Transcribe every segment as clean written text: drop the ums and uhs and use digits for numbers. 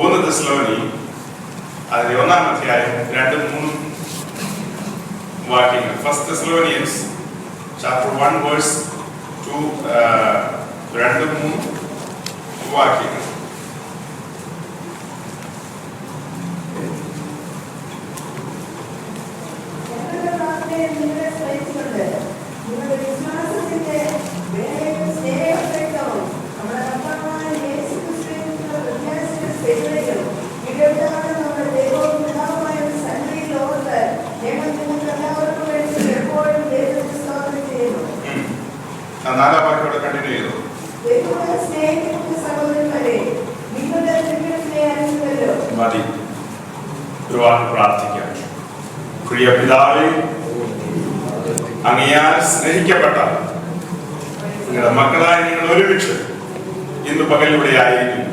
1 തെസ്സലോനി അതിലെ 1-ാം അധ്യായം 2-3 വാക്യങ്ങൾ. 1 Thessalonians chapter 1 verse 2 2-3 വാക്യങ്ങൾ. നാലാം വാക്യോടെ കണ്ടിന്യൂ ചെയ്തു. മതി, ഒരുപാട് പ്രാർത്ഥിക്കാം. പ്രിയ പിതാവേ, അങ്ങയാൽ സ്നേഹിക്കപ്പെട്ട നിങ്ങളുടെ മക്കളായി നിങ്ങൾ ഒരുമിച്ച് ഇന്ന് പകൽ ഇവിടെ ആയിരിക്കും.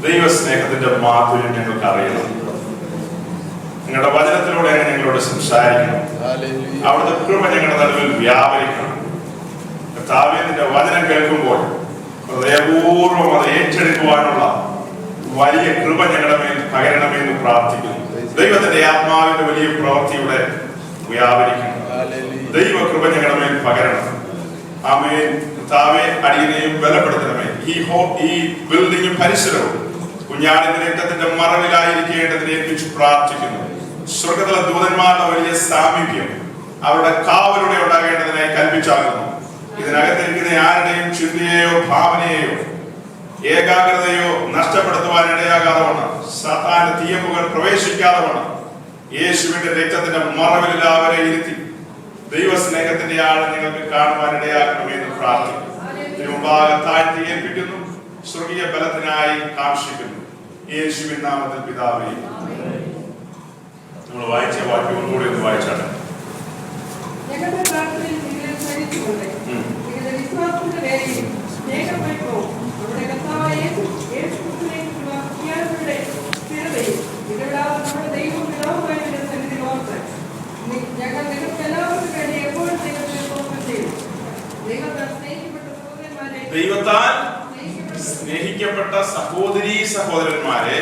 ദൈവസ്നേഹത്തിന്റെ മാധുര്യം ഞങ്ങൾക്ക് അറിയണം. നിങ്ങളുടെ വചനത്തിലൂടെ ഞങ്ങളോട് സംസാരിക്കണം. അവിടുത്തെ കൃപ ഞങ്ങളുടെ നടുവിൽ വ്യാപരിക്കണം. കർത്താവേ, നിന്റെ വചനം കേൾക്കുമ്പോൾ ഹൃദയപൂർവ്വം അത് ഏറ്റെടുക്കുവാനുള്ള വലിയ കൃപ ഞങ്ങളുടെ മേൽ പകരണമെന്ന് പ്രാർത്ഥിക്കുന്നു. ദൈവത്തിന്റെ ആത്മാവിന്റെ വലിയ പ്രവൃത്തിയുടെ വ്യാപരിക്കണം. ദൈവ കൃപ ഞങ്ങളുടെ മേൽ പകരണം. ആമേൻ. കർത്താവേ, അടിയനെയും ബലപ്പെടുത്തണമേ. ഈ ബിൽഡിംഗും പരിസരവും കുഞ്ഞാടിന്റെ രക്തത്തിന്റെ മറവിലായിരിക്കേണ്ടതിനെ കുറിച്ച് പ്രാർത്ഥിക്കുന്നു. സ്വർഗത്തിലെ ദൂതന്മാരുടെ വലിയ സാമീപ്യം അവരുടെ കാവലൂടെ ഉണ്ടാകേണ്ടതിനായി കൽപ്പിച്ചാകുന്നു. ഇതിനകത്തിരിക്കുന്ന ആരുടെയും ചിന്തയെയോ ഭാവനയെയോ ഏകാഗ്രതയോ നഷ്ടപ്പെടുത്തുവാൻ ഇടയാകാതെ വണ്ണം, സാത്താന്റെ തീയമ്പുകൾ പ്രവേശിക്കാതെ വണ്ണം യേശുവിന്റെ രക്തത്തിന്റെ മറവിൽ അവരെ ഇരുത്തി ദൈവസ്നേഹത്തിന്റെ ആളെ നിങ്ങൾക്ക് കാണുവാൻ ഇടയാക്കണമെന്ന് പ്രാർത്ഥിക്കുന്നു. തിരുമുമ്പാകെ താഴ്ത്തി ഏൽപ്പിക്കുന്നു. സ്വർഗീയ ബലത്തിനായി കാക്ഷിക്കുന്നു. യേശുവിൻ നാമത്തിൽ പിതാവേ. നമ്മൾ വായിച്ച വാക്യം ഒന്നുകൂടി ഒന്ന് വായിച്ചാണ്. ദൈവത്താൽ സ്നേഹിക്കപ്പെട്ട സഹോദരീ സഹോദരന്മാരെ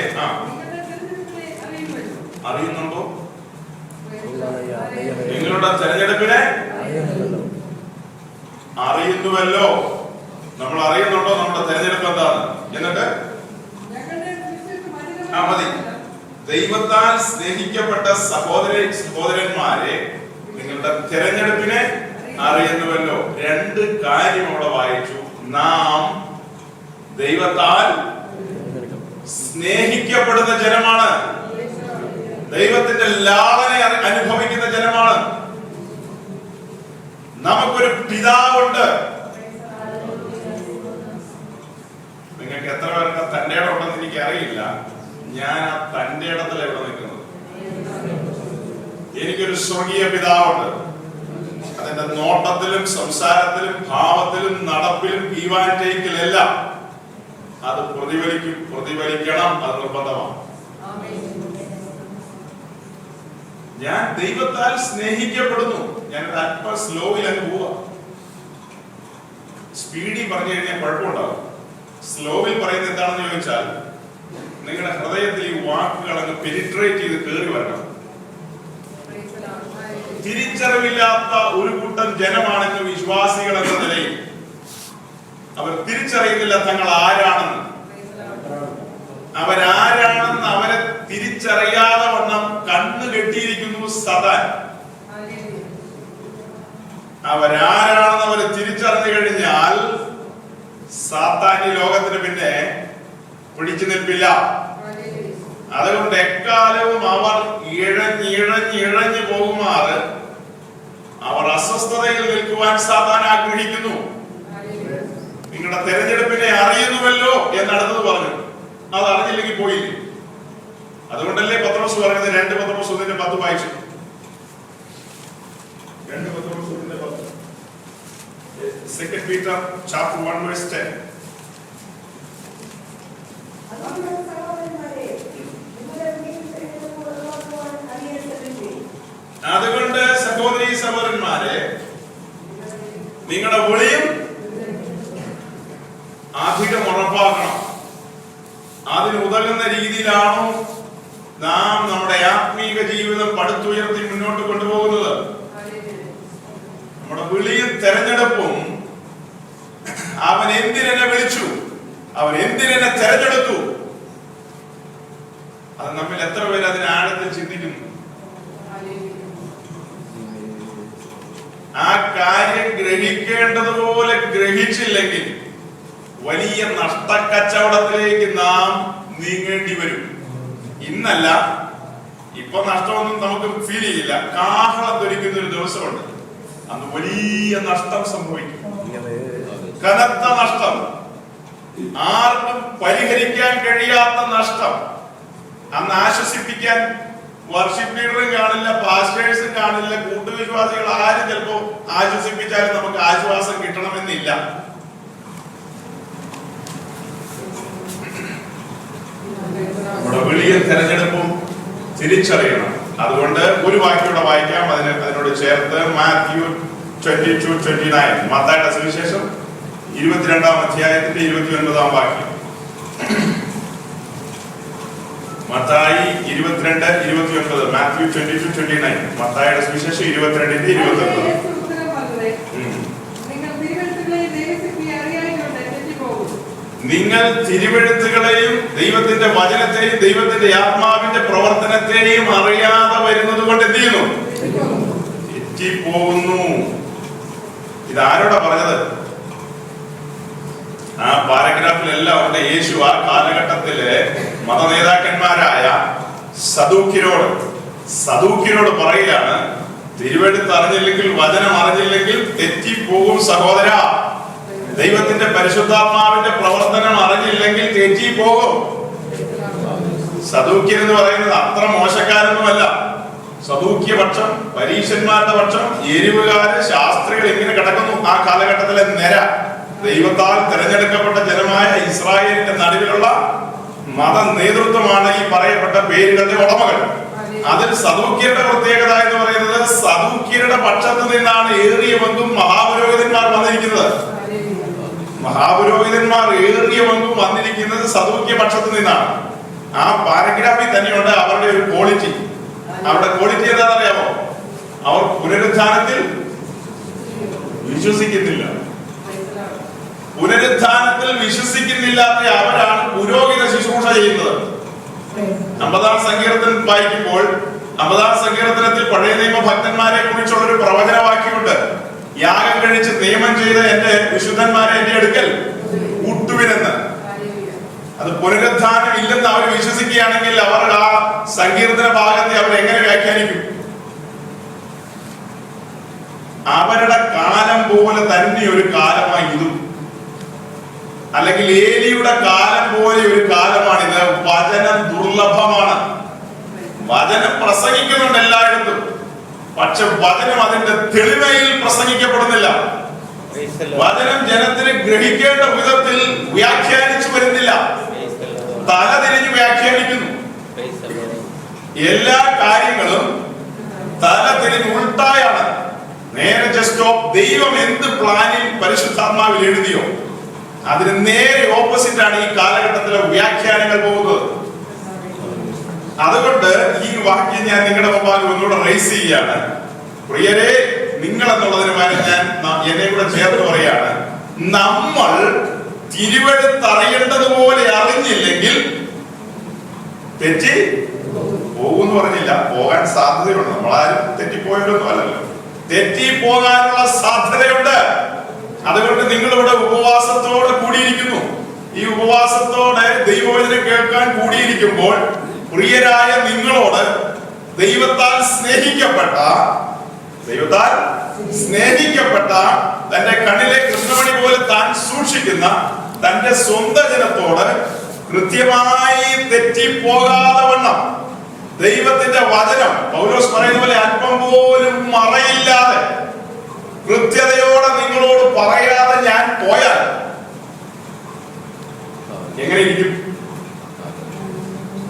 അറിയുന്നുണ്ടോ? നിങ്ങളുടെ തെരഞ്ഞെടുപ്പിനെ അറിയുന്നുവല്ലോ. നമ്മൾ അറിയുന്നുണ്ടോ നമ്മുടെ തെരഞ്ഞെടുപ്പ് എന്താണ്? എന്നിട്ട് മതി. ദൈവത്താൽ സ്നേഹിക്കപ്പെട്ട സഹോദരന്മാരെ നിങ്ങളുടെ തെരഞ്ഞെടുപ്പിനെ അറിയുന്നുവല്ലോ. 2 കാര്യം അവിടെ വായിച്ചു. നാം ദൈവത്താൽ സ്നേഹിക്കപ്പെടുന്ന ജനമാണ്. ദൈവത്തിന്റെ ലാളന അനുഭവിക്കുന്ന ജനമാണ്. നമുക്കൊരു പിതാവുണ്ട്. നിങ്ങൾക്ക് എത്ര പേർക്ക് തന്റെ ഇടം ഉണ്ടെന്ന് എനിക്ക് അറിയില്ല. ഞാൻ ആ തന്റെ ഇടത്തിൽ എവിടെ നിൽക്കുന്നത്? എനിക്കൊരു സ്വർഗീയ പിതാവുണ്ട്. അതിന്റെ നോട്ടത്തിലും സംസാരത്തിലും ഭാവത്തിലും നടപ്പിലും ഈവാൻറ്റേക്കിലെല്ലാം അത് പ്രതിഫലിക്കണം. അത് നിർബന്ധമാണ്. ഞാൻ ദൈവത്താൽ സ്നേഹിക്കപ്പെടുന്നു. ഞാനൊരു അല്പം സ്ലോയിൽ അങ്ങ് പോവാ. സ്പീഡിൽ പറഞ്ഞു കഴിഞ്ഞാൽ കുഴപ്പമുണ്ടാവും. സ്ലോവിൽ പറയുന്നത് എന്താണെന്ന് ചോദിച്ചാൽ, നിങ്ങളുടെ ഹൃദയത്തിൽ ഈ വാക്കുകൾ അങ്ങ് പെനിട്രേറ്റ് ചെയ്ത് കയറി വരണം. തിരിച്ചറിവില്ലാത്ത ഒരു കൂട്ടം ജനമാണെന്ന് വിശ്വാസികൾ എന്ന നിലയിൽ അവർ തിരിച്ചറിയുന്നില്ല തങ്ങൾ ആരാണെന്ന്. അവരാരാണെന്ന് അവരെ തിരിച്ചറിയാതെ വണ്ണം കണ്ണ് കെട്ടിയിരിക്കുന്നു സദാൻ. അവരാരാണെന്ന് അവർ തിരിച്ചറിഞ്ഞു കഴിഞ്ഞാൽ സാത്താന്യ ലോകത്തിന് പിന്നെ പിടിച്ചു നിൽപ്പില്ല. അതുകൊണ്ട് എക്കാലവും അവർ ഇഴഞ്ഞിഴഞ്ഞു പോകുമാറ് അവർ അസ്വസ്ഥതയിൽ നിൽക്കുവാൻ സാത്താൻ ആഗ്രഹിക്കുന്നു. നിങ്ങളുടെ തെരഞ്ഞെടുപ്പിനെ അറിയുന്നുവല്ലോ എന്നടുത്തത് പറഞ്ഞു. അത് അറിഞ്ഞില്ലെങ്കിൽ പോയില്ലേ? അതുകൊണ്ടല്ലേ പത്രോസ് പറയുന്നത് 2 പത്രോസ് 1:10 വായിച്ചു. 2 പത്രോസ് 1:10. 2 Peter chapter 1 verse 10. അതുകൊണ്ട് സഹോദരീ സഹോദരന്മാരെ, നിങ്ങളുടെ വിളിയും അധികം ഉറപ്പാക്കണം. അതിന് ഉതകുന്ന രീതിയിലാണോ നാം നമ്മുടെ ആത്മീക ജീവിതം പടുത്തുയർത്തി മുന്നോട്ട് കൊണ്ടുപോകുന്നത്? നമ്മുടെ വിളിയും തെരഞ്ഞെടുപ്പും, അവൻ എന്തിനെന്നെ വിളിച്ചു, അവൻ എന്തിനെന്നെ തെരഞ്ഞെടുത്തു, അത് നമ്മിൽ എത്ര പേര് അതിന് ആഴത്തിൽ ചിന്തിക്കുന്നു? ആ കാര്യം ഗ്രഹിക്കേണ്ടതുപോലെ ഗ്രഹിച്ചില്ലെങ്കിൽ വലിയ നഷ്ടക്കച്ചവടത്തിലേക്ക് നാം നീങ്ങേണ്ടി വരും. ഇന്നല്ല, ഇപ്പൊ നഷ്ടമൊന്നും നമുക്ക് ഫീൽ ചെയ്യില്ല. കാഹളം ധരിക്കുന്ന ഒരു ദിവസമുണ്ട്, അന്ന് വലിയ നഷ്ടം സംഭവിക്കും. കനത്ത നഷ്ടം, ആർക്കും പരിഹരിക്കാൻ കഴിയാത്ത നഷ്ടം. അന്ന് ആശ്വസിപ്പിക്കാൻ വർഷിപ്പ് ലീഡറും കാണില്ല, പാസ്റ്റേഴ്സും കാണില്ല, കൂട്ടുവിശ്വാസികൾ ആരും ചിലപ്പോ ആശ്വസിപ്പിച്ചാലും നമുക്ക് ആശ്വാസം കിട്ടണമെന്നില്ല. നമ്മുടെ വിളിയും തെരഞ്ഞെടുപ്പും തിരിച്ചറിയണം. അതുകൊണ്ട് ഒരു വാക്യോടെ വായിക്കാം, അതിനോട് ചേർത്ത് മാത്യു 22:29, മത്തായിയുടെ സുവിശേഷം 22-ാം അധ്യായത്തിന്റെ 29-ാം വാക്യം. മത്തായി 22:29, മാത്യു 22:29, മത്തായിയുടെ സുവിശേഷം 22:29. നിങ്ങൾ തിരുവെഴുത്തുകളെയും ദൈവത്തിന്റെ വചനത്തെയും ദൈവത്തിന്റെ ആത്മാവിന്റെ പ്രവർത്തനത്തെയും അറിയാതെ വരുന്നത് കൊണ്ട് എന്ത് ചെയ്യുന്നു? തെറ്റിപ്പോകുന്നു. ഇതാരോടാ പറഞ്ഞത്? ആ പാരഗ്രാഫിലെല്ലാം ഉണ്ട്. യേശു ആ കാലഘട്ടത്തിലെ മതനേതാക്കന്മാരായ സദൂക്യരോട് പറയുകയാണ്, തിരുവെഴുത്ത് അറിഞ്ഞില്ലെങ്കിൽ, വചനം അറിഞ്ഞില്ലെങ്കിൽ തെറ്റിപ്പോകും സഹോദര. ദൈവത്തിന്റെ പരിശുദ്ധാത്മാവിന്റെ പ്രവർത്തനം അറിഞ്ഞില്ലെങ്കിൽ തെറ്റിപ്പോകും. സദൂക്യൻ എന്ന് പറയുന്നത് അത്ര മോശക്കാരൊന്നുമല്ല. സദൂക്യ പക്ഷം, പരീശന്മാരുടെ പക്ഷം, എരിവുകാര്, ശാസ്ത്രികൾ ഇങ്ങനെ കിടക്കുന്നു. ആ കാലഘട്ടത്തിലെ നിര, ദൈവത്താൽ തിരഞ്ഞെടുക്കപ്പെട്ട ജനമായ ഇസ്രായേലിന്റെ നടുവിലുള്ള മത നേതൃത്വമാണ് ഈ പറയപ്പെട്ട പേരുകളുടെ ഉടമകൾ. അതിൽ സദൂക്യരുടെ പ്രത്യേകത എന്ന് പറയുന്നത്, സദൂക്യരുടെ പക്ഷത്ത് നിന്നാണ് ഏറിയ പങ്കും മഹാപുരോഹിതന്മാർ വന്നിരിക്കുന്നത്. മഹാപുരോഹിതന്മാർ ഏറിയ പങ്കും വന്നിരിക്കുന്നത് സദൂക്യ പക്ഷത്ത് നിന്നാണ്. ആ പാരഗ്രാഫിൽ തന്നെയുണ്ട് അവരുടെ ഒരു ക്വാളിറ്റി. അവരുടെ ക്വാളിറ്റി എന്താണെന്നറിയാമോ? അവർ പുനരുത്ഥാനത്തിൽ വിശ്വസിക്കുന്നില്ല. പുനരുത്ഥാനത്തിൽ വിശ്വസിക്കുന്നില്ലാത്ത അവരാണ് പുരോഹിത ശുശ്രൂഷ ചെയ്യുന്നത്. 50-ാം സങ്കീർത്തനം വായിക്കുമ്പോൾ 50-ാം സങ്കീർത്തനത്തിൽ പഴയ നിയമ ഭക്തന്മാരെ കുറിച്ചുള്ള ഒരു പ്രവചനവാക്യമുണ്ട്. യാഗം കഴിച്ച് നിയമം ചെയ്ത എന്റെ വിശുദ്ധന്മാരെ എന്റെ അടുക്കൽ കൂട്ടുവിനെന്ന്. അത് പുനരുത്ഥാനം ഇല്ലെന്ന് അവർ വിശ്വസിക്കുകയാണെങ്കിൽ അവർ ആ സങ്കീർത്തന ഭാഗത്തെ അവർ എങ്ങനെ വ്യാഖ്യാനിക്കും? അവരുടെ കാലം പോലെ തന്നെ ഒരു കാലമായി ഇതും, അല്ലെങ്കിൽ ഏലിയുടെ കാലം പോലെ ഒരു കാലമാണിത്. വചനം ദുർലഭമാണ്. വചനം പ്രസംഗിക്കുന്നുണ്ട് എല്ലായിടത്തും, പക്ഷെ വചനം അതിന്റെ തെളിമയിൽ പ്രസംഗിക്കപ്പെടുന്നില്ല. വചനം ജനത്തിന് ഗ്രഹിക്കേണ്ട വിധത്തിൽ വ്യാഖ്യാനിച്ചു വരുന്നില്ല. തല തിരിഞ്ഞ് വ്യാഖ്യാനിക്കുന്നു. എല്ലാ കാര്യങ്ങളും തല തിരിഞ്ഞ് ഉൾട്ടായാണ്. നേരെ ജസ്റ്റ് ഓഫ് ദൈവം എന്ത് പ്ലാനിൽ പരിശുദ്ധാത്മാവിൽ എഴുതിയോ അതിന് നേരെ ഓപ്പോസിറ്റ് ആണ് ഈ കാലഘട്ടത്തിലെ വ്യാഖ്യാനങ്ങൾ പോകുന്നത്. അതുകൊണ്ട് ഈ വാക്യം ഞാൻ നിങ്ങളുടെ മുമ്പാകെ ഒന്നുകൂടെ റൈസ് ചെയ്യാണ്. പ്രിയരെ, നിങ്ങൾ എന്നുള്ളതിന് പകരം ഞാൻ എന്നെ കൂടെ ചേർത്ത് പറയാണ്, നമ്മൾ തിരുവെഴുത്തറിയേണ്ടതുപോലെ അറിഞ്ഞില്ലെങ്കിൽ തെറ്റി പോകുമെന്ന് പറഞ്ഞില്ല, പോകാൻ സാധ്യതയുണ്ട്. നമ്മളാരും തെറ്റിപ്പോയതൊന്നും അല്ലല്ലോ, തെറ്റിപ്പോകാനുള്ള സാധ്യതയുണ്ട്. അതുകൊണ്ട് നിങ്ങളിവിടെ ഉപവാസത്തോടെ കൂടിയിരിക്കുന്നു. ഈ ഉപവാസത്തോടെ ദൈവവചനം കേൾക്കാൻ കൂടിയിരിക്കുമ്പോൾ പ്രിയരായ നിങ്ങളോട് ദൈവത്താൽ സ്നേഹിക്കപ്പെട്ട തന്റെ കണ്ണിലെ കൃഷ്ണമണി പോലെ താൻ സൂക്ഷിക്കുന്ന തന്റെ സ്വന്തം ജനത്തോട് കൃത്യമായി തെറ്റിപ്പോകാതെ വണ്ണം ദൈവത്തിന്റെ വചനം പൗലോസ് പറയുന്ന പോലെ അല്പം പോലും മറയില്ലാതെ കൃത്യതയോടെ നിങ്ങളോട് പറയാതെ ഞാൻ പോയാൽ എങ്ങനെ ഇരിക്കും?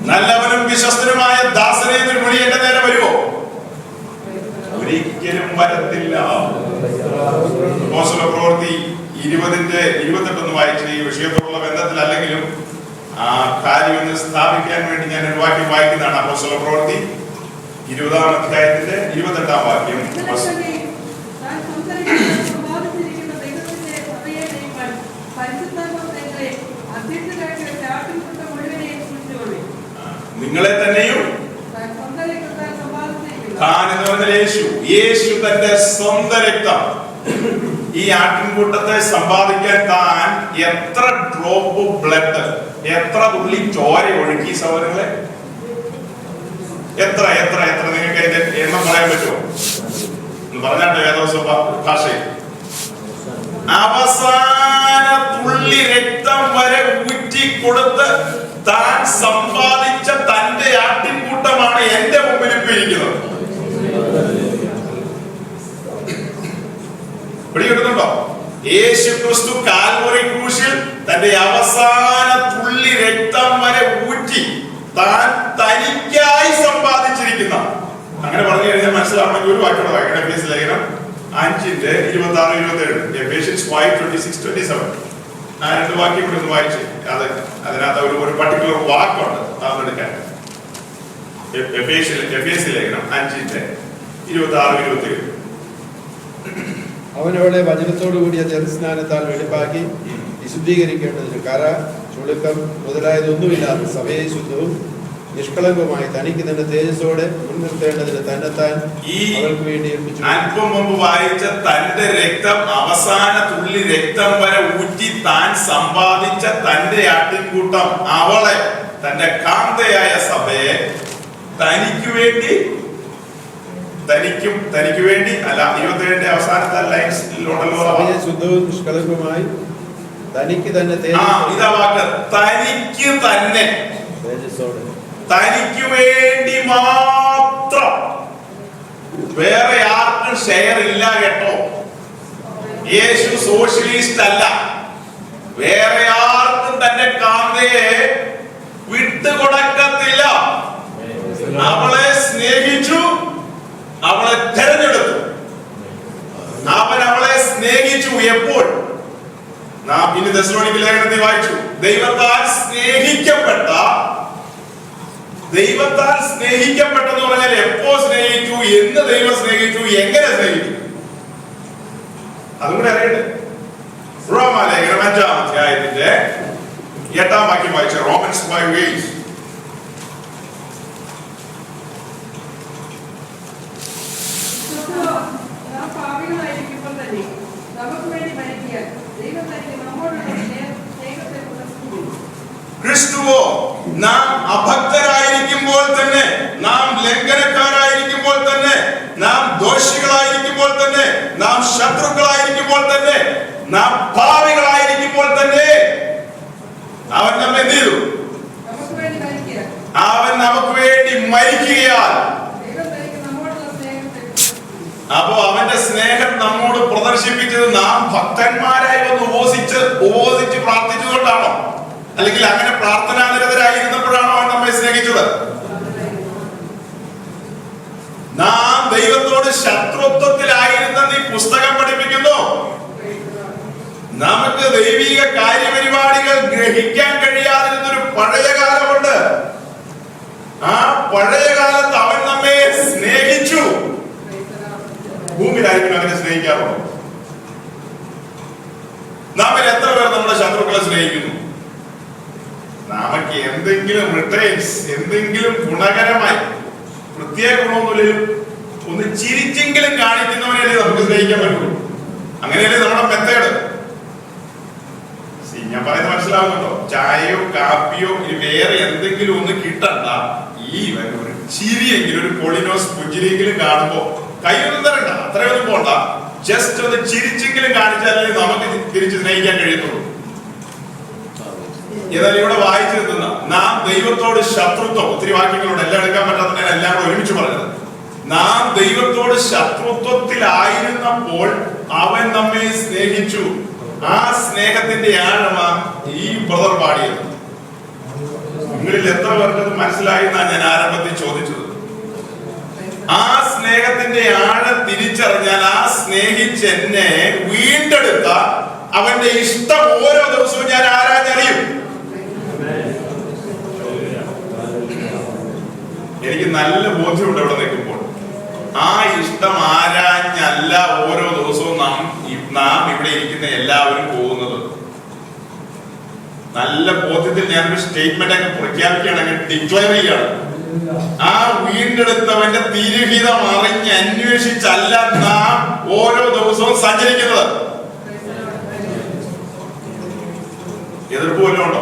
നല്ലവനും വിശ്വസ്തനുമായ ദാസനെ എന്നൊരു വിളി എന്റെ നേരെ വരുമോ? ഒരിക്കലും വരത്തില്ല. അപ്പോസ്തല പ്രവൃത്തി 20:28 വായിച്ച ഈ വിഷയത്തോടുള്ള ബന്ധത്തിൽ അല്ലെങ്കിലും ആ കാര്യം ഒന്ന് സ്ഥാപിക്കാൻ വേണ്ടി ഞാൻ ഒരു വാക്യം വായിക്കുന്നതാണ്. അപ്പോസ്തല പ്രവൃത്തി 20-ാം അധ്യായത്തിന്റെ 28-ാം വാക്യം. നിങ്ങളെ തന്നെയും താൻ എന്ന് പറഞ്ഞാൽ യേശു തന്റെ സ്വന്തം രക്തം ഈ ആട്ടിൻകൂട്ടത്തെ സമ്പാദിക്കാൻ താൻ എത്ര ഡ്രോപ്പ് ബ്ലഡ്, എത്ര തുള്ളി ചോര ഒഴുക്കി സഹോദരങ്ങളെ? എത്ര എത്ര എത്ര നിങ്ങൾക്ക് അതിന്റെ എണ്ണം പറയാൻ പറ്റുമോ? പറഞ്ഞാട്ടെ വേദോത്സവ ഭാഷയിൽ. അവസാന തുള്ളി രക്തം വരെ ഊറ്റി കൊടുത്ത് താൻ സമ്പാദിച്ച തന്റെ ആട്ടിൻകൂട്ടമാണ് എന്റെ മുമ്പിൽ ഇപ്പൊ ഇരിക്കുന്നത്. പിടികിട്ടുന്നുണ്ടോ? യേശു ക്രിസ്തു കാൽവറി ക്രൂശിൽ തന്റെ അവസാന തുള്ളി രക്തം വരെ ഊറ്റി താൻ തനിക്കായി സമ്പാദിച്ചിരിക്കുന്ന, അങ്ങനെ പറഞ്ഞു കഴിഞ്ഞാൽ മനസ്സിലാവണമെങ്കിൽ ഒരു വാക്യം വായിക്കണം. എഫേസ്യ ലേഖനം 5:26-27. എഫേഷ്യൻസ് 5:26-27. ആ രണ്ട് വാക്യം കൂടി ഒന്ന് വായിച്ച് അതിനകത്ത് ഒരു പർട്ടിക്കുലർ വാക്കുണ്ട് അതെടുക്കാൻ. എഫേസ്യ ലേഖനം 5:26-27. അവനോടെ വചനത്തോടു കൂടിയ ജലസ്നാനത്താൽ വെളിപ്പാക്കി വിശുദ്ധീകരിക്കേണ്ടതിന് കര, ചുളുക്കം മുതലായതൊന്നുമില്ലാത്ത സഭയെ ശുദ്ധവും നിഷ്കളങ്കവുമായി തനിക്ക് തന്നെ തേജസ്സോടെ മുൻനിർത്തേണ്ടതിന് തന്നെത്താൻ അവർക്ക് വേണ്ടി ഏൽപ്പിച്ചു. അല്പം മുമ്പ് വായിച്ച തന്റെ രക്തം, അവസാന തുള്ളി രക്തം വരെ ഊറ്റി താൻ സമ്പാദിച്ച തന്റെ ആട്ടിൻകൂട്ടം, അവളെ, തന്റെ കാന്തയായ സഭയെ തനിക്ക് വേണ്ടി അല്ല 27-ന്റെ അവസാനത്തെ ലൈൻസിലുണ്ടല്ലോ, ശുദ്ധവും നിഷ്കളങ്കവുമായി തനിക്ക് തന്നെ ഇതാ വാക്ക്, തനിക്ക് തന്നെ തേജസ്സോടെ, തനിക്ക് വേണ്ടി മാത്രം, വേറെ ആർക്കും ഷെയർ ഇല്ല കേട്ടോ. യേശു സോഷ്യലിസ്റ്റ് അല്ല. വേറെ ആർക്കും തന്റെ കാന്തയെ വിട്ടുകൊടുക്കത്തില്ല. അവളെ സ്നേഹിച്ചു, അവളെ തെരഞ്ഞെടുത്തു. അവൻ അവളെ സ്നേഹിച്ചു. എപ്പോൾ? നാം ഇനി തെസ്സലോനിക്ക ലേഖനത്തിൽ വായിച്ചു, ദൈവത്താൽ സ്നേഹിക്കപ്പെട്ടെന്ന് പറഞ്ഞാൽ എപ്പോ സ്നേഹിച്ചു, എന്ന് ദൈവം സ്നേഹിച്ചു, എങ്ങനെ സ്നേഹിച്ചു, അതും കൂടെ അറിയട്ടെ. റോമാലേഖനം 5-ാം അധ്യായത്തിന്റെ 8-ാം വാക്യം വായിച്ച റോമൻസ് 5:8. ക്രിസ്തുവോ നാം അഭക്തരായിരിക്കുമ്പോൾ തന്നെ, നാം ലംഘനക്കാരായിരിക്കുമ്പോൾ തന്നെ, നാം ദോഷികളായിരിക്കുമ്പോൾ തന്നെ, നാം ശത്രുക്കളായിരിക്കുമ്പോൾ തന്നെ, നാം പാപികളായിരിക്കുമ്പോൾ തന്നെ അവൻ നമ്മെ എന്ത് ചെയ്തു? അവൻ നമുക്ക് വേണ്ടി മരിക്കുകയാൽ. അപ്പോ അവന്റെ സ്നേഹം നമ്മോട് പ്രദർശിപ്പിച്ചത് നാം ഭക്തന്മാരായി വന്ന് ഉപവസിച്ച് പ്രാർത്ഥിച്ചതുകൊണ്ടാണോ? അല്ലെങ്കിൽ അങ്ങനെ പ്രാർത്ഥനാനിരതരായിരുന്നപ്പോഴാണോ അവൻ നമ്മെ സ്നേഹിച്ചത്? നാം ദൈവത്തോട് ശത്രുത്വത്തിലായിരുന്നെന്ന് ഈ പുസ്തകം പഠിപ്പിക്കുന്നു. നമുക്ക് ദൈവിക കാര്യപരിപാടികൾ ഗ്രഹിക്കാൻ കഴിയാതിരുന്നൊരു പഴയ കാലമുണ്ട്. ആ പഴയ കാലത്ത് അവൻ നമ്മെ സ്നേഹിച്ചു. ഭൂമിയിലായിരിക്കും അവനെ സ്നേഹിക്കാറുള്ളൂ. നമ്മിൽ എത്ര പേർ നമ്മുടെ ശത്രുക്കളെ സ്നേഹിക്കുന്നു? നമുക്ക് എന്തെങ്കിലും റിട്ടേൺസ്, എന്തെങ്കിലും ഗുണകരമായി, പ്രത്യേക ഗുണമൊന്നുമില്ലെങ്കിലും ഒന്ന് ചിരിച്ചെങ്കിലും കാണിക്കുന്നവനല്ലേ നമുക്ക് സ്നേഹിക്കാൻ പറ്റുള്ളൂ. അങ്ങനെയല്ലേ നമ്മുടെ മെത്തേഡ്. ഞാൻ പറയുന്നത് മനസ്സിലാവുന്നുണ്ടോ? ചായയോ കാപ്പിയോ വേറെ എന്തെങ്കിലും ഒന്ന് കിട്ടണ്ട, ഈ ഒരു ചിരിയെങ്കിലും, ഒരു പൊളിനോസ് പുഞ്ചിരിയെങ്കിലും കാണുമ്പോ കൈയൊന്നും തരണ്ട, അത്രയൊന്നും പോണ്ട, ജസ്റ്റ് ഒന്ന് ചിരിച്ചെങ്കിലും കാണിച്ചാലേ നമുക്ക് തിരിച്ച് സ്നേഹിക്കാൻ കഴിയത്തുള്ളൂ. ഏതായാലും ഇവിടെ വായിച്ചെത്തുന്ന നാം ദൈവത്തോട് ശത്രുത്വം, ഒത്തിരി വാക്യങ്ങളോട് എല്ലാം എടുക്കാൻ പറ്റാത്ത എല്ലാം കൂടെ ഒരുമിച്ച് പറഞ്ഞത്. നാം ദൈവത്തോട് ശത്രുത്വത്തിലായിരുന്നപ്പോൾ അവൻ നമ്മെ സ്നേഹിച്ചു. ആ സ്നേഹത്തിന്റെ ആഴമാണ് ഈ ബ്രദർ പാടിയത്. നിങ്ങളിൽ എത്ര പേർക്ക് മനസ്സിലായി എന്നാണ് ഞാൻ ആരംഭത്തിൽ ചോദിച്ചത്. ആ സ്നേഹത്തിന്റെ ആഴം തിരിച്ചറിഞ്ഞാൽ, ആ സ്നേഹിച്ച് എന്നെ വീണ്ടെടുത്ത അവന്റെ ഇഷ്ടം ഓരോ ദിവസവും ഞാൻ ആരാഞ്ഞറിയും. എനിക്ക് നല്ല ബോധ്യമുണ്ട് ഇവിടെ നിൽക്കുമ്പോൾ. ആ ഇഷ്ടം ആരാഞ്ഞല്ല ഓരോ ദിവസവും നാം ഇവിടെ ഇരിക്കുന്ന എല്ലാവരും പോകുന്നത്. നല്ല ബോധ്യത്തിൽ ഞാനൊരു സ്റ്റേറ്റ്മെന്റ് അങ്ങ് പ്രഖ്യാപിക്കുകയാണെങ്കിൽ ഡിക്ലെയർ ചെയ്യാണ്. ആ വീണ്ടെടുത്തവന്റെ തിരുഹിതം അറിഞ്ഞ് അന്വേഷിച്ചല്ല നാം ഓരോ ദിവസവും സഞ്ചരിക്കുന്നത്. എതിർപ്പ് വല്ലതും ഉണ്ടോ?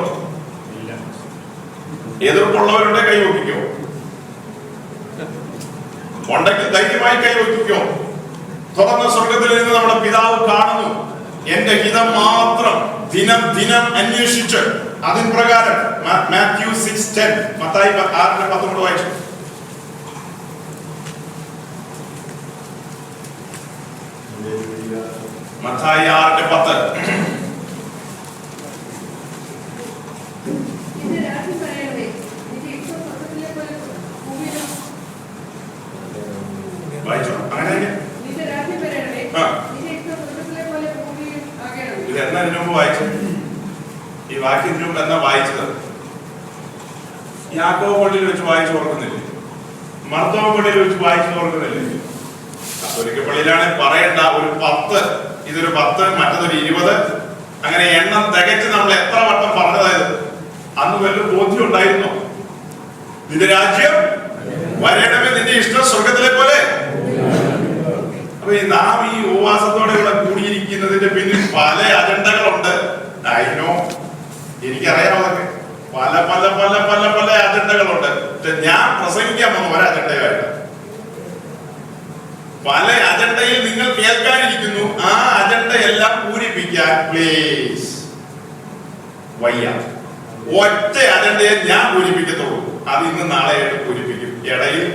എതിർപ്പുള്ളവരുടെ കൈ വയ്ക്കോ? ഉണ്ടെങ്കിൽ ധൈര്യമായി കൈ വയ്ക്കോ? തുറന്ന സ്വർഗത്തിൽ നിന്ന് നമ്മുടെ പിതാവ് കാണുന്നു. എന്റെ ഹിതം മാത്രം ദിനം ദിനം അന്വേഷിച്ച് അതിൻ പ്രകാരം മാത്യു 6:10 മത്തായി 6:19 വായിച്ചു. മത്തായി 6:10. വായിച്ചോ? അങ്ങനെ ഇത് എന്നാ ഇതിനു മുമ്പ് വായിച്ചു? ഈ വാക്യത്തിന് മുമ്പ് എന്നാ വായിച്ചത്? യാക്കോബ് പള്ളിയിൽ വെച്ച് വായിച്ചു ഓർക്കുന്നില്ലേ? മർത്തോമ പള്ളിയിൽ വെച്ച് വായിച്ചു ഓർക്കുന്നില്ലേ? കത്തോലിക്ക പള്ളിയിലാണ് പറയേണ്ട ഒരു 10, ഇതൊരു 10, മറ്റതൊരു 20, അങ്ങനെ എണ്ണം തികച്ച് നമ്മൾ എത്ര വട്ടം പറഞ്ഞതായത്? അന്ന് വല്ല ബോധ്യം ഉണ്ടായിരുന്നോ? നിന്റെ രാജ്യം വരേണമേ, നിന്റെ ഇഷ്ടം സ്വർഗത്തിലെ പോലെ. അപ്പൊ നാം ഈ ഉപവാസത്തോടെ ഇവിടെ കൂടിയിരിക്കുന്നതിന്റെ പിന്നിൽ പല അജണ്ടകളുണ്ട്. എനിക്കറിയാമതൊക്കെ. പല പല പല പല പല അജണ്ടകളുണ്ട്. ഞാൻ പ്രസംഗിക്കാൻ പോകുന്ന ഒരു അജണ്ടയായിട്ട് പല അജണ്ടയിൽ നിങ്ങൾ കേൾക്കാനിരിക്കുന്നു. ആ അജണ്ടയെല്ലാം പൂരിപ്പിക്കാൻ പ്ലീസ് വയ്യ. ഒറ്റ അജണ്ടയെ ഞാൻ പൂരിപ്പിക്കത്തുള്ളൂ. അത് ഇന്ന് നാളെയായിട്ട് പൂരിപ്പിക്കും. ഇടയിൽ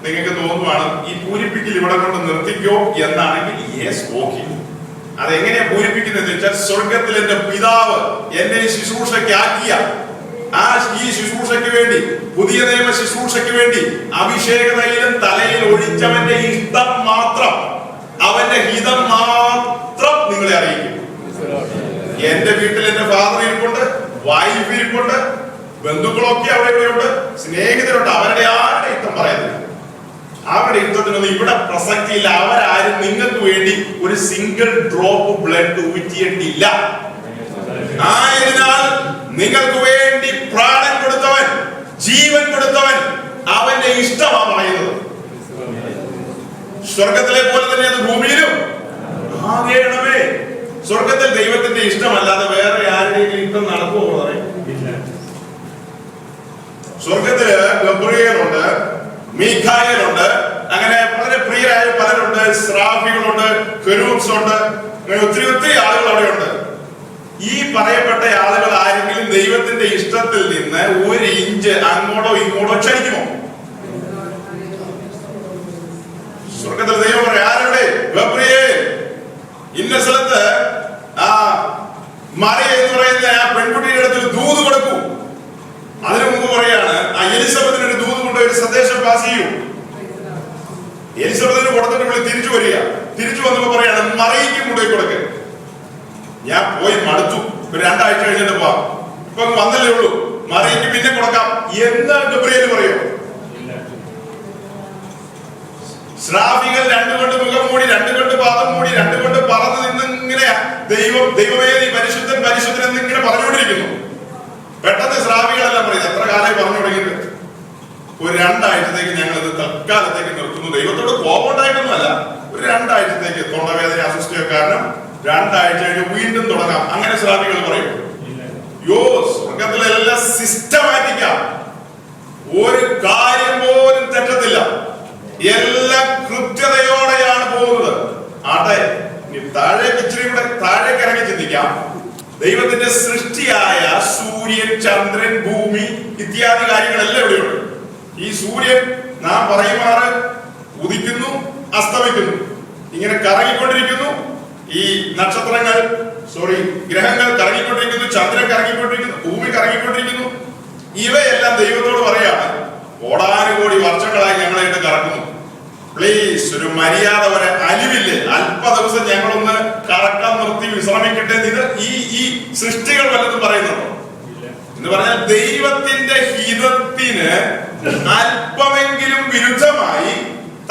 നിങ്ങൾക്ക് തോന്നുവാണ് ഈ പൂരിപ്പിക്കൽ ഇവിടെ കൊണ്ട് നിർത്തിക്കോ എന്നാണെങ്കിൽ യെസ്, ഓക്കെ. അതെങ്ങനെയാ പൂരിപ്പിക്കുന്നത് വെച്ചാൽ, സ്വർഗത്തിൽ എന്റെ പിതാവ് എന്നെ ശുശ്രൂഷയ്ക്ക് ആക്കിയ ഈ ശുശ്രൂഷയ്ക്ക് വേണ്ടി, പുതിയ നിയമ ശുശ്രൂഷയ്ക്ക് വേണ്ടി അഭിഷേക തൈലം തലയിൽ ഒഴിച്ചവന്റെ ഇഷ്ടം മാത്രം, അവന്റെ ഹിതം മാത്രം നിങ്ങളെ അറിയിക്കും. എന്റെ വീട്ടിൽ എന്റെ ഫാദർ ഇരിപ്പുണ്ട്, വൈഫ് ഇരിപ്പുണ്ട്, ബന്ധുക്കളൊക്കെ അവിടെ ഇവിടെയുണ്ട്, സ്നേഹിതരുണ്ട്. അവരുടെ ആരുടെ ഇഷ്ടം പറയുന്നില്ല. അവരുടെ യുദ്ധത്തിനൊന്നും ഇവിടെ പ്രസക്തിയില്ല. അവരാരും നിങ്ങൾക്ക് വേണ്ടി ഒരു സിംഗിൾ ഡ്രോപ്പ് ബ്ലഡ് ഊറ്റിയിട്ടില്ല. ആയതിനാൽ നിങ്ങൾക്ക് വേണ്ടി പ്രാണൻ കൊടുത്തവൻ, ജീവൻ കൊടുത്തവൻ, അവന്റെ ഇഷ്ടമാണ് പറയുന്നത്. സ്വർഗത്തിലെ പോലെ തന്നെ അത് ഭൂമിയിലും ആകേണമേ. സ്വർഗത്തിൽ ദൈവത്തിന്റെ ഇഷ്ടമല്ലാതെ വേറെ ആരുടെയും ഇഷ്ടം നടക്കുമോ? സ്വർഗത്തില് ഗബ്രിയേലുണ്ട്, മീഖായേലുണ്ട്, അങ്ങനെ വളരെ പ്രിയരായ പലരുണ്ട്, സ്രാഫികളുണ്ട്, കെരൂബ്സ് ഉണ്ട്, അങ്ങനെ ഒത്തിരി ഒത്തിരി ആളുകൾ അവിടെയുണ്ട്. ഈ പറയപ്പെട്ട ആളുകൾ ആരെങ്കിലും ദൈവത്തിന്റെ ഇഷ്ടത്തിൽ നിന്ന് 1 ഇഞ്ച് അങ്ങോട്ടോ ഇങ്ങോട്ടോ ചലിക്കുമോ? സ്വർഗത്തിൽ ദൈവം പറയും, ആരുടെ? ഗബ്രിയേൽ ഇന്ന സ്ഥലത്ത് ആ മറിയ എന്ന് പറയുന്ന ആ പെൺകുട്ടിയുടെ അടുത്ത് ദൂത് കൊടുക്കൂ. അതിനു മുമ്പ് പറയാണ്, ആ എലിസബത്തിന് ഒരു ദൂത് കൊണ്ട് ഒരു സന്ദേശം പാസ് ചെയ്യൂ. എലിസബത്തിന് കൊടുത്തിട്ട് വിളി തിരിച്ചു വരിക. തിരിച്ചു വന്നപ്പോ പറയാണ്, മറിയയ്ക്ക് കൊണ്ടുപോയി കൊടുക്ക്. ഞാൻ പോയി മടുത്തു, ഒരു 2 ആഴ്ച കഴിഞ്ഞിട്ട് പോവാം, ഇപ്പൊ വന്നല്ലേ ഉള്ളൂ, മറിയയ്ക്ക് പിന്നെ കൊടുക്കാം. എന്താ ഗബ്രിയേൽ പറയോ? ശ്രാവികൾ 2 കൊണ്ട് മുഖം മൂടി, 2 കൊണ്ട് പാദം മൂടി, 2 കൊണ്ട് പറന്ന് നിന്ന് ഇങ്ങനെ ദൈവമേ നീ പരിശുദ്ധൻ പരിശുദ്ധൻ എന്ന് ഇങ്ങനെ പറഞ്ഞുകൊണ്ടിരിക്കുന്നു. പെട്ടെന്ന് ശ്രാവികളെല്ലാം പറയുന്നത്, എത്ര കാലമായി പറഞ്ഞു തുടങ്ങിയിട്ട്? ഒരു 2 ആഴ്ചത്തേക്ക് ഞങ്ങൾ ഇത് തൽക്കാലത്തേക്ക് നിർത്തുന്നു. ദൈവത്തോട് കോപം ഉണ്ടായിട്ടൊന്നുമല്ല, ഒരു 2 ആഴ്ചത്തേക്ക് തൊണ്ടവേദന അസ്വസ്ഥയോ കാരണം 2 ആഴ്ച കഴിഞ്ഞ് വീണ്ടും തുടങ്ങാം. അങ്ങനെ ശ്രാവികൾ പറയും. സ്വർഗത്തിലെല്ലാം സിസ്റ്റമാറ്റിക്കാ, ഒരു കാര്യം പോലും തെറ്റത്തില്ല, എല്ലാം കൃത്യതയോടെയാണ് പോകുന്നത്. ആട്ടെ, താഴേക്ക് ഇച്ചിരി കൂടെ താഴേക്ക് ഇറങ്ങി ചിന്തിക്കാം. ദൈവത്തിന്റെ സൃഷ്ടിയായ സൂര്യൻ, ചന്ദ്രൻ, ഭൂമി ഇത്യാദി കാര്യങ്ങളെല്ലാം ഇവിടെയുണ്ട്. ഈ സൂര്യൻ നാം പറയുമാറ് ഉദിക്കുന്നു, അസ്തമിക്കുന്നു, ഇങ്ങനെ കറങ്ങിക്കൊണ്ടിരിക്കുന്നു. ഈ നക്ഷത്രങ്ങൾ, ഗ്രഹങ്ങൾ കറങ്ങിക്കൊണ്ടിരിക്കുന്നു, ചന്ദ്രൻ കറങ്ങിക്കൊണ്ടിരിക്കുന്നു, ഭൂമി കറങ്ങിക്കൊണ്ടിരിക്കുന്നു. ഇവയെല്ലാം ദൈവത്തോട് പറയാണ്, കോടാനുകോടി വർഷങ്ങളായി ഞങ്ങളായിട്ട് കറക്കുന്നു, പ്ലീസ് ഒരു മര്യാദ, വരെ അലിവില്ലേ, അല്പ ദിവസം ഞങ്ങളൊന്ന് കറക്കാൻ നിർത്തി വിശ്രമിക്കട്ടെ. ഇത് ഈ സൃഷ്ടികൾ വല്ലതും പറയുന്നുണ്ടോ എന്ന് പറഞ്ഞാൽ ദൈവത്തിന്റെ ഹിതത്തിന് അല്പമെങ്കിലും വിരുദ്ധമായി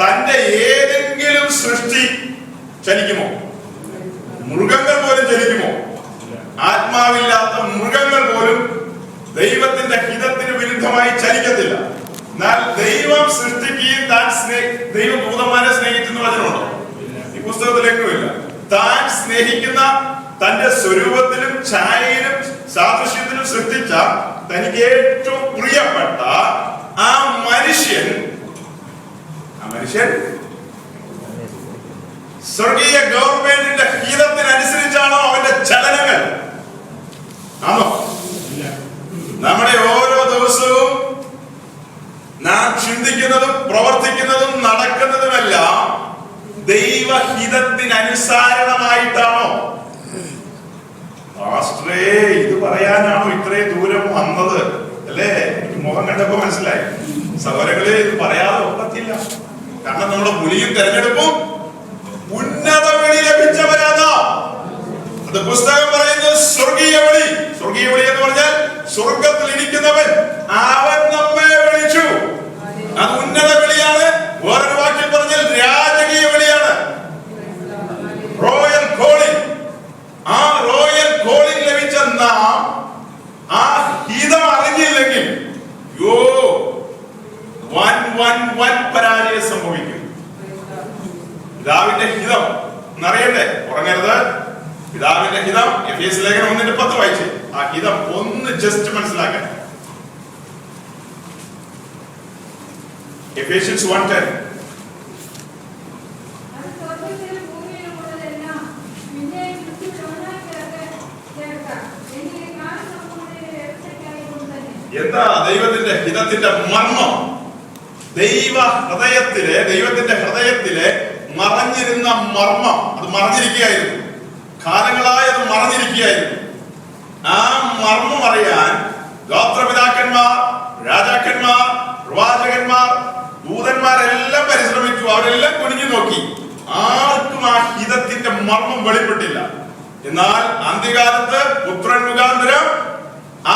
തന്റെ ഏതെങ്കിലും സൃഷ്ടി ചലിക്കുമോ? മൃഗങ്ങൾ പോലും ചലിക്കുമോ? ആത്മാവില്ലാത്ത മൃഗങ്ങൾ പോലും ദൈവത്തിന്റെ ഹിതത്തിന് വിരുദ്ധമായി ചലിക്കത്തില്ല. എന്നാൽ ദൈവം സൃഷ്ടിക്കുകയും ദൈവം ദൂതന്മാരെ സ്നേഹിക്കുന്ന വചനമുണ്ടോ? ഈ പുസ്തകത്തിലെങ്ങുമില്ല. താൻ സ്നേഹിക്കുന്ന തന്റെ സ്വരൂപത്തിലും ഛായയിലും സാദൃശ്യത്തിലും സൃഷ്ടിച്ച തനിക്ക് ഏറ്റവും പ്രിയപ്പെട്ട ആ മനുഷ്യൻ സ്വർഗീയ ഗവൺമെന്റിന്റെ ഹിതത്തിനനുസരിച്ചാണോ അവന്റെ ചലനങ്ങൾ? ആണോ? നമ്മുടെ ഓരോ ദിവസവും നാം ചിന്തിക്കുന്നതും പ്രവർത്തിക്കുന്നതും നടക്കുന്നതുമെല്ലാം ദൈവഹിതത്തിനനുസാരണമായിട്ടാണോ? പാസ്റ്ററേ, ഇത് പറയാനാണോ ഇത്രയും ദൂരം വന്നത്? അല്ലേ? മുഖം കണ്ടപ്പോ മനസ്സിലായി. സഹോദരങ്ങളെ, ഇത് പറയാതെ ഒക്കത്തില്ല. കാരണം നമ്മുടെ പുലിയും തെരഞ്ഞെടുപ്പും ഉന്നത വിളി ലഭിച്ചവരാണ്. അത് പുസ്തകം പറയുന്നത് സ്വർഗീയ വിളി. സ്വർഗീയ വിളി എന്ന് പറഞ്ഞാൽ സ്വർഗത്തിൽ ഇരിക്കുന്നവൻ അവൻ നമ്മെ വിളിച്ചു. അത് ഉന്നത വിളിയാണ്. വേറൊരു വാക്കിൽ പറഞ്ഞാൽ രാജകീയ വിളിയാണ്. Royal calling. ആ റോയൽ കോളിംഗ് ലഭിച്ച നാം ആ ഹിതം അറിഞ്ഞില്ലെങ്കിൽ വൻ പരാജയം സംഭവിക്കും. പിതാവിന്റെ ഹിതം എന്നറിയണ്ടേ? ഉറങ്ങരുത്. പിതാവിന്റെ ഹിതം എഫേസ്യ ലേഖനം 1:10 വായിച്ചു. ആ ഹിതം ഒന്ന് ജസ്റ്റ് മനസ്സിലാക്കാൻ. എഫേഷ്യൻസ് 1:10. എന്താ ദൈവത്തിന്റെ ഹിതത്തിന്റെ മർമ്മം? ദൈവത്തിന്റെ ഹൃദയത്തിലെ മറഞ്ഞിരുന്ന മർമ്മം അത് മറഞ്ഞിരിക്കുകയായിരുന്നു. കാലങ്ങളായി അത് മറഞ്ഞിരിക്കുകയായിരുന്നു. ആ മർമ്മം അറിയാൻ ഗോത്രപിതാക്കന്മാർ, രാജാക്കന്മാർ, പ്രവാചകന്മാർ, ദൂതന്മാരെല്ലാം പരിശ്രമിച്ചു. അവരെല്ലാം കുനിഞ്ഞു നോക്കി. ആർക്കും ആ ഹിതത്തിന്റെ മർമ്മം വെളിപ്പെട്ടില്ല. എന്നാൽ അന്ത്യകാലത്ത് പുത്രൻ മുഖാന്തരം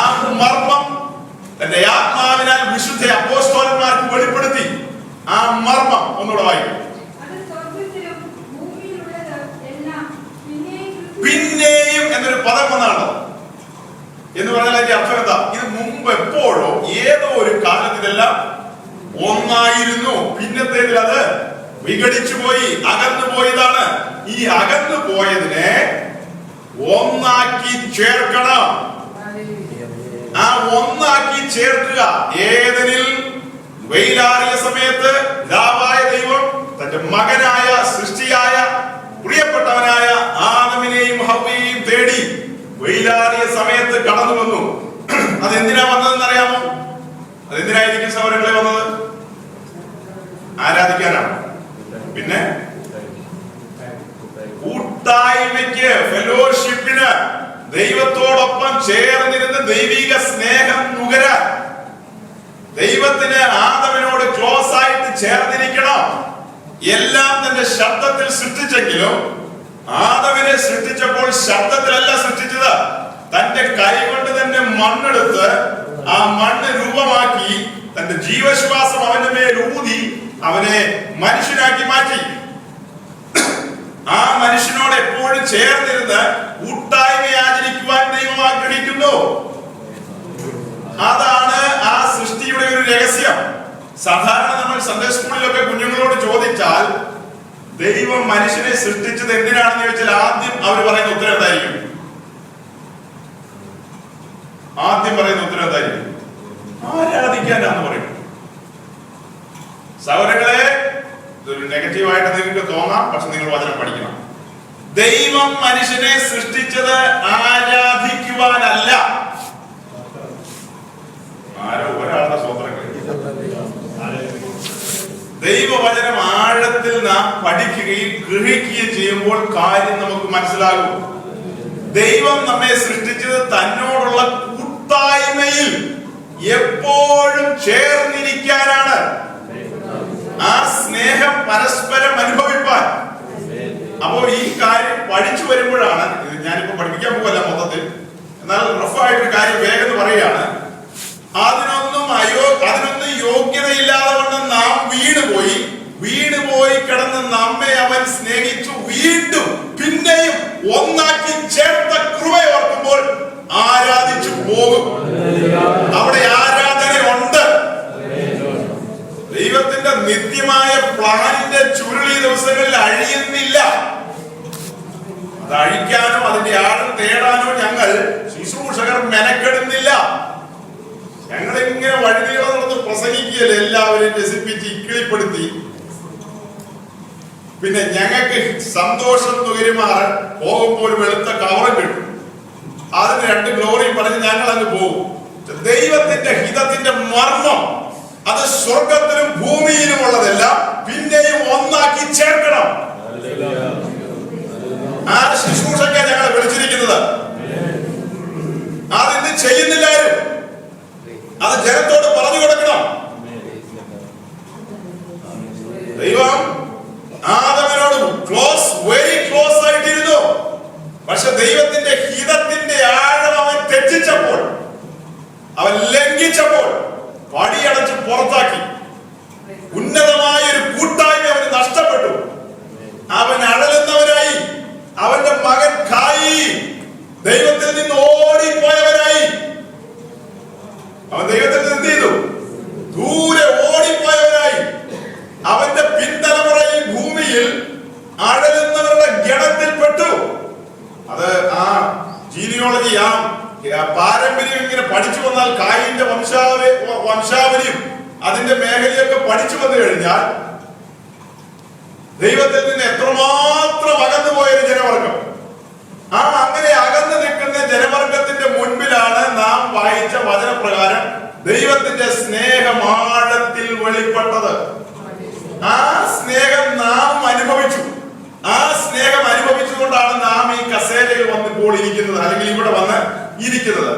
ആ മർമ്മം തന്റെ ആത്മാവിനാൽ വിശുദ്ധ അപ്പോസ്തലന്മാർക്ക് വെളിപ്പെടുത്തി. ആ മർമ്മം ഒന്നുകൂടെ വായിക്കും. പിന്നെയും എന്നൊരു പദം വന്നാണ് എന്ന് പറഞ്ഞാൽ അതിന്റെ അർത്ഥം എന്താ? ഇത് മുമ്പ് എപ്പോഴോ ഏതോ ഒരു കാലത്തിലെല്ലാം ഒന്നായിരുന്നു. പിന്നത്തേതിൽ അത് വിഘടിച്ചു പോയി, അകന്നു പോയതാണ്. ഈ അകന്നു പോയതിനെ ഒന്നാക്കി ചേർക്കണം. ആ ഒന്നാക്കി ചേർക്കുക. ഏതെനിൽ വെയിലാറിയ സമയത്ത് പിതാവായ ദൈവം തന്റെ മകനായ സൃഷ്ടിയായ പ്രിയപ്പെട്ടവനായ ആദമിനെയും ഹവ്വയെയും തേടി വെയിലാറിയ സമയത്ത് കടന്നു വന്നു. അതെന്തിനാ വന്നതെന്ന് അറിയാമോ? അതെന്തിനായിരിക്കും സഹോദരങ്ങളെ വന്നത്? ആരാധിക്കാനാണ്. പിന്നെ കൂട്ടായ്മയ്ക്ക്, ഫെലോഷിപ്പിന്, ദൈവത്തോടൊപ്പം ചേർന്നിരുന്ന് ദൈവിക സ്നേഹം നുകരാൻ. ദൈവത്തിന് ആദമിനോട് ക്ലോസ് ആയിട്ട് ചേർന്നിരിക്കണം. എല്ലാം തന്റെ ശബ്ദത്തിൽ സൃഷ്ടിച്ചെങ്കിലും ആദമിനെ സൃഷ്ടിച്ചപ്പോൾ ശബ്ദത്തിലല്ല സൃഷ്ടിച്ചത്. തന്റെ കൈ കൊണ്ട് തന്നെ മണ്ണെടുത്ത് ആ മണ്ണ് രൂപമാക്കി തന്റെ ജീവശ്വാസം അവന്റെ മേൽ ഊതി അവനെ മനുഷ്യനാക്കി മാറ്റി. ആ മനുഷ്യനോട് എപ്പോഴും ചേർന്നിരുന്ന് കൂട്ടായ്മ ആചരിക്കുവാൻ ദൈവം ആഗ്രഹിക്കുന്നു. അതാണ് ആ സൃഷ്ടിയുടെ ഒരു രഹസ്യം. സാധാരണ നമ്മൾ സൺഡേ സ്കൂളിലൊക്കെ കുഞ്ഞുങ്ങളോട് ചോദിച്ചാൽ ദൈവം മനുഷ്യനെ സൃഷ്ടിച്ചത് എന്തിനാണെന്ന് ചോദിച്ചാൽ ആദ്യം അവർ പറയുന്ന ഉത്തരം എന്തായിരിക്കും? ആരാധിക്കാനാന്ന് പറയും. സഹോദരങ്ങളെ, ഇതൊരു നെഗറ്റീവായിട്ട് നിങ്ങൾക്ക് തോന്നാം, പക്ഷെ നിങ്ങൾ വചനം പഠിക്കണം. ദൈവം മനുഷ്യനെ സൃഷ്ടിച്ചത് ആരാധിക്കുവാനല്ല. ആരോ ഒരാളുടെ സ്വന്തം ദൈവവചനം ആഴത്തിൽ നാം പഠിക്കുകയും ഗ്രഹിക്കുകയും ചെയ്യുമ്പോൾ കാര്യം നമുക്ക് മനസ്സിലാകും. ദൈവം നമ്മെ സൃഷ്ടിച്ചത് തന്നോടുള്ള കൂട്ടായ്മയിൽ എപ്പോഴും ചേർന്നിരിക്കാനാണ്. ആ സ്നേഹം പരസ്പരം അനുഭവിപ്പാൻ. അപ്പോൾ ഈ കാര്യം പഠിച്ചു വരുമ്പോഴാണ്, ഞാനിപ്പോ പഠിപ്പിക്കാൻ പോകല്ല മൊത്തത്തിൽ, എന്നാൽ റഫായിട്ടൊരു കാര്യം വേഗം പറയുകയാണ്. അതിനൊന്നും യോഗ്യതയില്ലാതെ കൊണ്ട് നാം വീണുപോയി കിടന്ന് നമ്മെ അവൻ സ്നേഹിച്ചു വീണ്ടും പിന്നെയും ഒന്നാക്കി ചേർത്ത കൃപ ഓർക്കുമ്പോൾ ആരാധിച്ചു പോകും. അവിടെ ആരാധനയുണ്ട്. ദൈവത്തിന്റെ നിത്യമായ പ്ലാനിന്റെ ചുരുളി ദിവസങ്ങളിൽ അഴിയുന്നില്ല. അത് അഴിക്കാനോ അതിന്റെ ആഴം തേടാനോ ഞങ്ങൾ ശുശ്രൂഷകർ മെനക്കെടുന്നില്ല. ഞങ്ങളിങ്ങനെ വഴിനീളം നടന്ന് പ്രസംഗിക്കുകയല്ലേ, എല്ലാവരെയും രസിപ്പിച്ച് ഇക്കിളിപ്പെടുത്തി. പിന്നെ ഞങ്ങൾക്ക് സന്തോഷം തുകരുമാറാൻ പോകുമ്പോൾ വെളുത്ത കവറും കിട്ടും. അതിന് 2 ഗ്ലോറിയും പറഞ്ഞ് ഞങ്ങൾ അങ്ങ് പോകും. ദൈവത്തിന്റെ ഹിതത്തിന്റെ മർമ്മം അത് സ്വർഗത്തിലും ഭൂമിയിലും ഉള്ളതെല്ലാം പിന്നെയും ഒന്നാക്കി ചേർക്കണം. ആ ശുശ്രൂഷക്കെ ഞങ്ങളെ വിളിച്ചിരിക്കുന്നത്. അതിന്ന് ചെയ്യുന്നില്ലാരും. അത് ജനത്തോട് പറഞ്ഞു കൊടുക്കണം. ദൈവം ആദമിനോട് വെരി ക്ലോസ് ആയിട്ടിരുന്നു. പക്ഷെ ദൈവത്തിന്റെ ഹിതത്തിന്റെ ആഴം അവൻ തെറ്റിച്ചപ്പോൾ, അവൻ ലംഘിച്ചപ്പോൾ പടിയടച്ച് പുറത്താക്കി. ഉന്നതമായ ഒരു കൂട്ടായ്മ അവന് നഷ്ടപ്പെട്ടു. അവൻ അഴലുന്നവനായി. അവന്റെ മകൻ കായീൻ ദൈവത്തിൽ നിന്ന് ഓടിപ്പോയവനായി. അവൻ ദൈവത്തിൽ നിന്ന് എന്ത് ചെയ്തു? ദൂരെ ഓടിപ്പോയവനായി. അവന്റെ പിൻതലമുറ ഈ ഭൂമിയിൽ അഴലുന്നവരുടെ ഗണത്തിൽപ്പെട്ടു. അത് ആ ജീനിയോളജി, ആ പാരമ്പര്യം ഇങ്ങനെ പഠിച്ചു വന്നാൽ, കായിന്റെ വംശാവലിയും അതിന്റെ മേഖലയൊക്കെ പഠിച്ചു വന്നു കഴിഞ്ഞാൽ ദൈവത്തിൽ നിന്ന് എത്രമാത്രം അകന്നു പോയൊരു ജനവർഗം. ആ അങ്ങനെ അകന്നു നിൽക്കുന്ന ജനവർഗത്തിന്റെ മുൻപിലാണ് നാം വായിച്ച വചനപ്രകാരം ദൈവത്തിന്റെ സ്നേഹം ആഴത്തിൽ വെളിപ്പെട്ടത്. ആ സ്നേഹം നാം അനുഭവിച്ചു. ആ സ്നേഹം അനുഭവിച്ചുകൊണ്ടാണ് നാം ഈ കസേരയിൽ വന്നിപ്പോൾ ഇരിക്കുന്നത്, അല്ലെങ്കിൽ ഇവിടെ വന്ന് ഇരിക്കുന്നത്.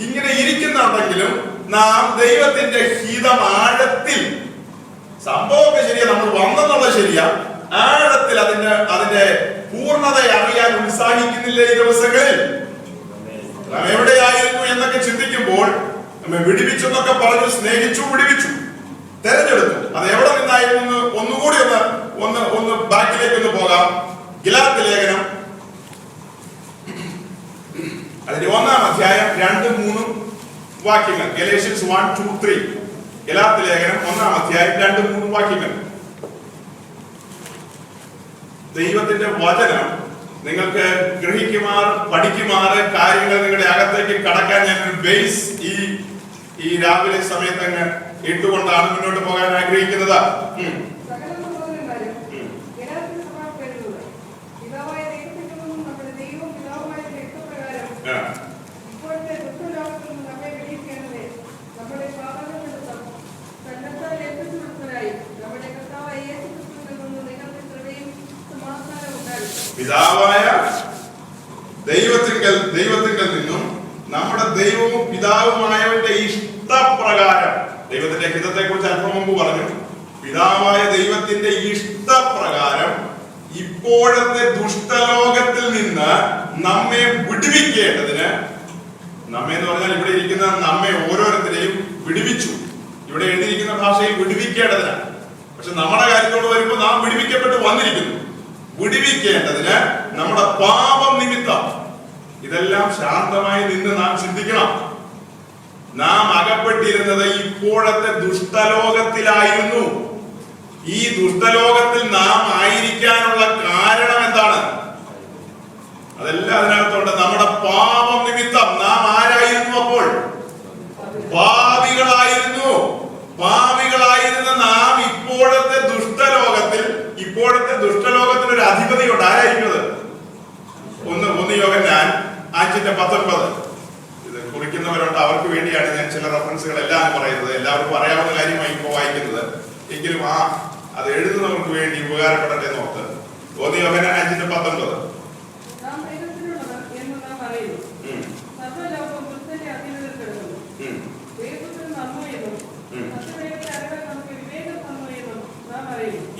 ഇങ്ങനെ ഇരിക്കുന്നുണ്ടെങ്കിലും നാം ദൈവത്തിന്റെ ഹിതം ആഴത്തിൽ, സംഭവമൊക്കെ ശരിയാ, നമ്മൾ വന്നെന്നുള്ളത് ശരിയാ, ആഴത്തിൽ അതിന്റെ പൂർണ്ണത അറിയാൻ ഉത്സാഹിക്കുന്നില്ല ഈ ദിവസങ്ങളിൽ. നാം എവിടെയായിരുന്നു എന്നൊക്കെ ചിന്തിക്കുമ്പോൾ നമ്മെ വിടിവിച്ചു എന്നൊക്കെ പറഞ്ഞു, സ്നേഹിച്ചു, വിടിവിച്ചു, തെരഞ്ഞെടുത്തു. അത് എവിടെ നിന്നായിരുന്നു ഒന്നുകൂടി ഒന്ന് ബാക്കിലേക്ക് ഒന്ന് പോകാം. ഗലാത്യ ലേഖനം അതിന്റെ 1-ാം അധ്യായം 2-3 വാക്യങ്ങൾ. ഗലേഷ്യൻസ് 1-2-3. ഗലാത്യ ലേഖനം 1-ാം അധ്യായം 2-3 വാക്യങ്ങൾ. ദൈവത്തിന്റെ വചനം നിങ്ങൾക്ക് ഗ്രഹിക്കുമാർ, പഠിക്കുമാർ, കാര്യങ്ങൾ നിങ്ങളുടെ അകത്തേക്ക് കടക്കാൻ ഞാൻ ബേസ് ഈ രാവിലെ സമയത്ത് അങ്ങ് ഇട്ടുകൊണ്ടാണ് മുന്നോട്ട് പോകാൻ ആഗ്രഹിക്കുന്നത്. പിതാവായ ദൈവത്തിങ്കൽ നിന്നും നമ്മുടെ ദൈവവും പിതാവുമായവന്റെ ഇഷ്ടപ്രകാരം, ദൈവത്തിന്റെ ഹിതത്തെ കുറിച്ച് അല്പം മുമ്പ് പറഞ്ഞു. പിതാവായ ദൈവത്തിന്റെ ഇഷ്ടപ്രകാരം ഇപ്പോഴത്തെ ദുഷ്ടലോകത്തിൽ നിന്ന് നമ്മെ വിടുവിക്കേണ്ടതിന്, നമ്മെ എന്ന് പറഞ്ഞാൽ ഇവിടെ ഇരിക്കുന്ന നമ്മെ ഓരോരുത്തരെയും വിടുവിച്ചു. ഇവിടെ എഴുതിയിരിക്കുന്ന ഭാഷയിൽ വിടുവിക്കേണ്ടതിനാണ്. പക്ഷെ നമ്മുടെ കാര്യത്തോട് വരുമ്പോൾ നാം വിടുവിക്കപ്പെട്ട് വന്നിരിക്കുന്നു. വിടുവിക്കേണ്ടതിന് നമ്മുടെ പാപം നിമിത്തം. ഇതെല്ലാം ശാന്തമായി നിന്ന് നാം ചിന്തിക്കണം. നാം അകപ്പെട്ടിരുന്നത് ഇപ്പോഴത്തെ ദുഷ്ടലോകത്തിലായിരുന്നു. ഈ ദുഷ്ടലോകത്തിൽ നാം ആയിരിക്കാനുള്ള കാരണം എന്താണ്? അതെല്ലാം അതിനകത്തുണ്ട്. നമ്മുടെ പാപം നിമിത്തം നാം ആരായിരുന്നു? അപ്പോൾ പാപികളായിരുന്നു. പാപികളായിരുന്ന നാം ഇപ്പോഴത്തെ ദുഷ്ടലോകത്തിന് ഒരു അധിപതിയുണ്ട്. ആരായിരിക്കുന്നത്? 1 യോഹന്നാൻ 5:19. ഇത് കുറിക്കുന്നവരുണ്ട്, അവർക്ക് വേണ്ടിയാണ് ഞാൻ ചില റെഫറൻസുകൾ എല്ലാം പറയുന്നത്. എല്ലാവർക്കും അറിയാവുന്ന കാര്യമായി ഇപ്പോൾ വായിക്കുന്നത്. എങ്കിലും അത് എഴുതുന്നവർക്ക് വേണ്ടി ഉപകാരപ്പെടട്ടെ എന്ന് ഓർത്ത് 1 യോഹന്നാൻ 5:19.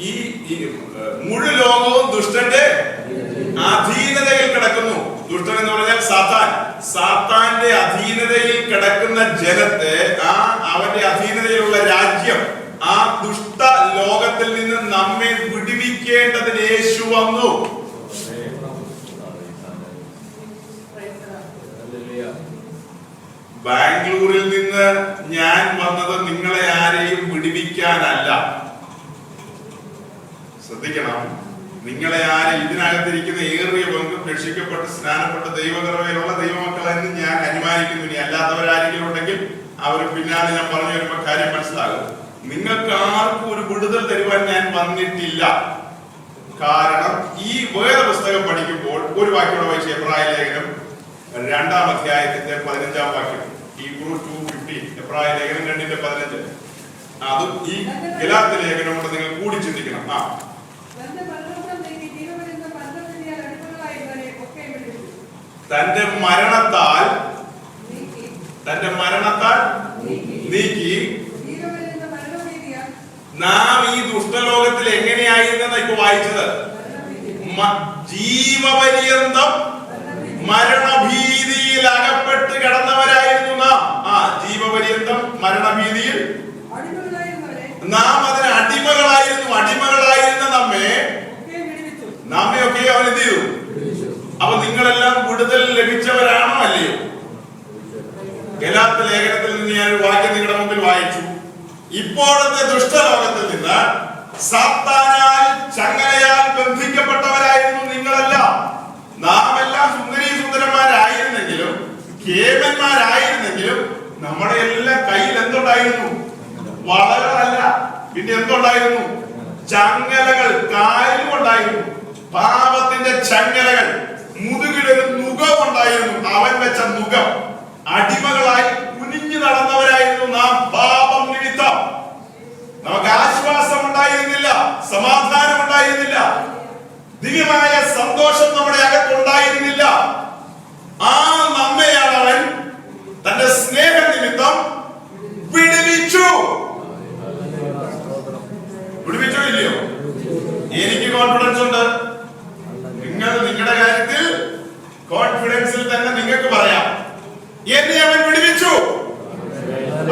ഈ മുഴു ലോകവും ദുഷ്ടന്റെ അധീനതയിൽ കിടക്കുന്നു. ദുഷ്ടൻ എന്ന് പറഞ്ഞാൽ സാത്താന്റെ അധീനതയിൽ കിടക്കുന്ന ജനത്തെ, അവന്റെ അധീനതയിലുള്ള രാജ്യം, ബാംഗ്ലൂരിൽ നിന്ന് ഞാൻ വന്നത് നിങ്ങളെ ആരെയും വിടുവിക്കാനല്ല. ശ്രദ്ധിക്കണം, നിങ്ങളെ ആരെയും ഇതിനകത്തിരിക്കുന്ന ഏറിയ പങ്കും രക്ഷിക്കപ്പെട്ട് സ്നാനപ്പെട്ട് ദൈവകൃപയിലുള്ള ദൈവമക്കളെന്ന് ഞാൻ അനുമാനിക്കുന്നു. ഇനി അല്ലാത്തവരാരെങ്കിലും ഉണ്ടെങ്കിൽ അവർ പിന്നാലെ ഞാൻ പറഞ്ഞു വരുമ്പോൾ കാര്യം മനസ്സിലാകും. നിങ്ങൾക്ക് ആർക്കും ഒരു വിടുതൽ തരുവാൻ ഞാൻ വന്നിട്ടില്ല. കാരണം ഈ വേദപുസ്തകം പഠിക്കുമ്പോൾ ഒരു വാക്യോടെ വായിച്ച എബ്രായ ലേഖനം 2-ാം അധ്യായത്തിന്റെ 15-ാം വാക്യം, ഹീബ്രു 2:15, എബ്രായ ലേഖനം 2:15. അതും ഈ ഗലാത്യ ലേഖനം കൊണ്ട് നിങ്ങൾ കൂടി ചിന്തിക്കണം. തന്റെ മരണത്താൽ നീക്കി നാം ഈ ദുഷ്ടലോകത്തിൽ എങ്ങനെയായിരുന്നെന്ന് ഇപ്പൊ വായിച്ചത്, ജീവപര്യന്തം മരണഭീതിയിൽ അകപ്പെട്ട് കിടന്നവരായിരുന്നു നാം. ജീവപര്യന്തം മരണഭീതിയിൽ നാം അതിന് അടിമകളായിരുന്ന നമ്മെയൊക്കെ അവൻ എന്ത് ചെയ്തു? അപ്പൊ നിങ്ങളെല്ലാം വിടുതൽ ലഭിച്ചവരാണോ അല്ലയോ? ഗലാത്യ ലേഖനത്തിൽ നിന്ന് ഞാൻ ഒരു വാക്യം നിങ്ങളുടെ മുമ്പിൽ വായിച്ചു. ഇപ്പോഴത്തെ ദുഷ്ടലോകത്തിൽ നിന്ന് സാത്താനാൽ ചങ്ങലയാൽ ബന്ധിക്കപ്പെട്ടവരായിരുന്നു നിങ്ങളെല്ലാം. നാം എല്ലാം സുന്ദരന്മാരായിരുന്നെങ്കിലും കേമന്മാരായിരുന്നെങ്കിലും നമ്മുടെ എല്ലാം കയ്യിൽ എന്തുണ്ടായിരുന്നു? വളകളല്ല, പിന്നെ എന്തുണ്ടായിരുന്നു? ചങ്ങലകൾ കാലുകൊണ്ടായിരുന്നു. പാപത്തിന്റെ ചങ്ങലകൾ, മുതുകിലൊരു നുകം ഉണ്ടായിരുന്നു, അവൻ വെച്ച നുകം. അടിമകളായി കുനിഞ്ഞു നടന്നവരായിരുന്നു നാം. പാപം നിമിത്തം നമുക്ക് ആശ്വാസം ഉണ്ടായിരുന്നില്ല, സമാധാനം ഉണ്ടായിരുന്നില്ല, ദിവ്യമായ സന്തോഷം നമ്മുടെ അകത്തുണ്ടായിരുന്നില്ല. ആ നമ്മെയാണ് അവൻ തന്റെ സ്നേഹ നിമിത്തം വിടുവിച്ചോ ഇല്ലയോ? എനിക്ക് കോൺഫിഡൻസ് ഉണ്ട്. നിങ്ങളുടെ കാര്യത്തിൽ കോൺഫിഡൻസിൽ തന്നെ നിങ്ങൾക്ക് പറയാം, എന്നെ അവൻ വിടുവിച്ചു.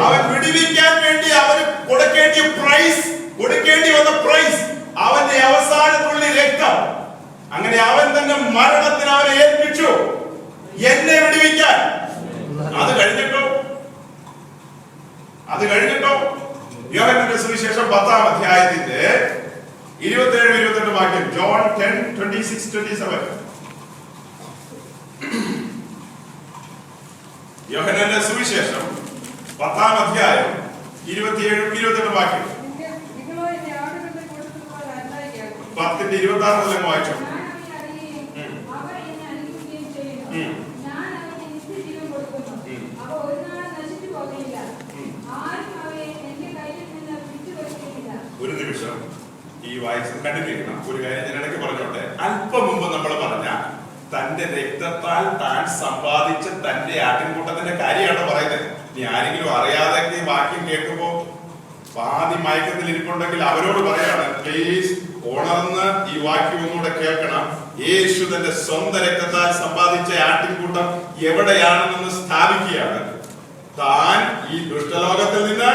അവൻ വിടുവിക്കാൻ വേണ്ടി അവന് കൊടുക്കേണ്ടി വന്ന പ്രൈസ്, അവന്റെ അവസാനത്തുള്ളി രക്തം. അങ്ങനെ അവൻ തന്നെ മരണത്തിന് അവനെ ഏൽപ്പിച്ചു എന്നെ വിടുവിക്കാൻ. അത് കഴിഞ്ഞിട്ടോ യോഹന്നാന്റെ സുവിശേഷം 10-ാം അധ്യായത്തിന്റെ 27-28 വാക്യം, ജോൺ 10:26-27. യോഹന്നാന്റെ സുവിശേഷം 10-ാം അധ്യായം 27-28 വാക്യം. 10:26 മുതൽ വായിച്ചു. ഒരു നിമിഷം ഈ വായിച്ച് കണ്ടിരിക്കണം. ഒരു കാര്യം ഞാൻ ഇടയ്ക്ക് പറഞ്ഞോട്ടെ. അല്പം മുമ്പ് നമ്മൾ പറഞ്ഞ തന്റെ രക്തത്താൽ താൻ സമ്പാദിച്ച തന്റെ ആട്ടിൻകൂട്ടത്തിന്റെ കാര്യമാണ് പറയുന്നത്. ഇനി ആരെങ്കിലും അറിയാതെ ഈ വാക്യം കേൾക്കുമ്പോ പാതി മയക്കത്തിൽ ഇരിപ്പുണ്ടെങ്കിൽ അവരോട് പറയാണ്, പ്ലീസ് ഉണർന്ന് ഈ വാക്യം ഒന്നുകൂടെ കേൾക്കണം. യേശു തന്റെ സ്വന്തം രക്തത്താൽ സമ്പാദിച്ച ആട്ടിൻകൂട്ടം എവിടെയാണെന്ന് സ്ഥാപിക്കുകയാണ്. താൻ ഈ ദുഷ്ടലോകത്തിൽ നിന്ന്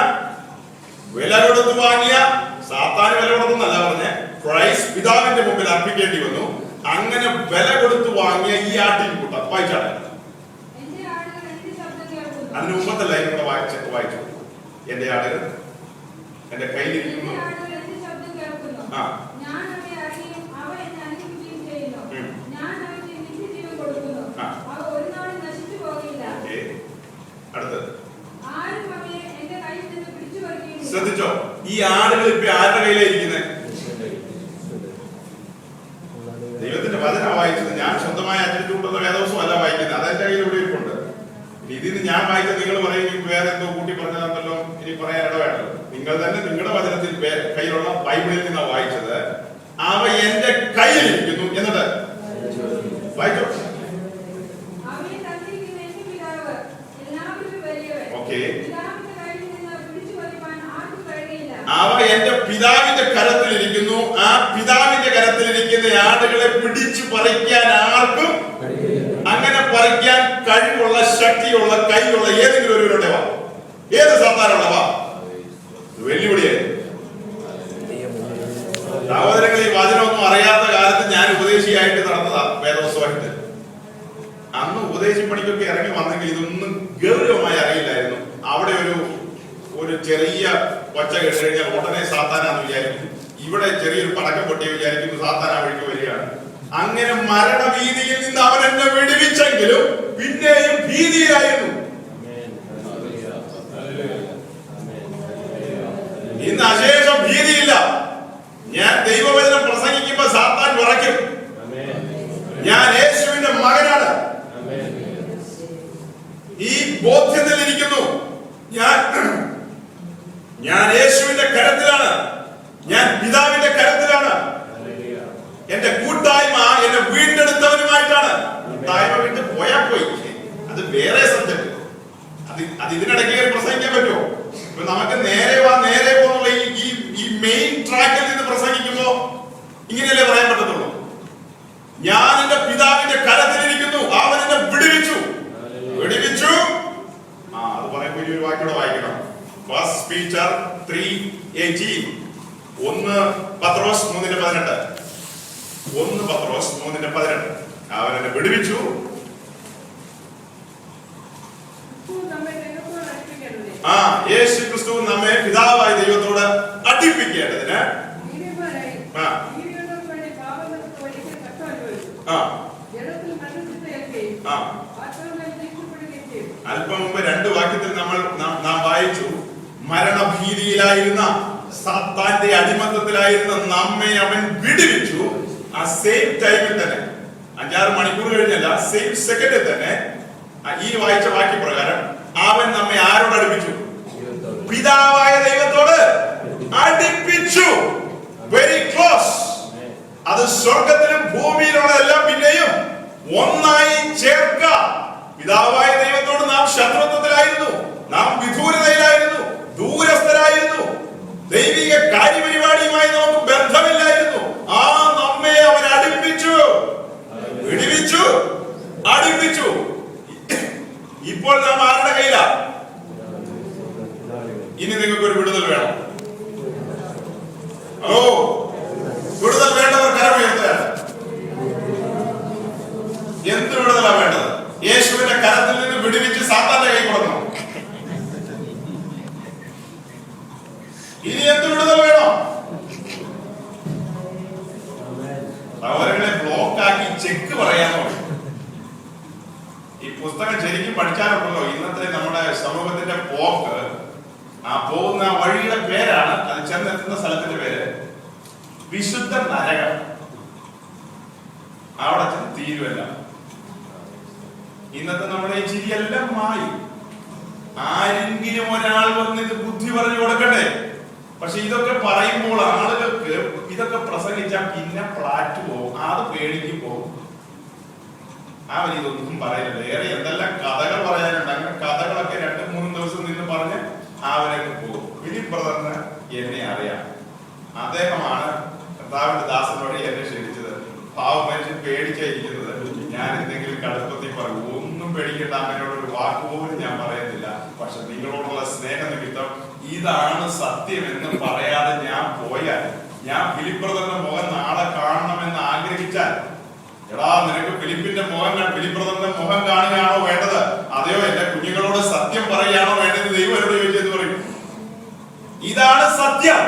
വില കൊടുത്തു വാങ്ങിയ, സാത്താന് വില കൊടുത്തെന്നല്ല പറഞ്ഞ, ക്രൈസ്റ്റ് പിതാവിന്റെ മുമ്പിൽ അർപ്പിക്കേണ്ടി വന്നു. അങ്ങനെ വില കൊടുത്തു വാങ്ങിയ ഈ ആട്ടിൻകൂട്ടം വായിച്ചാണ്. അതിന് മുമ്പത്തെ ലൈനിലൂടെ വായിച്ചു. എന്റെ ആടുകൾ എന്റെ കയ്യിലിരിക്കുന്നു. അടുത്തത് ശ്രദ്ധിച്ചോ, ഈ ആടുകൾ ഇപ്പൊ ആരുടെ കയ്യിലായിരിക്കുന്നത്? ദൈവത്തിന്റെ വചന വായിച്ചത്. ഞാൻ സ്വന്തമായി അച്ചടിച്ചുകൊണ്ടുള്ള വേദവസം അല്ല വായിക്കുന്നത്, അതെന്റെ കയ്യിൽ ഇവിടെ ഇരിപ്പുണ്ട്. ഇതിന് ഞാൻ വായിച്ച നിങ്ങൾ പറയും വേറെ എന്തോ കൂട്ടി പറഞ്ഞതാണല്ലോ, ഇനി പറയാൻ ഇടവേണ്ടല്ലോ. നിങ്ങൾ തന്നെ നിങ്ങളുടെ വചനത്തിൽ കയ്യിലുള്ള ബൈബിളിൽ നിന്നാണ് വായിച്ചത്. അവ എന്റെ കയ്യിലിരിക്കുന്നു എന്നിട്ട് വായിച്ചോ. ഓക്കെ, അവ എന്റെ പിതാവിന്റെ കരത്തിലിരിക്കുന്നു. ആ പിതാവിന്റെ കരത്തിലിരിക്കുന്ന ആടുകളെ പിടിച്ചു പറിക്കാൻ ആർക്കും, അങ്ങനെ പറിക്കാൻ കഴിവുള്ള, ശക്തിയുള്ള, കൈയുള്ള ഏതെങ്കിലും ഒരുവരുടെ വാ, ഏത് സാത്താനുള്ള വാ, വെല്ലുവിളിയായി. സഹോദരങ്ങൾ, ഈ വചനമൊന്നും അറിയാത്ത കാലത്ത് ഞാൻ ഉപദേശിയായിട്ട് നടന്നതാ വേദോത്സവമായിട്ട്. അന്ന് ഉപദേശി പണിക്കൊക്കെ ഇറങ്ങി വന്നെങ്കിൽ ഇതൊന്നും ഗൗരവമായി അറിയില്ല. ചെറിയ ഒച്ച കേട്ട് കഴിഞ്ഞാൽ ഉടനെ സാത്താനാന്ന് വിചാരിക്കും. ഇവിടെ ചെറിയൊരു പടക്കം പൊട്ടി വിചാരിക്കുന്നു സാത്താനാ വഴിക്ക് വരികയാണ്. അങ്ങനെ മരണഭീതിയിൽ നിന്ന് അവൻ എന്നെ വിടുവിച്ചെങ്കിലും പിന്നെയും ഭീതിയിലായിരുന്നു. ഇന്ന് അശേഷം ഭീതിയില്ല. ഞാൻ ദൈവവചനം പ്രസംഗിക്കുമ്പോ സാത്താൻ വിറയ്ക്കും. ഞാൻ യേശുവിന്റെ മകനാണ്. ഈ ബോധ്യത്തിൽ ഇരിക്കുന്നു. ഞാൻ യേശുവിന്റെ കരത്തിലാണ്. ഞാൻ പിതാവിന്റെ കരത്തിലാണ്. എന്റെ കൂട്ടായ്മ എന്നെ വീണ്ടെടുത്തവനുമായിട്ടാണ്. കൂട്ടായ്മ വിട്ട് പോയാ പോയി, അത് വേറെ സബ്ജക്ട്. അത് ഇതിനിടയ്ക്ക് പ്രസംഗിക്കാൻ പറ്റുമോ? ഇപ്പൊ നമുക്ക് നേരെ പോന്നുള്ള ഈ മെയിൻ ട്രാക്കിൽ നിന്ന് പ്രസംഗിക്കുമ്പോ ഇങ്ങനെയല്ലേ പറയാൻ പറ്റത്തുള്ളൂ. ഞാൻ എന്റെ പിതാവിന്റെ കരത്തിലിരിക്കുന്നു, അവൻ എന്നെ വിടുവിച്ചു. അത് പറയുമ്പോ ഒരു വാക്യോടെ വായിക്കണം. First Peter 3:18. 1 പത്രോസ് 3:18. 1 പത്രോസ് 3:18. അവൻ എന്നെ വിടുവിച്ചു. യേശു ക്രിസ്തു നമ്മെ പിതാവായ ദൈവത്തോട് അടുപ്പിക്കേണ്ടതിന് അല്പം മുമ്പ് 2 വാക്യത്തിൽ നാം വായിച്ചു. മരണഭീതിയിലായിരുന്ന സാത്താന്റെ അടിമത്തത്തിലായിരുന്ന നമ്മെ അവൻ വിടുവിച്ചു. ആ സെയിം ടൈമിൽ തന്നെ 5-6 മണിക്കൂർ കഴിഞ്ഞല്ല, സെയിം സെക്കൻഡിൽ തന്നെ ഈ വായിച്ച വാക്യപ്രകാരം അവൻ നമ്മെ ആരോട് അടുപ്പിച്ചു? പിതാവായ ദൈവത്തോട് അടുപ്പിച്ചു. Very close. അത് സ്വർഗത്തിലും ഭൂമിയിലുള്ളതെല്ലാം പിന്നെയും ഒന്നായി ചേർക്ക. പിതാവായ ദൈവത്തോട് നാം ശത്രുത്വത്തിലായിരുന്നു, നാം വിദൂരതയിലായിരുന്നു, ദൂരസ്ഥരായിരുന്നു, ദൈവിക കാര്യപരിപാടിയുമായി നമുക്ക് ബന്ധമില്ലായിരുന്നു. ആ നമ്മെ അവൻ അടുപ്പിച്ചു, വിടുവിച്ചു, അടുപ്പിച്ചു. ഇപ്പോൾ നാം ആരുടെ കയ്യിലാ? ഇനി നിങ്ങൾക്ക് ഒരു വിടുതൽ വേണം. വിടുതൽ വേണ്ടവർ കരമുയർത്തുകയാണ്. എന്ത് വിടുതലാ വേണ്ടത്? യേശുവിന്റെ കരത്തിൽ നിന്ന് വിടുവിച്ച് സാത്താന്റെ കൈ കൊടുക്കണം. ഇനി എന്ത് വിടുതൽ വേണം? അവരെ ബ്ലോക്കാക്കി ചെക്ക് പറയാനോ? ഈ പുസ്തകം ശരിക്കും പഠിച്ചാലുണ്ടല്ലോ ഇന്നത്തെ നമ്മുടെ സമൂഹത്തിന്റെ പോക്ക്. ആ പോകുന്ന വഴിയുടെ പേരാണ്, അത് ചെന്നെത്തുന്ന സ്ഥലത്തിന്റെ പേര് വിശുദ്ധ നരകം. അവിടെ തീരുവല്ല. ഇന്നത്തെ നമ്മുടെ ഈ ചിരിയെല്ലാം മായി. ആരെങ്കിലും ഒരാൾ വന്ന് ഇത് ബുദ്ധി പറഞ്ഞു കൊടുക്കട്ടെ. പക്ഷെ ഇതൊക്കെ പറയുമ്പോൾ ആളുകൾക്ക് ഇതൊക്കെ പ്രസംഗിച്ചാൽ പിന്നെ പ്ലാറ്റ് പോകും, അത് പേടിക്ക് പോകും. അവൻ ഇതൊന്നും പറയില്ല. വേറെ എന്തെല്ലാം കഥകൾ പറയാനുണ്ട്. അങ്ങനെ കഥകളൊക്കെ 2-3 ദിവസം നിന്ന് പറഞ്ഞ് അവരങ്ങ് പോകും. ഫിലിപ്പ് ബ്രദറിന് എന്നെ അറിയാം. അദ്ദേഹമാണ് കർത്താവിന്റെ ദാസനോട് എന്നെ ക്ഷണിച്ചത്. പാവം മനുഷ്യൻ പേടിച്ചായിരിക്കുന്നത്. ഞാൻ എന്തെങ്കിലും കടുപ്പത്തിൽ പറയും. ഒന്നും പേടിക്കേണ്ട, അങ്ങനെയുള്ളൊരു വാക്ക് പോലും ഞാൻ പറയുന്നില്ല. പക്ഷെ നിങ്ങളോടുള്ള സ്നേഹനിമിത്തം ഇതാണ് സത്യം എന്ന് പറയാതെ ഞാൻ പോയാൽ, ഞാൻ ഫിലിപ്പ് ബ്രദറിന്റെ മുഖം നാളെ കാണണമെന്ന് ആഗ്രഹിച്ചാൽ, എടാ നിനക്ക് ഫിലിപ്പിന്റെ ഫിലിപ്പ് ബ്രദറിന്റെ മുഖം കാണുകയാണോ വേണ്ടത്, അതെയോ എന്റെ കുഞ്ഞുങ്ങളോട് സത്യം പറയുകയാണോ വേണ്ടത്? ദൈവം എന്നോട് ചോദിച്ചെന്ന് പറയും. ഇതാണ് സത്യം.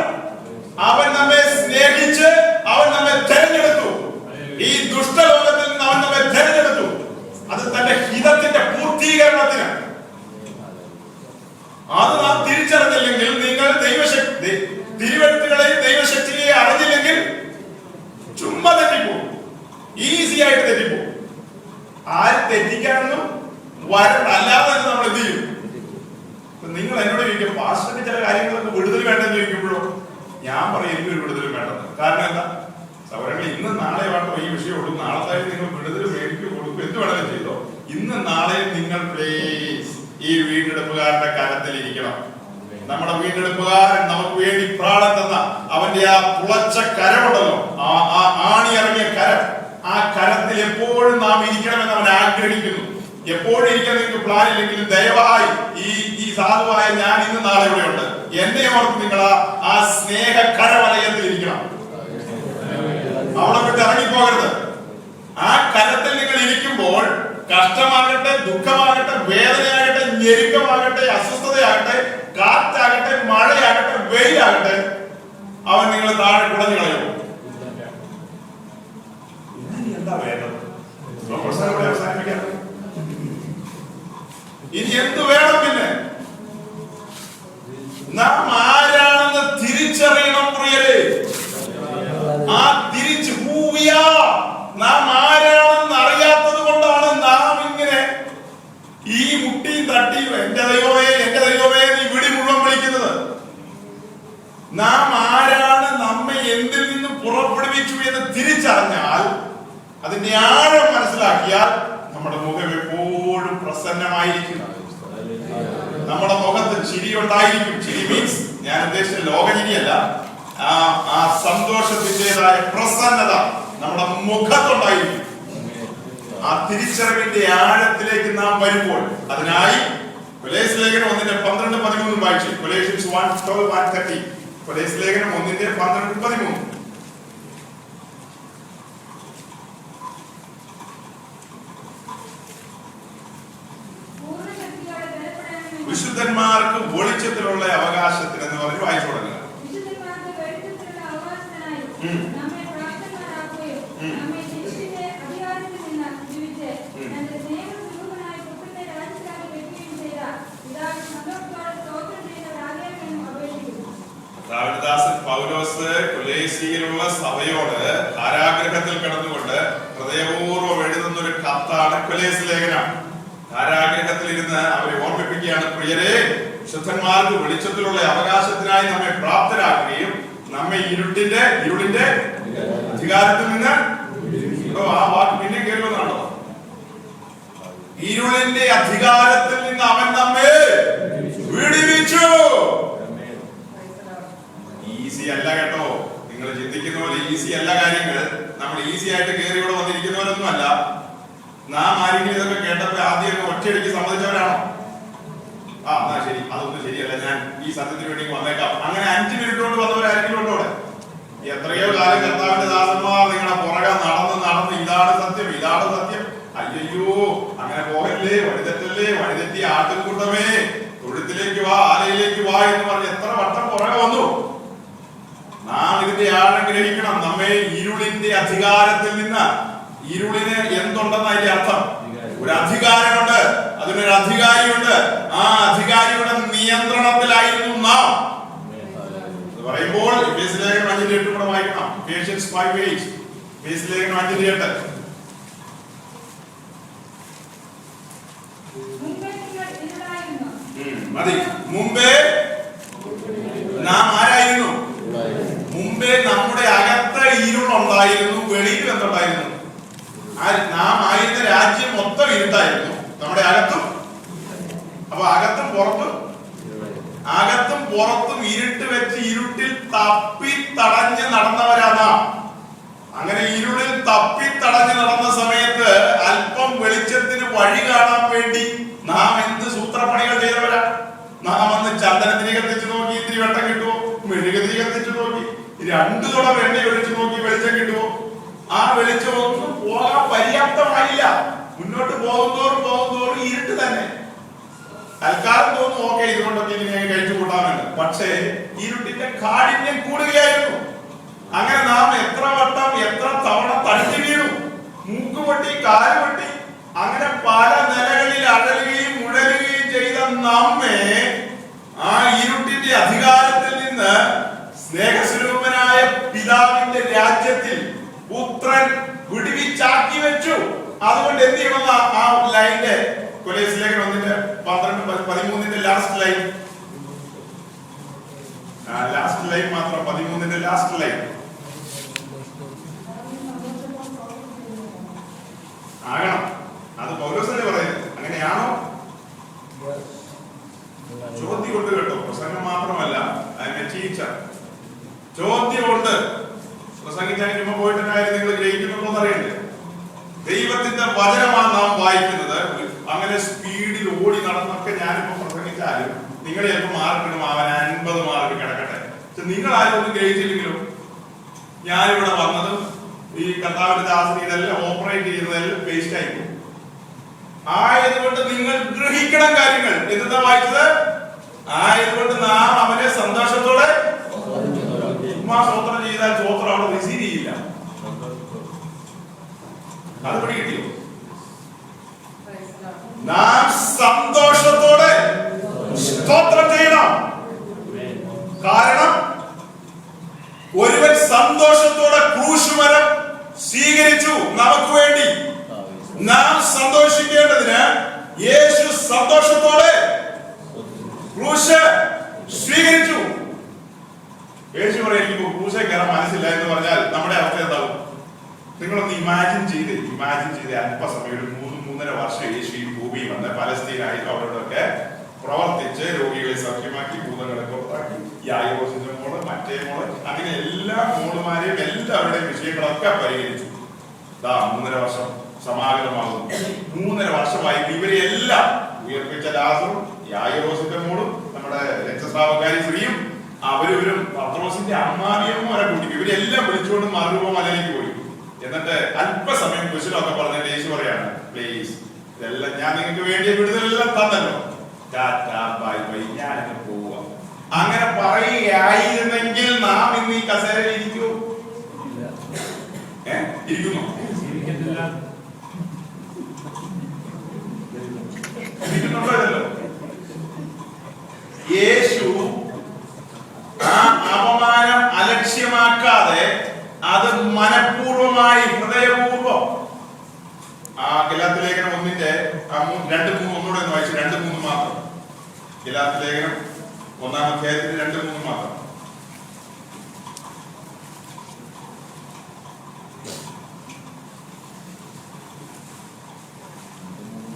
അവൻ നമ്മെ സ്നേഹിച്ച് അവൻ നമ്മെ തെരഞ്ഞെടുത്തു. ഈ ദുഷ്ടലോകത്തിൽ നിന്ന് അവൻ നമ്മെ തെരഞ്ഞെടുത്തു. അത് തന്റെ ഹിതത്തിന്റെ പൂർത്തീകരണത്തിന്. അത് നാം തിരിച്ചറിഞ്ഞില്ലെങ്കിൽ, നിങ്ങൾ ദൈവശക്തി തിരുവെഴുത്തുകളെയും ദൈവശക്തിയെയും അറിഞ്ഞില്ലെങ്കിൽ ചുമ്മാ തെറ്റിപ്പോകും. ഈസി ആയിട്ട് തെറ്റിപ്പോകും. ആരും തെറ്റിക്കാനൊന്നും വരണ്ട. അല്ലാതെ തന്നെ നമ്മൾ എന്ത് ചെയ്യും? നിങ്ങൾ എന്നോട് ചോദിക്കും, പാസ്റ്ററിന് ചില കാര്യങ്ങളൊക്കെ വിടുതൽ വേണ്ടെന്ന് ചോദിക്കുമ്പോഴോ ഞാൻ പറയും എനിക്കൊരു വിടുതലും വേണ്ടെന്ന്. കാരണം എന്താ? സൗരങ്ങൾ ഇന്ന് നാളെ വേണ്ടോ ഈ വിഷയമുള്ളൂ. നാളത്തെ നിങ്ങൾ വിടുതൽ മേടിക്കും, കൊടുക്കും, എന്ത് വേണമെങ്കിലും ചെയ്തോ. ഇന്ന് നാളെ നിങ്ങൾ പ്ലീസ് ഈ വീണ്ടെടുപ്പുകാരന്റെ കരത്തിൽ ഇരിക്കണം. നമ്മുടെ വീണ്ടെടുപ്പുകാരൻ നമുക്ക് വേണ്ടി പ്രാണൻ തന്ന അവന്റെ ആ തുളച്ച കരമുണ്ടല്ലോ, ആ ആണിയിറങ്ങിയ കരം, ആ കരത്തിൽ എപ്പോഴും നാം ഇരിക്കണമെന്ന് അവൻ ആഗ്രഹിക്കുന്നു. എപ്പോഴും ഇരിക്കാൻ നിങ്ങൾക്ക് പ്ലാൻ ഇല്ലെങ്കിലും ദയവായി ഈ സാധുവായ ഞാൻ ഇന്ന് നാളെ ഇവിടെ ഉണ്ട്. എന്നെ ഓർത്ത് നിങ്ങൾ ആ സ്നേഹ കരവലയത്തിൽ ഇരിക്കണം. അവിടെ വിട്ട് ഇറങ്ങിപ്പോകരുത്. ആ കരത്തിൽ നിങ്ങൾ ഇരിക്കുമ്പോൾ കഷ്ടമാകട്ടെ, ദുഃഖമാകട്ടെ, വേദനയാകട്ടെ, ഞെരുക്കമാകട്ടെ, അസ്വസ്ഥതയാകട്ടെ, കാറ്റാകട്ടെ, മഴയാകട്ടെ, വെയിലാകട്ടെ, അവൻ നിങ്ങളെ താഴെ കുടഞ്ഞു കളയും. ഇനി എന്താ വേണ്ടത്? അവസാനിപ്പിക്കാം. ഇനി എന്ത് വേണം? പിന്നെ നാം ആരാണെന്ന് തിരിച്ചറിയണം പ്രിയരെ. ആ നാം ആരാണെന്ന് അറിയാത്തത് കൊണ്ടാണ് നാം ഇങ്ങനെ ഈ മുട്ടിയും തട്ടിയും എന്റെ ദൈവമേ നീ വിളി മുഴുവൻ വിളിക്കുന്നത്. നാം ആരാണ്, നമ്മെ എന്തിൽ നിന്ന് പുറപ്പെടുവിച്ചു എന്ന് തിരിച്ചറിഞ്ഞാൽ, അതിന്റെ ആഴം മനസ്സിലാക്കിയാൽ നമ്മുടെ മുഖം എപ്പോഴും പ്രസന്നമായിരിക്കും. നമ്മുടെ മുഖത്ത് ചിരി ഉണ്ടായിരിക്കും. ചിരി മീൻസ് ഞാൻ ഉദ്ദേശിച്ച ലോകചിരിയല്ല, ആ സന്തോഷത്തിൻ്റെതായ പ്രസന്നത നമ്മുടെ മുഖത്തുണ്ടായിരിക്കും. ആ തിരിച്ചറിവിന്റെ ആഴത്തിലേക്ക് നാം വരുമ്പോൾ അതിനായി കൊലേസ് ലേഖനം 1:12-13 വായിച്ചു. കൊലേഷ്യൻസ് 1:12-13. കൊലേസ് ലേഖനം 1:12-13. വിശുദ്ധന്മാർക്ക് വെളിച്ചത്തിലുള്ള അവകാശത്തിന് എന്ന് പറഞ്ഞ് വായിച്ചു തുടങ്ങുക. ദാവിദാസൻ പൗലോസ് കൊലേസിയിലുള്ള സഭയോട് കാരാഗ്രഹത്തിൽ കിടന്നുകൊണ്ട് ഹൃദയപൂർവ്വം എഴുതുന്ന ഒരു കത്താണ് കൊലേസ് ലേഖനം. കാരാഗ്രഹത്തിൽ ഇരുന്ന് അവരെ ഓർമ്മിപ്പിക്കുകയാണ്, പ്രിയരെ, വിശുദ്ധന്മാർക്ക് വെളിച്ചത്തിലുള്ള അവകാശത്തിനായി നമ്മെ പ്രാപ്തരാക്കുകയും നമ്മെ ഇരുളിന്റെ അധികാരത്തിൽ നിന്ന്, ആ വാക്ക് പിന്നെ കേൾക്കുന്നതാണോ? ഇരുളിന്റെ അധികാരത്തിൽ നിന്ന് അവൻ നമ്മെ വിടുവിച്ചു. ഈസി അല്ല കേട്ടോ, നിങ്ങൾ ചിന്തിക്കുന്ന പോലെ ഈസി അല്ല കാര്യങ്ങൾ. നമ്മൾ ഈസി ആയിട്ട് കയറി ഇവിടെ വന്നിരിക്കുന്നവരൊന്നും അല്ല. നാം ആരെങ്കിലും ഇതൊക്കെ കേട്ടപ്പോ ആദ്യം ഒറ്റയടിക്ക് സമ്മതിച്ചവരാണോ? എന്നാ ശരി, അതൊന്നും ശരിയല്ല, ഞാൻ ഈ സത്യത്തിന് വേണ്ടി വന്നേക്കാം, അങ്ങനെ 5 മിനിറ്റ് കൊണ്ട് വന്നവരാരെങ്കിലും ഉണ്ടോ? എത്രയോ കാലം കർത്താവിന്റെ ദാസന്മാർ നിങ്ങളുടെ പുറകെ നടന്ന് ഇതാണ് സത്യം, അയ്യോ അങ്ങനെ പോകല്ലേ, വഴിതെറ്റല്ലേ, വഴിതെറ്റി ആട്ടിൻകൂട്ടമേ, തൊഴുത്തിലേക്ക് വാ, ആലയിലേക്ക് വാ എന്ന് പറഞ്ഞ് എത്ര വട്ടം പുറകെ വന്നു. നാം ഇതിന്റെ ആഴം ഗ്രഹിക്കണം. നമ്മെ ഇരുളിന്റെ അധികാരത്തിൽ നിന്ന്, ഇരുളിന് എന്തുണ്ടെന്ന് അതിന്റെ അർത്ഥം, ഒരു അധികാരമുണ്ട്, അതിനൊരു അധികാരിയുണ്ട്. ആ അധികാരിയുടെ നിയന്ത്രണത്തിലായിരുന്നു നാം. പറയുമ്പോൾ എഫേസ്യ ലേഖനം 5:8 കൂടെ വായിക്കണം. എഫേഷ്യൻസ് 5:8. എഫേസ്യ ലേഖനം 5:8. മതി. മുമ്പേ നാം ആരായിരുന്നു? മുമ്പേ നമ്മുടെ അകത്ത് ഇരുളുണ്ടായിരുന്നു, വെളിയിൽ എന്തുണ്ടായിരുന്നു? നാം ആയിരുന്ന രാജ്യം മൊത്തം ഇരുട്ടായിരുന്നു നമ്മുടെ അകത്തും. അപ്പൊ അകത്തും പുറത്തും ഇരുട്ട് വെച്ച് ഇരുട്ടിൽ തപ്പി തടഞ്ഞ് നടന്നവരാണ്. അങ്ങനെ ഇരുളിൽ തപ്പി തടഞ്ഞ് നടന്ന സമയത്ത് അല്പം വെളിച്ചത്തിന് വഴി കാണാൻ വേണ്ടി നാം എന്ത് സൂത്രപ്പണികൾ ചെയ്തവരാ? നാം അന്ന് ചന്ദനത്തിരി കത്തിച്ചു നോക്കി, ഇത്തിരി വെട്ടം കിട്ടുമോ? മെഴുകുതിരി കത്തിച്ചു നോക്കി, 2 തുടം എണ്ണ ഒഴിച്ചു നോക്കി, വെളിച്ചം കിട്ടുമോ? ആ വെളിച്ചം ഒന്നും പോകാൻ പര്യാപ്തമായില്ല. മുന്നോട്ട് പോകുന്തോറും ഇരുട്ട് തന്നെ. തൽക്കാലം തോന്നുന്നു ഓക്കെ, ഇതുകൊണ്ടൊക്കെ ഇനി കഴിച്ചു കൂട്ടാറുണ്ട്. പക്ഷേ ഇരുട്ടിന്റെ കാഠിന്യം കൂടുകയായിരുന്നു. അങ്ങനെ നാം എത്ര തവണ തടിച്ചു വീണു, മൂക്കുപൊട്ടി, കാലുപൊട്ടി, അങ്ങനെ പല നിലകളിൽ അഴലുകയും ഉഴലുകയും ചെയ്ത നമ്മെ ആ ഇരുട്ടിന്റെ അധികാരത്തിൽ നിന്ന് സ്നേഹസ്വരൂപനായ പിതാവിന്റെ രാജ്യത്തിൽ പുത്രൻ വിടുവിച്ചാക്കി വെച്ചു. അതുകൊണ്ട് എന്ത് ചെയ്യണം? ആ ലൈനിന്റെ കൊലേസ് ലേഖനം 1:12-13 ലാസ്റ്റ് ലൈൻ മാത്രം, 13 ലാസ്റ്റ് ലൈൻ ആകണം. അത് പൗലോസല്ലേ പറയുന്നത്. അങ്ങനെയാണോ? ചോദ്യമുണ്ട് കേട്ടോ, പ്രസംഗം മാത്രമല്ല, അതിന്റെ ടീച്ചർ ചോദ്യമുണ്ട്. പ്രസംഗിച്ചാൽ ചുമ പോയിട്ടുണ്ടായാലും നിങ്ങൾ ഗ്രഹിക്കുന്നുണ്ടോ എന്നറിയണ്ടേ? ദൈവത്തിന്റെ വചനമാണ് നാം വായിക്കുന്നത്. അങ്ങനെ സ്പീഡിൽ ഓടി നടന്നൊക്കെ ഞാനിപ്പോ പ്രസംഗിച്ചാലും നിങ്ങൾ ചിലപ്പോൾ മാർക്കിടും, അവൻ 50 മാർക്ക് കിടക്കട്ടെ. പക്ഷെ നിങ്ങൾ ആരും ഒന്നും ഗ്രഹിച്ചില്ലെങ്കിലും ഞാനിവിടെ വന്നതും ഈ കർത്താവിന്റെ ദാസൻ ഇതെല്ലാം ഓപ്പറേറ്റ് ചെയ്യുന്നതെല്ലാം വേസ്റ്റ് ആയിപ്പോകും. ആയതുകൊണ്ട് നിങ്ങൾ ഗ്രഹിക്കണം കാര്യങ്ങൾ. എന്താ വായിച്ചത്? ആയതുകൊണ്ട് നാം അവനെ സന്തോഷത്തോടെ ഉമ്മാ സ്തോത്രം ചെയ്താൽ സ്തോത്രം അവിടെ റിസീവ് ചെയ്യില്ല. അത് പിടികിട്ടിയോ? നാം സന്തോഷത്തോടെ സ്തോത്രം ചെയ്യണം. കാരണം ഒരുവൻ സന്തോഷത്തോടെ ക്രൂശുമരം സ്വീകരിച്ചു നമുക്ക് വേണ്ടി. നാം സന്തോഷിക്കേണ്ടതിന് യേശു സന്തോഷത്തോടെ ക്രൂശ് സ്വീകരിച്ചു. യേശു പറയും എനിക്ക് ക്രൂശെ കയറാൻ മനസ്സില്ല എന്ന് പറഞ്ഞാൽ നമ്മുടെ അവസ്ഥ എന്താവും? നിങ്ങളൊന്ന് ഇമാജിൻ ചെയ്ത് അല്പസമയം ഒരു 3-3.5 വർഷം യേശു ഈ ഭൂമിയിൽ വന്ന് പലസ്തീനായിട്ടും അവരോടൊക്കെ പ്രവർത്തിച്ച് രോഗികളെ സൗഖ്യമാക്കി, ഭൂതങ്ങളെ പുറത്താക്കി, യായിറോസിന്റെ മോള്, മറ്റേ മോള്, അങ്ങനെ എല്ലാ മോളുമാരെയും എല്ലാവരുടെയും വിഷയങ്ങളൊക്കെ പരിഹരിച്ചു. 3.5 വർഷം സമാഗതമാകുന്നു. 3.5 വർഷമായി ഇവരെ എല്ലാം ഉയർപ്പിച്ച ലാസറും യായിറോസിന്റെ മോളും നമ്മുടെ രക്തസ്രാവക്കാരി സ്ത്രീയും അവരും പത്രോസിന്റെ അമ്മാവിയമ്മ വരെ കൂട്ടി ഇവരെല്ലാം വിളിച്ചുകൊണ്ട് മറുരൂപ മലയിലേക്ക് പോയി. എന്നിട്ട് അല്പസമയം കുശലൊക്കെ പറഞ്ഞിട്ട് യേശു പറയാണ്, പ്ലീസ് ഇതെല്ലാം ഞാൻ നിങ്ങൾക്ക് വേണ്ടിയ വിടുതലെല്ലാം തന്നല്ലോ, ടാറ്റാ ബൈ ബൈ, ഞാനങ്ങ് പോവാ. അങ്ങനെ പറയുകയായിരുന്നെങ്കിൽ നാം ഇന്ന് ഈ കസേരയിൽ ഇരിക്കുമോ? ഇരിക്കുന്നു? ഇരിക്കുന്നുണ്ടല്ലോ. യേശു ആ അപമാനം അലക്ഷ്യമാക്കാതെ അത് മനഃപൂർവമായി ഹൃദയപൂർവം ആ ഗലാത്യ ലേഖനം 1-ന്റെ 2-3 ഒന്നുകൂടെ ഒന്ന് വായിച്ചു. 2-3 മാത്രം. ഗലാത്യ ലേഖനം 1-ാം അധ്യായത്തിന് 2-3 മാത്രം.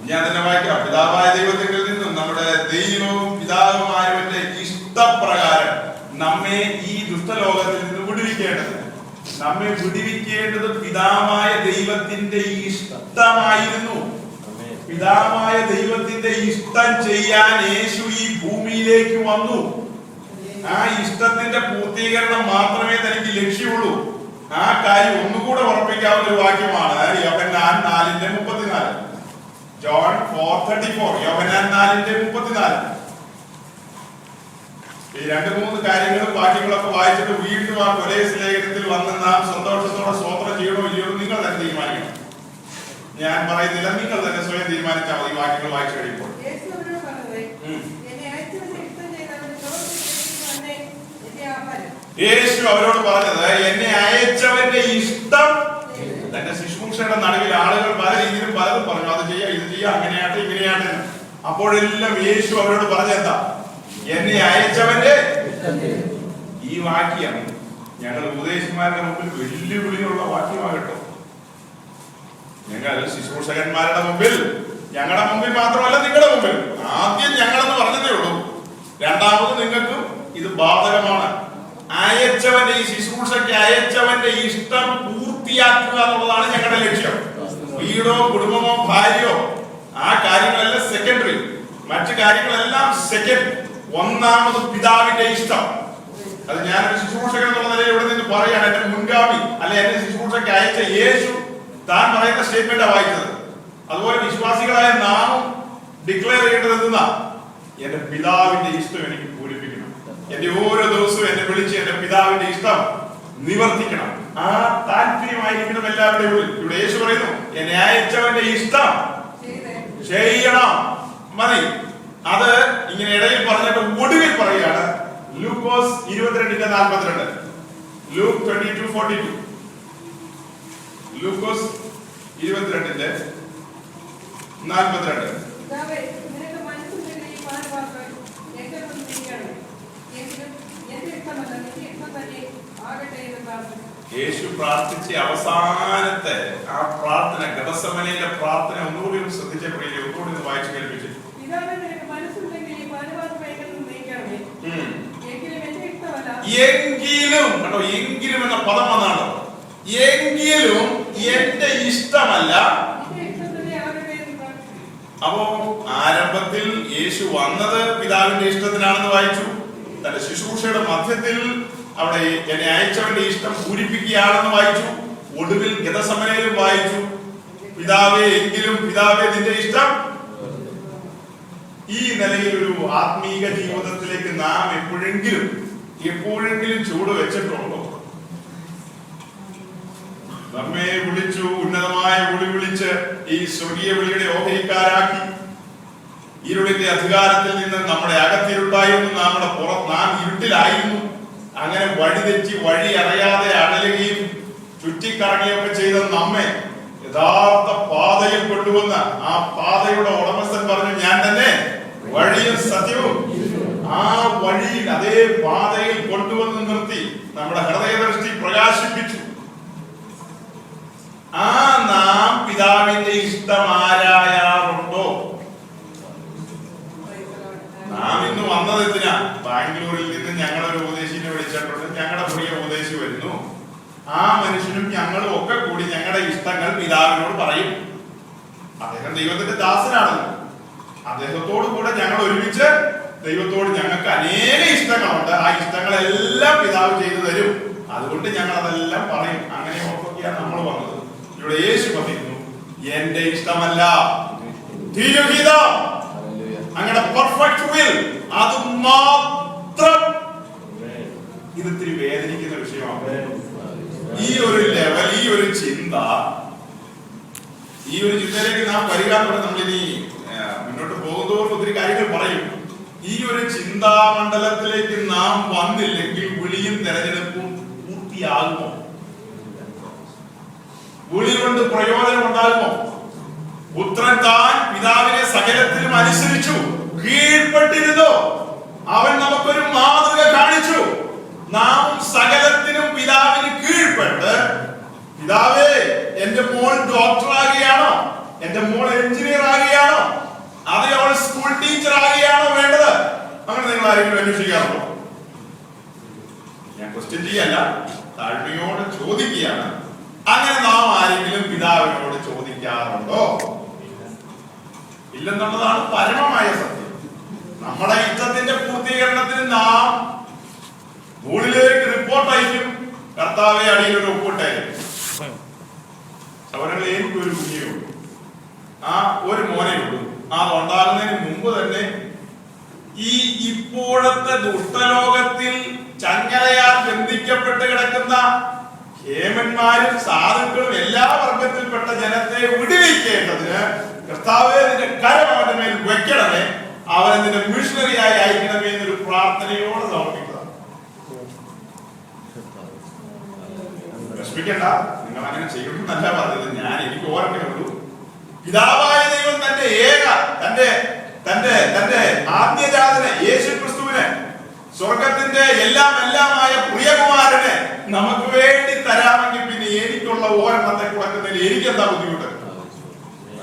ഞാൻ തന്നെ വായിക്കാം. പിതാവായ ദൈവത്തിൽ നിന്നും നമ്മുടെ ദൈവവും പിതാവുമായവന്റെ ഇഷ്ടപ്രകാരം നമ്മെ ഈ ദുഷ്ടലോകത്തിൽ നിന്ന് വിടുവിക്കേണ്ടത് പിതാവായ ദൈവത്തിന്റെ ഇഷ്ടമായിരുന്നു. പിതാവായ ദൈവത്തിന്റെ ഇഷ്ടം ചെയ്യാൻ യേശു ഈ ഭൂമിയിലേക്ക് വന്നു. ആ ഇഷ്ടത്തിന്റെ പൂർത്തീകരണം മാത്രമേ തനിക്ക് ലക്ഷ്യമുള്ളൂ. ആ കാര്യം ഒന്നുകൂടെ ഉറപ്പിക്കാവുന്ന ഒരു വാക്യമാണ് യോഹന്നാൻ 4:34. ജോൺ 4:34. യോഹന്നാൻ 4:34. ഈ 2-3 കാര്യങ്ങളും വാക്യങ്ങളൊക്കെ വായിച്ചിട്ട് വീണ്ടും ആ കൊലേസ് ലേഖനത്തിൽ വന്ന് നാം സന്തോഷത്തോടെ സ്തോത്രം ചെയ്യണോ ഇല്ലയോ നിങ്ങൾ തന്നെ തീരുമാനിക്കണം. ഞാൻ പറയുന്നില്ല, നിങ്ങൾ തന്നെ സ്വയം തീരുമാനിച്ചാൽ മതി വാക്യങ്ങൾ വായിച്ചു കഴിയുമ്പോൾ. യേശു അവരോട് പറഞ്ഞത് എന്നെ അയച്ചവന്റെ ഇഷ്ടം. തന്റെ ശുശ്രൂഷയുടെ നടുവിൽ ആളുകൾ പല രീതിയിലും പലതും പറഞ്ഞു, അത് ചെയ്യാം, ഇത് ചെയ്യാം, അങ്ങനെയാട്ടെ ഇങ്ങനെയാട്ടെ. അപ്പോഴെല്ലാം യേശു അവരോട് പറഞ്ഞെന്താ? എന്നെ അയച്ചവന്റെ. ഈ വാക്യം ഞങ്ങൾ ഉപദേശന്മാരുടെ മുമ്പിൽ വെല്ലുവിളിയുള്ള വാക്യമാകട്ടോ. ഞങ്ങൾ ശുശ്രൂഷകന്മാരുടെ മുമ്പിൽ, ഞങ്ങളുടെ മുമ്പിൽ മാത്രമല്ല നിങ്ങളുടെ മുമ്പിൽ, ആദ്യം ഞങ്ങളെന്ന് പറഞ്ഞതേ ഉള്ളൂ, രണ്ടാമത് നിങ്ങൾക്കും ഇത് ബാധകമാണ്. അയച്ചവന്റെ, ഈ ശുശ്രൂഷയ്ക്ക് അയച്ചവന്റെ ഇഷ്ടം പൂർത്തിയാക്കുക എന്നുള്ളതാണ് ഞങ്ങളുടെ ലക്ഷ്യം. വീടോ കുടുംബമോ ഭാര്യയോ ആ കാര്യങ്ങളെല്ലാം സെക്കൻഡറി, മറ്റു കാര്യങ്ങളെല്ലാം സെക്കൻഡ്. ഒന്നാമത് പിതാവിന്റെ ഇഷ്ടം. അത് ഞാനൊരു ശുശ്രൂഷകൻ എന്നുള്ള നിലയിൽ ഇവിടെ നിന്ന് പറയാണ്. എന്റെ മുൻഗാമി അല്ലെ എന്നെ ശുശ്രൂഷയ്ക്ക് അയച്ച യേശു താൻ പറയുന്ന സ്റ്റേറ്റ്മെന്റാ വായിച്ചത്. അതുപോലെ വിശ്വാസികളായ നാമും ഡിക്ലെയർ ചെയ്യേണ്ടത് എന്തെന്നാ? എന്റെ പിതാവിന്റെ ഇഷ്ടം എനിക്ക് പൂരിപ്പിക്കണം. എന്റെ ഓരോ ദിവസവും എന്നെ വിളിച്ച് എന്റെ പിതാവിന്റെ ഇഷ്ടം നിവർത്തിക്കണം. ആ താല്പര്യമായിരിക്കണം എല്ലാവരുടെയും ഉള്ളിൽ. ഇവിടെ യേശു പറയുന്നു എന്നെ അയച്ചവന്റെ ഇഷ്ടം ചെയ്യണം, മതി. അത് ഇങ്ങനെ ഇടയിൽ പറഞ്ഞിട്ട് ഒടുവിൽ പറയുകയാണ്. ലൂക്കോസ് 22:42. ലൂക്ക് 22:42. ലൂക്കോസ് 22:42. യേശു പ്രാർത്ഥിച്ച അവസാനത്തെ ആ പ്രാർത്ഥന, ഗതസമനയിലെ പ്രാർത്ഥന ഒന്നുകൂടി ശ്രദ്ധിച്ച പ്രിയരെ, ഒന്നുകൂടി ഒന്ന് വായിച്ചു കേൾപ്പിച്ചു. എങ്കിലും കേട്ടോ, എങ്കിലും എന്ന പദം വന്നാണ്. എങ്കിലും എന്റെ ഇഷ്ടമല്ല. അപ്പോ ആരംഭത്തിൽ യേശു വന്നത് പിതാവിന്റെ ഇഷ്ടത്തിനാണെന്ന് വായിച്ചു. തന്റെ ശുശ്രൂഷയുടെ മധ്യത്തിൽ അവിടെ എന്നെ അയച്ചവന്റെ ഇഷ്ടം പൂരിപ്പിക്കുകയാണെന്ന് വായിച്ചു. ഒടുവിൽ ഗതസമനയിലും വായിച്ചു, പിതാവേ എങ്കിലും പിതാവേ നിന്റെ ഇഷ്ടം ഈ നിലയിൽ ഒരു ആത്മീക ജീവിതത്തിലേക്ക് നാം എപ്പോഴെങ്കിലും ചൂട് വെച്ചിട്ടുണ്ടോ? നമ്മെ വിളിച്ചു, ഉന്നതമായ വിളിച്ച് ഈ സ്വർഗീയ വിളിയുടെ ഓഹരിക്കാരാക്കി ഇരുളിന്റെ അധികാരത്തിൽ നിന്ന് നമ്മുടെ അകത്തിരുട്ടായിരുന്നു, നാം ഇരുട്ടിലായിരുന്നു. അങ്ങനെ വഴിതെറ്റി വഴി അറിയാതെ അടലുകയും ചുറ്റിക്കറങ്ങുകയൊക്കെ ചെയ്ത നമ്മെ യഥാർത്ഥ പാതയിൽ കൊണ്ടുവന്ന ആ പാതയുടെ ഉടമസ്ഥൻ പറഞ്ഞു, ഞാൻ തന്നെ വഴിയും സത്യവും. ആ വഴിയിൽ, അതേ പാതയിൽ കൊണ്ടുവന്ന് നിർത്തി നമ്മുടെ ഹൃദയദൃഷ്ടി പ്രകാശിപ്പിച്ചു. നാം പിതാവിന്റെ ഇഷ്ടം ആരായാറുണ്ടോ? നാം ഇന്ന് വന്നത് എന്തിനാ? ബാംഗ്ലൂരിൽ നിന്ന് ഞങ്ങളൊരു ഉപദേശിനെ വിളിച്ചിട്ടുണ്ട്. ഞങ്ങളുടെ പ്രിയ ഉപദേശി വരുന്നു. ആ മനുഷ്യനും ഞങ്ങളും ഒക്കെ കൂടി ഞങ്ങളുടെ ഇഷ്ടങ്ങൾ പിതാവിനോട് പറയും. അദ്ദേഹം ദൈവത്തിന്റെ ദാസനാണല്ലോ. അദ്ദേഹത്തോടു കൂടെ ഞങ്ങൾ ഒരുമിച്ച് ദൈവത്തോട് ഞങ്ങൾക്ക് അനേക ഇഷ്ടങ്ങളുണ്ട്. ആ ഇഷ്ടങ്ങളെല്ലാം പിതാവ് ചെയ്തു തരും. അതുകൊണ്ട് ഞങ്ങൾ അതെല്ലാം പറയും. അങ്ങനെ ഓർത്തൊക്കെയാണ് നമ്മൾ വന്നത്. ഇവിടെ യേശു പറയുന്നു, എന്റെ ഇഷ്ടമല്ല തിരുഹിതം, അങ്ങനെ പെർഫെക്റ്റ് വിൽ, അത് മാത്രം. ഇതിത്തിരി വേദനിക്കുന്ന വിഷയമാണ്. ഈ ഒരു ലെവൽ, ഈ ഒരു ചിന്തയിലേക്ക് നാം വരിക. നമ്മളിനി മുന്നോട്ട് പോകുന്നതോറും ഒത്തിരി കാര്യങ്ങൾ പറയും. ഈ ഒരു ചിന്താമണ്ഡലത്തിലേക്ക് നാം വന്നില്ലെങ്കിൽ വിളിയും തെരഞ്ഞെടുപ്പും പൂർത്തിയാകുമോ? വിളി കൊണ്ട് പ്രയോജനം ഉണ്ടാകുമോ? പുത്രൻ താൻ പിതാവിനെ സകലത്തിലും അനുസരിച്ചു, കീഴ്പ്പെട്ടിരുന്നു. അവൻ നമുക്കൊരു മാതൃക കാണിച്ചു. നാം സകലത്തിനും പിതാവിന് കീഴ്പ്പെട്ട്, പിതാവേ, എന്റെ മോൾ ഡോക്ടർ ആകുകയാണോ, എന്റെ മോൾ എഞ്ചിനീയർ ആകുകയാണോ, അതേ അവൾ സ്കൂൾ ടീച്ചർ ആകുകയാണോ വേണ്ടത്? അങ്ങനെ നിങ്ങൾ ആരെങ്കിലും അന്വേഷിക്കാറുണ്ടോ? ഞാൻ ക്വസ്റ്റ്യൻ ചെയ്യല്ല, താഴ്മയോടെ ചോദിക്കുകയാണ്. അങ്ങനെ നാം ആരെങ്കിലും പിതാവിനോട് ചോദിക്കാറുണ്ടോ? ഇല്ലെന്നുള്ളതാണ് പരമമായ സത്യം. നമ്മുടെ ഇഷ്ടത്തിന്റെ പൂർത്തീകരണത്തിന് നാം മുകളിലേക്ക് റിപ്പോർട്ട് അയക്കും. കർത്താവെ, അടിയിൽ ഒരു ഒപ്പിട്ടായിരിക്കും. അവരുടെ എനിക്കൊരു കുഞ്ഞിയുള്ളൂ, ആ ഒരു മോനെയുള്ളൂ. അത് ഉണ്ടാകുന്നതിന് മുമ്പ് തന്നെ ഈ ഇപ്പോഴത്തെ ദുഷ്ടലോകത്തിൽ ചങ്ങലയാൽ ബന്ധിക്കപ്പെട്ട് കിടക്കുന്ന ഹേമന്മാരും സാധുക്കളും എല്ലാ വർഗത്തിൽപ്പെട്ട ജനത്തെ വിടുവിക്കേണ്ടതിന് കർത്താവേ, നിന്റെ കരം അവന്റെ മേൽ വെക്കണമേ, അവനെ നിന്റെ മിഷണറിയായി അയക്കണമേ എന്നൊരു പ്രാർത്ഥനയോടെ സമർപ്പിക്കുക. വിഷമിക്കണ്ട, നിങ്ങൾ അങ്ങനെ ചെയ്യണമെന്നല്ല പറഞ്ഞത്. എനിക്ക് ഓർമ്മയുള്ളൂ, പിതാവായ ദൈവം തന്റെ ആദ്യജാതനെ യേശു ക്രിസ്തുവിനെ, സ്വർഗത്തിന്റെ എല്ലാമായ പ്രിയകുമാരനെ നമുക്ക് വേണ്ടി തരാമെങ്കിൽ പിന്നെ എനിക്കുള്ള ഓരത്തെ കൊടുക്കുന്നതിൽ എനിക്കെന്താ ബുദ്ധിമുട്ട്?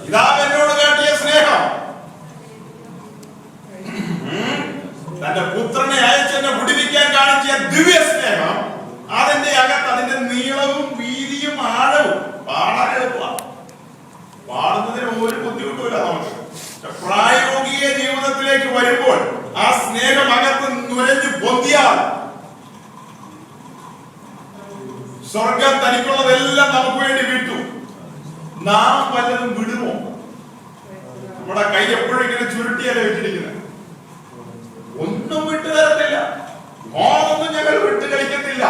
പിതാവ് എന്നോട് കാട്ടിയ സ്നേഹം, തന്റെ പുത്രനെ അയച്ചെന്നെ വിടുവിക്കാൻ കാണിച്ച ദിവ്യ സ്നേഹം, അതിന്റെ അകത്ത് അതിന്റെ നീളവും വീതിയും ആഴവും പാടാൻ എളുപ്പമാണ്. പാടുന്നതിന് ഒരു ബുദ്ധിമുട്ടുമില്ല. നമുക്ക് പ്രായോഗിക ജീവിതത്തിലേക്ക് വരുമ്പോൾ ആ സ്നേഹം അകത്ത് നുരഞ്ഞു പൊന്തിയാൽ സ്വർഗം തനിക്കുള്ളതെല്ലാം നമുക്ക് വേണ്ടി വിട്ടു. നാം വല്ലതും വിടുമോ? നമ്മുടെ കൈ എപ്പോഴും ഇങ്ങനെ ചുരുട്ടിയല്ലേ വെച്ചിരിക്കുന്നത്. ഒന്നും വിട്ടു തരത്തില്ല, മോനൊന്നും ഞങ്ങൾ വിട്ടു കളിക്കത്തില്ല.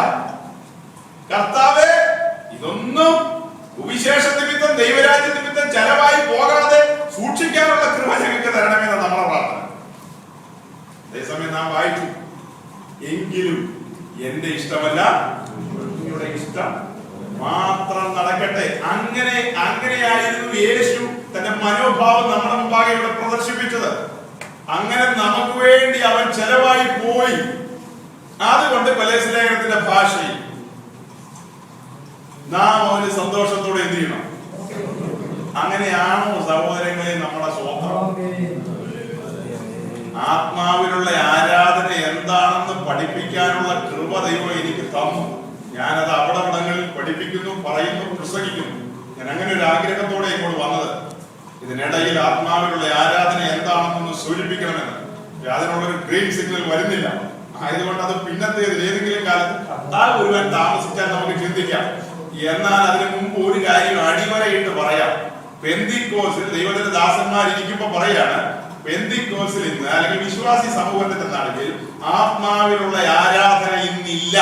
കർത്താവേ, ഇതൊന്നും സുവിശേഷ നിമിത്തം, ദൈവരാജ്യ നിമിത്തം ചെലവായി പോകാതെ സൂക്ഷിക്കാനുള്ള കൃപ ഞങ്ങൾക്ക് തരണമെന്ന് നമ്മളെ പ്രാർത്ഥന. അതേസമയം നാം വായിച്ചു, എങ്കിലും എന്റെ ഇഷ്ടമല്ല നിങ്ങളുടെ ഇഷ്ടം മാത്രം നടക്കട്ടെ. അങ്ങനെയായിരുന്നു യേശു തന്റെ മനോഭാവം നമ്മുടെ മുമ്പാകെ ഇവിടെ പ്രദർശിപ്പിച്ചത്. അങ്ങനെ നമുക്ക് വേണ്ടി അവൻ ചെലവായി പോയി. അതുകൊണ്ട് കൊലോസ്യലേഖനത്തിന്റെ ഭാഷയിൽ നാം അവന് സന്തോഷത്തോടെ എന്ത് ചെയ്യണം? അങ്ങനെയാണോ സഹോദരങ്ങളെ നമ്മുടെ സ്വന്തം? ആത്മാവിലുള്ള ആരാധന എന്താണെന്ന് പഠിപ്പിക്കാനുള്ള കൃപ ദൈവം എനിക്ക് തന്നു. ഞാനത് അവിടങ്ങളിൽ പഠിപ്പിക്കുന്നു, പറയുന്നു, പ്രസംഗിക്കുന്നു. ഞാൻ അങ്ങനെ ഒരു ആഗ്രഹത്തോടെ ഇങ്ങോട്ട് വന്നത്. ഇതിനിടയിൽ ആത്മാവിലുള്ള ആരാധന എന്താണെന്നൊന്ന് സൂചിപ്പിക്കണമെന്ന്. അതിനുള്ളൊരു ഗ്രീൻ സിഗ്നൽ വരുന്നില്ല. ആയതുകൊണ്ട് അത് പിന്നത്തേതിൽ ഏതെങ്കിലും കാലത്ത് കർത്താവ് ഒരുവൻ താമസിച്ചാൽ നമുക്ക് ചിന്തിക്കാം. എന്നാൽ അതിനു മുമ്പ് ഒരു കാര്യം അടിവരയിട്ട് പറയാം. പെന്തിക്കോസിൽ ദൈവത്തിന്റെ ദാസന്മാർ ഇരിക്കുമ്പോ പറയാണ്, പെന്തിക്കോസിൽ ഇന്ന് അല്ലെങ്കിൽ വിശ്വാസി സമൂഹത്തിന്റെ നടുവിൽ ആത്മാവിലുള്ള ആരാധന ഇന്നില്ല.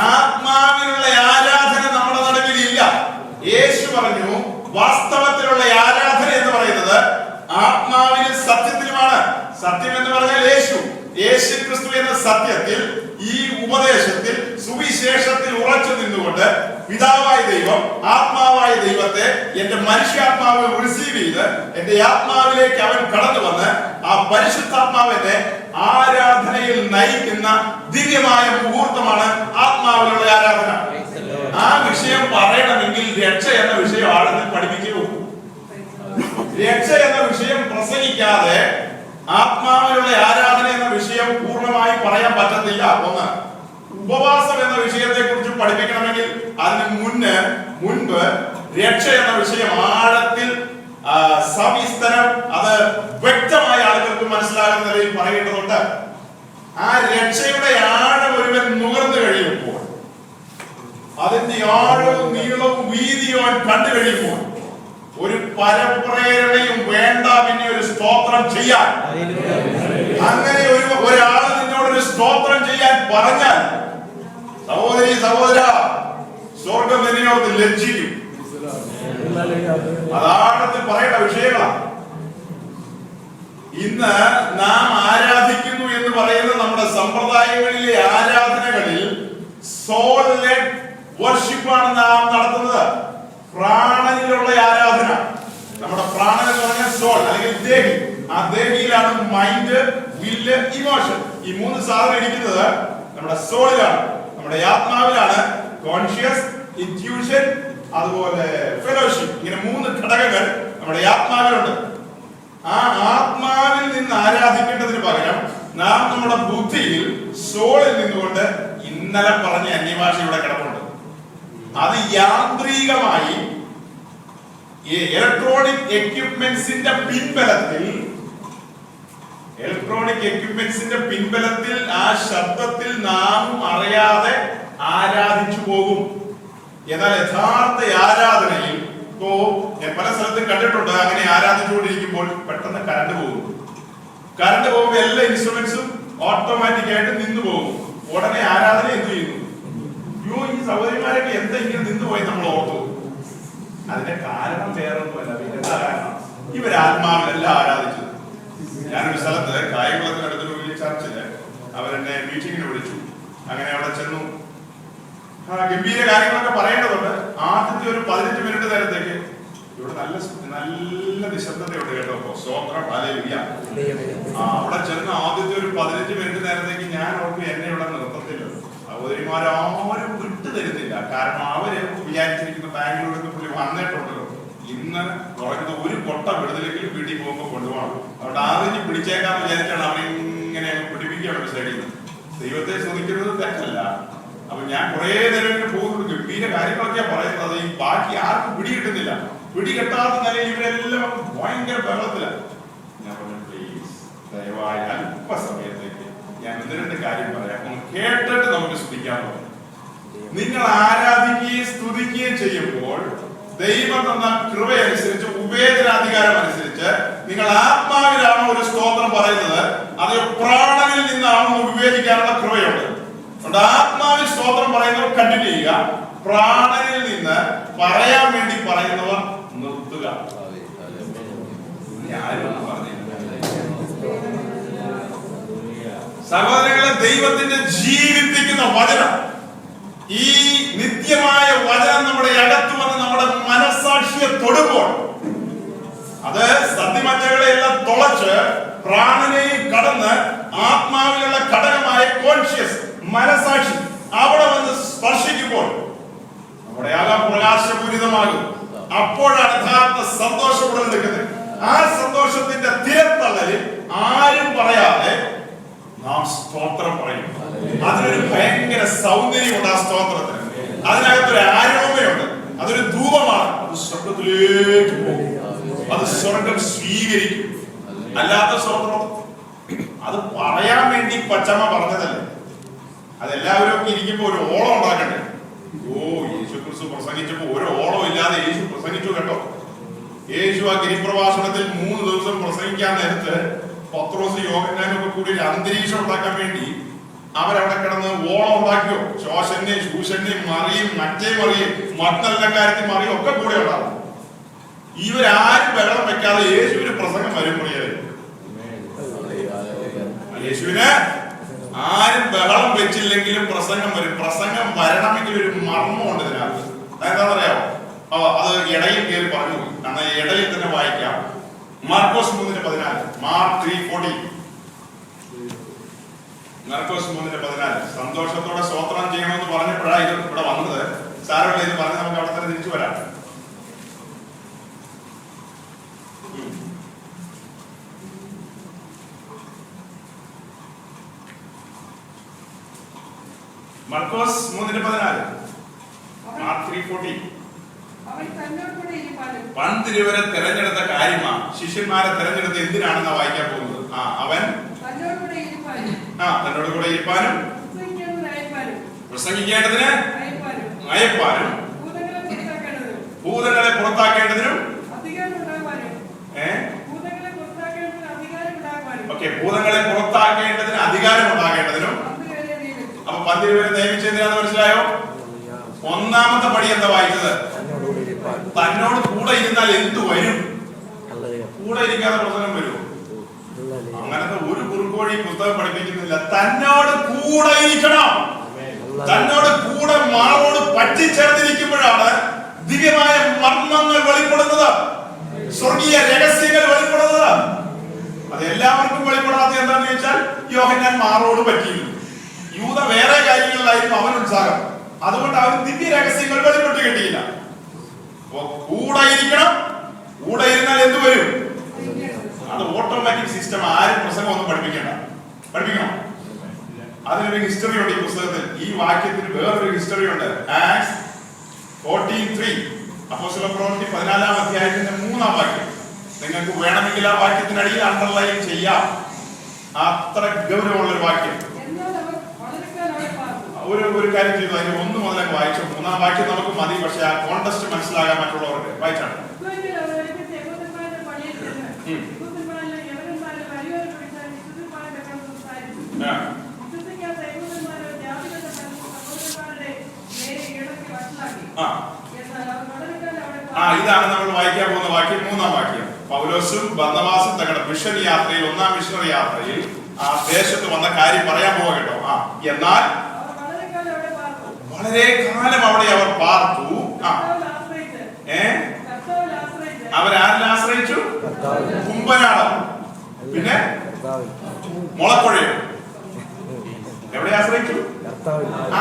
ആത്മാവിനുള്ള ആരാധന നമ്മുടെ നടുവിൽ ഇല്ല. യേശു പറഞ്ഞു വാസ്തവത്തിലുള്ള ആരാധന എന്ന് പറയുന്നത് ആത്മാവിലും സത്യത്തിലുമാണ്. സത്യം എന്ന് പറഞ്ഞാൽ യേശു ക്രിസ്തു എന്ന സത്യത്തിൽ, ഈ ഉപദേശത്തിൽ, സുവിശേഷത്തിൽ ഉറച്ചു നിന്നുകൊണ്ട് പിതാവായ ദൈവം ആത്മാവായ ദൈവത്തെ എന്റെ മനുഷ്യാത്മാവ് റിസീവ് ചെയ്ത് എന്റെ ആത്മാവിലേക്ക് അവൻ കടന്നു വന്ന് ആ പരിശുദ്ധാത്മാവിന്റെ ആരാധനയിൽ നയിക്കുന്ന ദിവ്യമായ മുഹൂർത്തമാണ് ആത്മാവിലുള്ള ആരാധന. ആ വിഷയം പറയണമെങ്കിൽ രക്ഷ എന്ന വിഷയം ആഴത്തിൽ പഠിപ്പിക്കൂ. രക്ഷ എന്ന വിഷയം പ്രസംഗിക്കാതെ ആത്മാവിലുള്ള ആരാധന എന്ന വിഷയം പൂർണ്ണമായി പറയാൻ പറ്റത്തില്ല. ഒന്ന്, ഉപവാസം എന്ന വിഷയത്തെ കുറിച്ച് പഠിപ്പിക്കണമെങ്കിൽ അതിന് മുൻപ് രക്ഷ എന്ന വിഷയം ആഴത്തിൽ സവിസ്തരം അത് വ്യക്തമായ ആളുകൾക്ക് മനസ്സിലാകുന്ന നിലയിൽ പറയേണ്ടതുണ്ട്. ആ രക്ഷയുടെ ആഴം ഒരുവൻ നുകർന്നു കഴിയുമ്പോൾ, അതിന്റെ ആഴവും നീളവും വീതിയും അവൻ കണ്ടു കഴിയുമ്പോൾ, ഒരു പരപ്രേരണയും വേണ്ട പിന്നെ ഒരു സ്തോത്രം ചെയ്യാൻ. അങ്ങനെ ഒരാൾ നിന്നോടൊരു സ്തോത്രം ചെയ്യാൻ പറഞ്ഞാൽ, സഹോദരി സഹോദര, സ്വർഗം നിന്നോട് ലജ്ജിക്കും. അതാഴത്തിൽ പറയേണ്ട വിഷയങ്ങളാണ്. ഇന്ന് നാം ആരാധിക്കുന്നു എന്ന് പറയുന്ന നമ്മുടെ സമ്പ്രദായങ്ങളിലെ ആരാധനകളിൽ സോൾ ലെഡ് വർഷിപ്പാണ് നാം നടത്തുന്നത്. പ്രാണനിലുള്ള ആരാധന. നമ്മുടെ പ്രാണൻ എന്ന് പറഞ്ഞാൽ സോൾ അല്ലെങ്കിൽ ദേഹി. ആ ദേഹിയിലാണ് മൈൻഡ്, വില്ല്, ഇമോഷൻ. ഈ മൂന്ന് സാധനം ഇരിക്കുന്നത് നമ്മുടെ സോളിലാണ്, നമ്മുടെ ആത്മാവിലാണ്. കോൺഷ്യസ്, ഇൻറ്റ്യൂഷൻ, അതുപോലെ ഫെലോഷിപ്പ്. ഇങ്ങനെ മൂന്ന് ഘടകങ്ങൾ നമ്മുടെ ആത്മാവിലുണ്ട്. ആ ആത്മാവിൽ നിന്ന് ആരാധിക്കേണ്ടതിന് പകരം നാം നമ്മുടെ ബുദ്ധിയിൽ സോളിൽ നിന്നുകൊണ്ട് ഇന്നലെ പറഞ്ഞ അന്യഭാഷ ഇവിടെ കിടപ്പുണ്ട്. അത് യാന്ത്രികമായി ഇലക്ട്രോണിക് എക്യുപ്മെന്റ്സിന്റെ പിൻബലത്തിൽ ആ ശബ്ദത്തിൽ നാം അറിയാതെ ആരാധിച്ചു പോകും. എന്നാൽ യഥാർത്ഥ ആരാധനയിൽ ഇപ്പോ ഞാൻ പല സ്ഥലത്തും കണ്ടിട്ടുണ്ട്, അങ്ങനെ ആരാധിച്ചുകൊണ്ടിരിക്കുമ്പോൾ പെട്ടെന്ന് കറണ്ട് പോകുമ്പോൾ എല്ലാ ഇൻസ്ട്രുമെന്റ്സും ഓട്ടോമാറ്റിക് ആയിട്ട് നിന്നു പോകും. ഉടനെ ആരാധന എന്ത് ചെയ്യുന്നു? ഈ സഹോദരിമാരൊക്കെ എന്താ ഇങ്ങനെ നിന്നുപോയി നമ്മൾ ഓർത്തു. അതിന്റെ കാരണം വേറൊന്നുമല്ല. പിന്നെ എന്താ കാരണം? ഇവരാത്മാവിലല്ല ആരാധിച്ചത്. ഞാനൊരു സ്ഥലത്ത് കായംകുളത്തിനടുത്തൊരു വലിയ ചർച്ചില് അവരെന്നെ മീറ്റിങ്ങിന് വിളിച്ചു. അങ്ങനെ അവിടെ ചെന്നു. ഗംഭീര കാര്യങ്ങളൊക്കെ പറയേണ്ടതുണ്ട്. ആദ്യത്തെ ഒരു 15 മിനിറ്റ് നേരത്തേക്ക് ഇവിടെ നല്ല നിശബ്ദതയുണ്ട് കേട്ടോ. സ്തോത്രം, ഹല്ലേലൂയ. അവിടെ ചെന്ന് ആദ്യത്തെ ഒരു 15 മിനിറ്റ് നേരത്തേക്ക് ഞാൻ ഓർക്കും എന്നെ ഇവിടെ നിർത്തത്തില്ല. സഹോദരിമാരും വിട്ടു തരുന്നില്ല. കാരണം അവര് വിചാരിച്ചിരിക്കുന്ന ബാംഗ്ലൂരിൽ പുള്ളി വന്നിട്ടുണ്ടല്ലോ, ഇന്ന് കുറഞ്ഞത് ഒരു കൊട്ട വിടുതലെങ്കിലും വീട്ടിൽ പോകുമ്പോൾ കൊണ്ടുപോകണം. അവിടെ ആദ്യം പിടിച്ചേക്കാന്ന് വിചാരിച്ചാണ് അവരിങ്ങനെ പിടിപ്പിക്കുകയാണ് സൈഡിൽ നിന്ന്. ദൈവത്തെ ശ്രദ്ധിക്കുന്നത് തെറ്റല്ല. അപ്പൊ ഞാൻ കുറെ നേരം ഇങ്ങനെ പോകുന്നുണ്ട്. ഗംഭീര കാര്യങ്ങളൊക്കെയാ പറയുന്നത്. ഈ ബാക്കി ആർക്കും പിടി കിട്ടുന്നില്ല. പിടി കെട്ടാത്ത നിലയിൽ ഇവരെല്ലാം ഭയങ്കര ബഹളത്തിലാണ്. ഞാൻ പറഞ്ഞു, പ്ലീസ് ദയവായി അല്പസമയത്തേക്ക് ഞാൻ 1-2 കാര്യം പറയാം, കേട്ടിട്ട് നമുക്ക് സ്തുതിക്കാൻ പോകും. നിങ്ങൾ ആരാധിക്കുകയും സ്തുതിക്കുകയും ചെയ്യുമ്പോൾ ദൈവം തന്ന കൃപയനുസരിച്ച്, ഉപേദനാധികാരം അനുസരിച്ച് നിങ്ങൾ ആത്മാവിലാണോ ഒരു സ്തോത്രം പറയുന്നത്, അത് പ്രാണനിൽ നിന്നാണോ വിവേചിക്കാനുള്ള കൃപയുണ്ട്. അതുകൊണ്ട് ആത്മാവിൽ സ്തോത്രം പറയുന്നവർ കണ്ടിന്യൂ ചെയ്യുക, പ്രാണനിൽ നിന്ന് പറയാൻ വേണ്ടി പറയുന്നവർ നിർത്തുക. സഹോദരങ്ങളെ, ദൈവത്തിന്റെ ജീവിപ്പിക്കുന്ന വചനം, ഈ നിത്യമായ വചനം നമ്മുടെ അകത്ത് വന്ന് നമ്മുടെ മനസ്സാക്ഷിയെ തൊടുമ്പോൾ അത് സത്യമച്ചകളെ എല്ലാം തുളച്ച് പ്രാണനെയും കടന്ന് ആത്മാവിലുള്ള ഘടകമായ കോൺഷ്യസ് മനസാക്ഷി അവിടെ വന്ന് സ്പർശിക്കുമ്പോൾ നമ്മുടെ ആകാം പ്രകാശപൂരിതമാകും. അപ്പോഴാണ് യഥാർത്ഥ സന്തോഷം ഇവിടെ നിൽക്കുന്നത്. ആ സന്തോഷത്തിന്റെ തിരത്തള്ളലിൽ ആരും പറയാതെ നാം സ്തോത്രം പറയും. അതിനൊരു ഭയങ്കര സൗന്ദര്യമുണ്ട് ആ സ്തോത്രത്തിന്. അതിനകത്തൊരു ആരോമയുണ്ട്. അതൊരു ധൂപമാണ്. അത് സ്വർഗത്തിലേക്ക് പോകും. അത് സ്വർഗം സ്വീകരിക്കും. അല്ലാത്ത സ്തോത്രം അത് പറയാൻ വേണ്ടി പച്ചമ്മ പറഞ്ഞതല്ലേ. അതെല്ലാവരും ഒക്കെ ഇരിക്കുമ്പോ ഒരു ഓളം ഉണ്ടാക്കണ്ടേ. യേശു ക്രിസ്തു പ്രസംഗിച്ചപ്പോൾ ഒരു ഓളവും ഇല്ലാതെ യേശു പ്രസംഗിച്ചു കേട്ടോ. യേശു ആ ഗിരിപ്രഭാഷണത്തിൽ 3 ദിവസം പ്രസംഗിക്കാൻ നേരത്ത് പത്രോസ് യോഹന്നാനൊക്കെ കൂടി ഒരു അന്തരീക്ഷം ഉണ്ടാക്കാൻ വേണ്ടി അവരവിടെ കിടന്ന് ഓളം ഉണ്ടാക്കിയോ. ശോശന്യം ശൂശന്യം മറിയും മറ്റേ മറിയും മറ്റെല്ലാം കാര്യത്തിൽ മറിയും ഒക്കെ കൂടെ ഉണ്ടാവും. ഇവരാരും ബഹളം വെക്കാതെ യേശുവിന് പ്രസംഗം വരും. യേശുവിന് ആരും ബഹളം വെച്ചില്ലെങ്കിലും പ്രസംഗം വരും. പ്രസംഗം വരണമെങ്കിൽ ഒരു മർമ്മമുണ്ട് ഇതിനകത്ത്. അതെന്താണെന്നറിയാമോ? അത് ഇടയിൽ കയറി പറഞ്ഞു. കാരണം ഇടയിൽ തന്നെ വായിക്കാം. മാർക്കോസ് 3:14, മാർക്ക് 3:40. മാർക്കോസ് 3:14. സന്തോഷത്തോടെ സ്തോത്രം ചെയ്യണമെന്ന് പറഞ്ഞപ്പോഴാണ് ഇത് ഇവിടെ വന്നത്. സാരമില്ല, ഇത് പറഞ്ഞ് നമുക്ക് അവിടെ തന്നെ തിരിച്ചു വരാം. മാർക്കോസ് 3:14, മാർക്ക് 3:40. പന്തിരുവരെ തെരഞ്ഞെടുത്ത കാര്യമാ. ശിഷ്യന്മാരെ തെരഞ്ഞെടുത്ത് എന്തിനാണെന്നാ വായിക്കാൻ പോകുന്നത്. അവൻ തന്നോട് കൂടെ ഇരിപ്പാനും പ്രസംഗിക്കേണ്ടതിന് അയപ്പാനും ഭൂതങ്ങളെ പുറത്താക്കേണ്ടതിനും ഭൂതങ്ങളെ പുറത്താക്കേണ്ടതിന് അധികാരം ഉണ്ടാകേണ്ടതിനും. അപ്പൊ 12 പേരെ നിയമിച്ചെന്തിനാന്ന് മനസ്സിലായോ? ഒന്നാമത്തെ പടി എന്താ വായിച്ചത്? തന്നോട് കൂടെ ഇരുന്നാൽ എന്തു വരും? കൂടെ ഇരിക്കാതെ പ്രസംഗം വരുമോ? അങ്ങനത്തെ ഒരു കുറുക്കോഴി പുസ്തകം പഠിപ്പിക്കുന്നില്ല. തന്നോട് കൂടെ ഇരിക്കണം. തന്നോട് കൂടെ മാറോട് പറ്റിച്ചേർന്നിരിക്കുമ്പോഴാണ് ദിവ്യമായ മർമ്മങ്ങൾ വെളിപ്പെടുന്നത്, സ്വർഗീയ രഹസ്യങ്ങൾ വെളിപ്പെടുന്നത്. അത് എല്ലാവർക്കും വെളിപ്പെടാത്ത എന്താണെന്ന് ചോദിച്ചാൽ, യോഹന്നാൻ മാറോട് പറ്റിയിരുന്നു. യൂത വേറെ കാര്യങ്ങളിലായിരുന്നു അവൻ ഉത്സാഹം. അതുകൊണ്ട് അവൻ ദിവ്യ രഹസ്യങ്ങൾ വെളിപ്പെട്ട് കിട്ടിയില്ല. കൂടെ ഇരിക്കണം. കൂടെ ഇരുന്നാൽ എന്ത് വരും? അത് ഓട്ടോമാറ്റിക് സിസ്റ്റം. ആരും പ്രസംഗം ഒന്നും പഠിപ്പിക്കണം. അതിനൊരു ഹിസ്റ്ററി ഉണ്ട് ഈ പുസ്തകത്തിൽ. ഈ വാക്യത്തിന് വേറൊരു ഹിസ്റ്ററി ഉണ്ട്. ആക്ട്സ് 14:3, അപ്പോസ്തല പ്രവൃത്തി 14-ാം അധ്യായത്തിന്റെ 3-ാം വാക്യം. നിങ്ങൾക്ക് വേണമെങ്കിൽ ആ വാക്യത്തിനടിയിൽ അണ്ടർലൈൻ ചെയ്യാം. അത്ര ഗൗരവമുള്ളൊരു വാക്യം. ഒരു കാര്യം ചെയ്തു, അതിന് 1 മുതൽ വായിച്ചു. 3-ാം വാക്യം നമുക്ക് മതി. പക്ഷെ ആ കോണ്ടസ്റ്റ് മനസ്സിലാകാൻ മറ്റുള്ളവർക്ക് വായിച്ചാണ്. ഇതാണ് നമ്മൾ വായിക്കാൻ പോകുന്ന വാക്യം. 3-ാം വാക്യം. പൗലോസും ബർന്നബാസും തങ്ങളുടെ മിഷൻ യാത്രയിൽ, 1-ാം മിഷണറി യാത്രയിൽ ആ ദേശത്ത് വന്ന കാര്യം പറയാൻ പോവാ കേട്ടോ. എന്നാൽ വളരെ കാലം അവിടെ അവർ പാർത്തു. അവരാരിൽ ആശ്രയിച്ചു? കുമ്പനാടം, പിന്നെ മുളപ്പുഴയോ. എവിടെ ആശ്രയിച്ചു?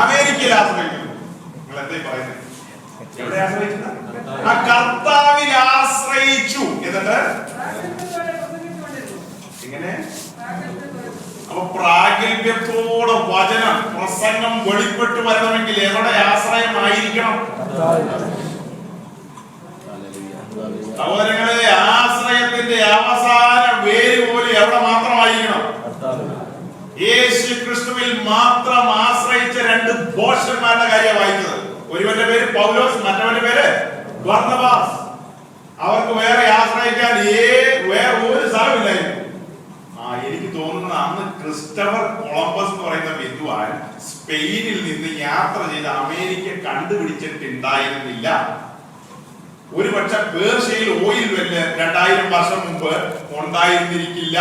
അമേരിക്കയിൽ ആശ്രയിച്ചു. നിങ്ങൾ എന്താ പറയുന്നത്? എവിടെ ആശ്രയിച്ചത്? കർത്താവിൽ ആശ്രയിച്ചു. എന്നിട്ട് ഇങ്ങനെ അപ്പൊ പ്രാഗൽഭ്യത്തോടെ വചനം പ്രസംഗം വെളിപ്പെട്ടു വരണമെങ്കിൽ എവിടെ ആശ്രയമായിരിക്കണം? സഹോദരങ്ങളെ, ആശ്രയത്തിന്റെ അവസാന വേര് പോലെ എവിടെ മാത്രമായിരിക്കണം? യേശു ക്രിസ്തുവിൽ മാത്രം ആശ്രയിച്ച 2 ഭോഷന്മാരുടെ കാര്യം വായിച്ചത്. ഒരുവന്റെ പേര് പൗലോസ്, മറ്റവന്റെ പേര് ബർന്നബാസ്. അവർക്ക് വേറെ ആശ്രയിക്കാൻ വേറെ ഒരു സ്ഥലമില്ലായിരുന്നു. എനിക്ക് തോന്നുന്നത് അന്ന് ക്രിസ്റ്റഫർ കൊളംബസ് എന്ന് പറയുന്ന വിദ്വാൻ സ്പെയിനിൽ നിന്ന് യാത്ര ചെയ്ത് അമേരിക്ക കണ്ടുപിടിച്ചിട്ടുണ്ടായിരുന്നില്ല. ഒരുപക്ഷെ പേർഷ്യയിൽ ഓയിൽ വെല്ല് 2000 വർഷം മുമ്പ് ഉണ്ടായിരുന്നിരിക്കില്ല.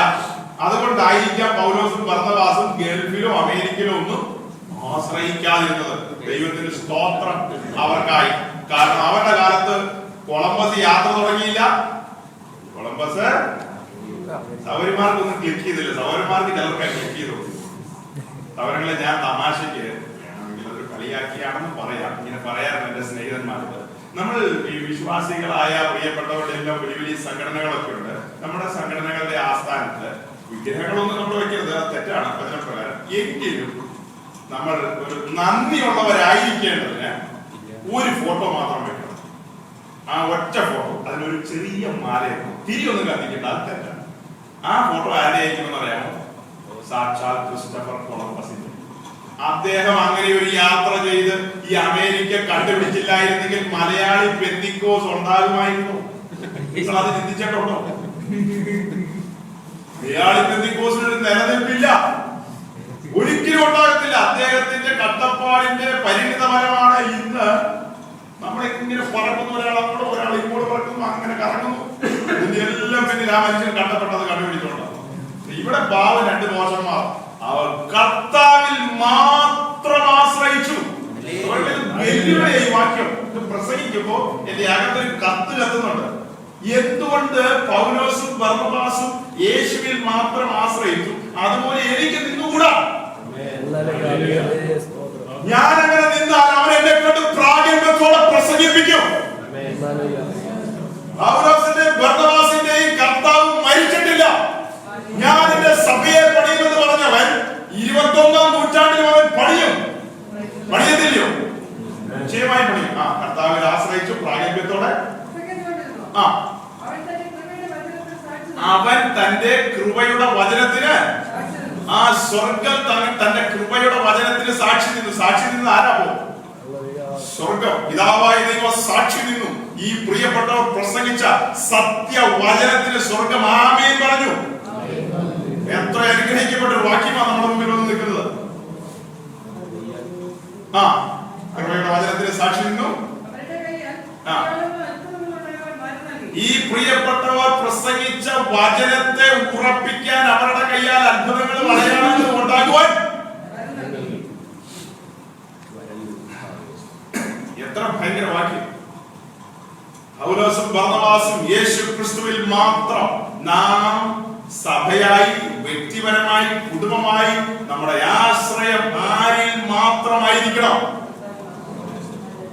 അതുകൊണ്ടായിരിക്കാം പൗലോസും ബർന്നബാസും ഗൾഫിലോ അമേരിക്കയിലോ ഒന്നും ആശ്രയിക്കാതിരുന്നത്. ദൈവത്തിന് സ്തോത്രം അവർക്കായി. കാരണം അവരുടെ കാലത്ത് കൊളംബസ് യാത്ര തുടങ്ങിയില്ല. കൊളംബസ് സൗരന്മാർക്കൊന്നും ക്ലിക്ക് ചെയ്തില്ല. സൗരന്മാർക്ക് ചിലർക്ക് ക്ലിക്ക് ചെയ്തു. സൗരങ്ങളെ ഞാൻ തമാശയ്ക്ക് വേണമെങ്കിൽ അതൊരു കളിയാക്കിയാണെന്ന് പറയാം. ഇങ്ങനെ പറയാറുണ്ട് എന്റെ സ്നേഹിതന്മാരോട്. നമ്മൾ ഈ വിശ്വാസികളായ പ്രിയപ്പെട്ടവരുടെ എല്ലാം വലിയ വലിയ സംഘടനകളൊക്കെ ഉണ്ട്. നമ്മുടെ സംഘടനകളുടെ ആസ്ഥാനത്ത് വിഗ്രഹങ്ങളൊന്നും നമ്മൾ വെക്കരുത്, അത് തെറ്റാണ് വചനപ്രകാരം. എങ്കിലും നമ്മൾ ഒരു നന്ദിയുള്ളവരായിരിക്കേണ്ടതിന് ഒരു ഫോട്ടോ മാത്രം വെക്കണം. ആ ഒറ്റ ഫോട്ടോ, അതിനൊരു ചെറിയ മാലയാണ്, തിരിയൊന്നും കത്തിക്കേണ്ട, അത് തെറ്റാണ്. ആ ഫോട്ടോ ആരുടെ ആയിരിക്കുമെന്ന് അറിയാമോ? സാക്ഷാൽ ക്രിസ്റ്റഫർ കൊളംബസിന്റെ. അദ്ദേഹം അങ്ങനെ ഒരു യാത്ര ചെയ്ത് ഈ അമേരിക്ക കണ്ടുപിടിച്ചില്ലായിരുന്നെങ്കിൽ മലയാളി പെന്തിക്കോസ് ഉണ്ടാകുമായിരുന്നു. നിങ്ങൾ അത് ചിന്തിച്ചിട്ടുണ്ടോ? മലയാളി പെന്തിക്കോസിനൊരു നിലനിൽപ്പില്ല, ഒരിക്കലും ഉണ്ടാകത്തില്ല. അദ്ദേഹത്തിന്റെ കട്ടപ്പാടിന്റെ പരിണിത ഫലമാണ് ഇന്ന് നമ്മളിങ്ങനെ പറക്കുന്നു. ഒരാൾ അങ്ങോട്ട് ഒരാൾ ഇങ്ങോട്ട് പറക്കുന്നു, അങ്ങനെ കറങ്ങുന്നു. ഇതിനെല്ലാം പിന്നിൽ ആ മനുഷ്യൻ കണ്ടപ്പെട്ടത് കണ്ടുപിടിച്ചോണ്ടാണ്. ഇവിടെ പാവം രണ്ട് മോശന്മാർ അവർ കർത്താവിൽ മാത്രം ആശ്രയിച്ചു. വെല്ലുവിളിയായി വാക്യം പ്രസംഗിക്കുമ്പോ എന്റെ അകത്തൊരു കത്ത് കത്തുന്നുണ്ട്. എന്തുകൊണ്ട് പൗലോസും ബർന്നബാസും യേശുവിൽ മാത്രം ആശ്രയിച്ചു, അതുപോലെ എനിക്ക് നിന്നുകൂടാ? ഞാൻ അങ്ങനെ നിന്നാൽ അവൻ എന്നെ കൊണ്ട് പ്രാഗൽഭ്യത്തോടെ പ്രസംഗിപ്പിക്കും. പൗലോസിന്റെ ബർന്നബാസിന്റെയും കർത്താവ് മരിച്ചിട്ടില്ല. ഞാൻ എന്റെ സഭയെ പണിയുമെന്ന് പറഞ്ഞവൻ 21ാം നൂറ്റാണ്ടിൽ അവൻ പണിയും. പണിയത്തില്ലയോ? നിശ്ചയമായി പണിയും. കർത്താവിൽ ആശ്രയിച്ചു പ്രാഗൽഭ്യത്തോടെ. അവൻ തന്റെ കൃപയുടെ വചനത്തിന് സ്വർഗം തന്റെ കൃപയുടെ വചനത്തിന് സാക്ഷി നിന്നു. സാക്ഷി നിന്ന് ആരാ പോകും? സ്വർഗം പിതാവായ ദൈവം സാക്ഷി നിന്നു. ഈ പ്രിയപ്പെട്ടവർ പ്രസംഗിച്ച സത്യവചനത്തിന് സ്വർഗം ആമേൻ പറഞ്ഞു. എത്ര അനുഗ്രഹിക്കപ്പെട്ട ഒരു വാക്യമാണ് നമ്മുടെ മുമ്പിൽ വന്ന് നിൽക്കുന്നത്. കൃപയുടെ വചനത്തിന് സാക്ഷി നിന്നു. ഈ പ്രിയപ്പെട്ടവർ പ്രസംഗിച്ച വചനത്തെ ഉറപ്പിക്കാൻ അവരുടെ കയ്യാൽ അത്ഭുതങ്ങളും അടയാളങ്ങളും ഉണ്ടാകുവാൻ എത്ര ഭയങ്കര വാക്യം. പൗലോസും ബർന്നബാസും യേശു ക്രിസ്തുവിൽ മാത്രം നാം സഭയായി, വ്യക്തിപരമായി, കുടുംബമായി നമ്മുടെ ആശ്രയം ആരിൽ മാത്രമായിരിക്കണം.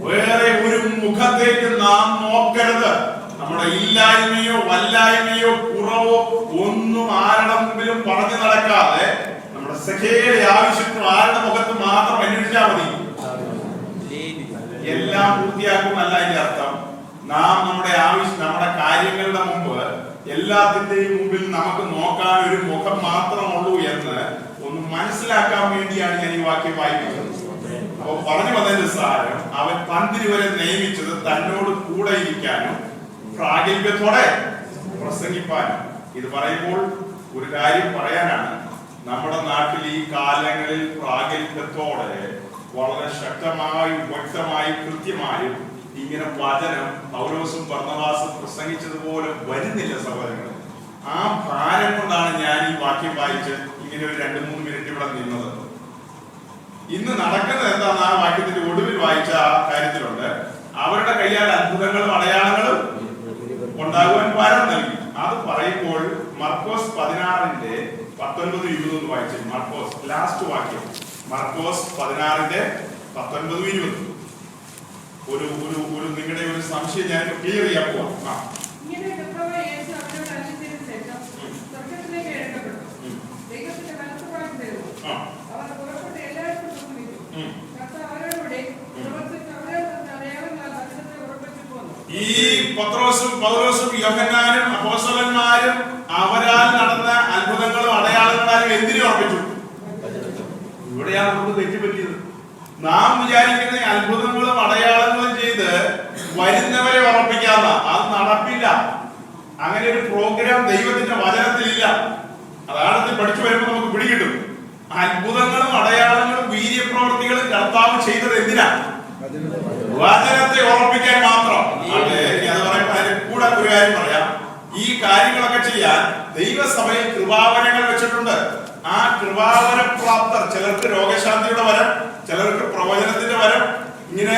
വേറെ ഒരു മുഖത്തേക്ക് നാം നോക്കരുത്. നമ്മുടെ ഇല്ലായ്മയോ വല്ലായ്മയോ കുറവോ ഒന്നും ആരുടെ മുമ്പിലും പറഞ്ഞു നടക്കാതെ നമ്മുടെ സഖ്യയുടെ ആവശ്യത്തിന് ആരുടെ മുഖത്ത് മാത്രം അന്വേഷിച്ചാൽ മതി. എല്ലാം പൂർത്തിയാക്കുമെന്നല്ല അതിന്റെ അർത്ഥം. നാം നമ്മുടെ നമ്മുടെ കാര്യങ്ങളുടെ മുമ്പ് എല്ലാത്തിന്റെയും മുമ്പിൽ നമുക്ക് നോക്കാൻ ഒരു മുഖം മാത്രമുള്ളൂ എന്ന് ഒന്ന് മനസ്സിലാക്കാൻ വേണ്ടിയാണ് ഞാൻ ഈ വാക്യം വായിക്കുന്നത്. അപ്പൊ പറഞ്ഞു വന്നതിന്റെ സാരം, അവൻ പന്തിരി വരെ നിയമിച്ചത് തന്നോട് കൂടെ ഇരിക്കാനും പ്രാഗൽഭ്യത്തോടെ പ്രസംഗിപ്പാനും. ഇത് പറയുമ്പോൾ ഒരു കാര്യം പറയാനാണ്. നമ്മുടെ നാട്ടിൽ ഈ കാലങ്ങളിൽ പ്രാഗൽഭ്യത്തോടെ വളരെ ശക്തമായി, വ്യക്തമായി, കൃത്യമായും ഇങ്ങനെ വചനം പൗലോസും ബർന്നബാസും പ്രസംഗിച്ചതുപോലെ വരുന്നില്ല സഹോദരങ്ങൾ. ആ ഭാരം കൊണ്ടാണ് ഞാൻ ഈ വാക്യം വായിച്ച് ഇങ്ങനെ ഒരു 2-3 മിനിറ്റ് ഇവിടെ നിന്നത്. ഇന്ന് നടക്കുന്നത് എന്താണ്? ആ വാക്യത്തിന്റെ ഒടുവിൽ വായിച്ച ആ കാര്യത്തിലുണ്ട്. അവരുടെ കയ്യാൽ അത്ഭുതങ്ങളും അടയാളങ്ങളും ഉണ്ടാകുവാൻ വരം നൽകി. അത് പറയുമ്പോൾ മർക്കോസ് 16:19-20 വായിച്ചു. മർക്കോസ് ലാസ്റ്റ് വാക്യം, മർക്കോസ് 16:19-20. ഒരു നിങ്ങളുടെ ഒരു സംശയം ഞാൻ ക്ലിയർ ചെയ്യാൻ പോവാം. ഈ പത്രോസും പൗലോസും യോഹന്നാനും അപ്പോസ്തലന്മാരും അവരാൽ നടന്ന അത്ഭുതങ്ങളും അടയാളങ്ങളാലും എന്തിനു ഉറപ്പിച്ചു? ഇവിടെയാണ് നമുക്ക് തെറ്റുപറ്റിയത്. നാം വിചാരിക്കുന്ന അത്ഭുതങ്ങളും അടയാളങ്ങളും ചെയ്ത് വരുന്നവരെ ഉറപ്പിക്കാത്ത, അത് നടപ്പില്ല. അങ്ങനെ ഒരു പ്രോഗ്രാം ദൈവത്തിന്റെ വചനത്തിലില്ല. അതാണത്തിൽ പഠിച്ചു വരുമ്പോൾ നമുക്ക് പിടികിട്ടും. അത്ഭുതങ്ങളും അടയാളങ്ങളും വീര്യപ്രവർത്തികളും കർത്താവ് ചെയ്തത് എന്തിനാ? വചനത്തെ ഉറപ്പിക്കാൻ മാത്രം. അത് പറയുമ്പോൾ അതിന് കൂടെ ഒരു കാര്യം പറയാം. ഈ കാര്യങ്ങളൊക്കെ ചെയ്യാൻ ദൈവസഭയിൽ കൃപാവരങ്ങൾ വെച്ചിട്ടുണ്ട്. ആ കൃപാവര പ്രാപ്തർ, ചിലർക്ക് രോഗശാന്തിയുടെ വരം, ചിലർക്ക് പ്രവചനത്തിന്റെ വരം. ഇങ്ങനെ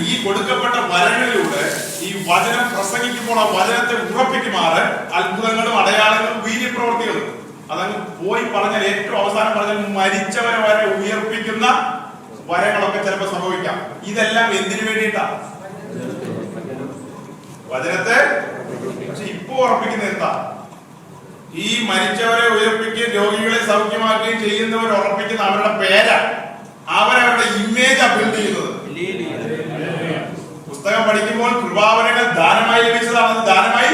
ഈ കൊടുക്കപ്പെട്ട വരങ്ങളിലൂടെ ഈ വചനം പ്രസംഗിക്കുമ്പോൾ ആ വചനത്തെ ഉറപ്പിക്കുമാറ് അത്ഭുതങ്ങളും അടയാളങ്ങളും വീര്യപ്രവർത്തികളും. അതങ്ങ് പോയി പറഞ്ഞാൽ, ഏറ്റവും അവസാനം പറഞ്ഞാൽ മരിച്ചവരെ വരെ ഉയർപ്പിക്കുന്ന വരങ്ങളൊക്കെ ചിലപ്പോൾ സംഭവിക്കാം. ഇതെല്ലാം എന്തിനു വേണ്ടിയിട്ടാണ്? വചനത്തെ. പക്ഷെ ഇപ്പൊ ഉറപ്പിക്കുന്നത് എന്താ? ഈ മരിച്ചവരെ ഉയർപ്പിക്കുകയും രോഗികളെ സൗഖ്യമാക്കുകയും ചെയ്യുന്നവർ ഉറപ്പിക്കുന്ന അവരുടെ പേരാ, അവരവരുടെ ഇമേജാ ബിൽഡ് ചെയ്യുന്നത്. പുസ്തകം പഠിക്കുമ്പോൾ കൃപാവരങ്ങൾ ദാനമായി ലഭിച്ചതാണ്, ദാനമായി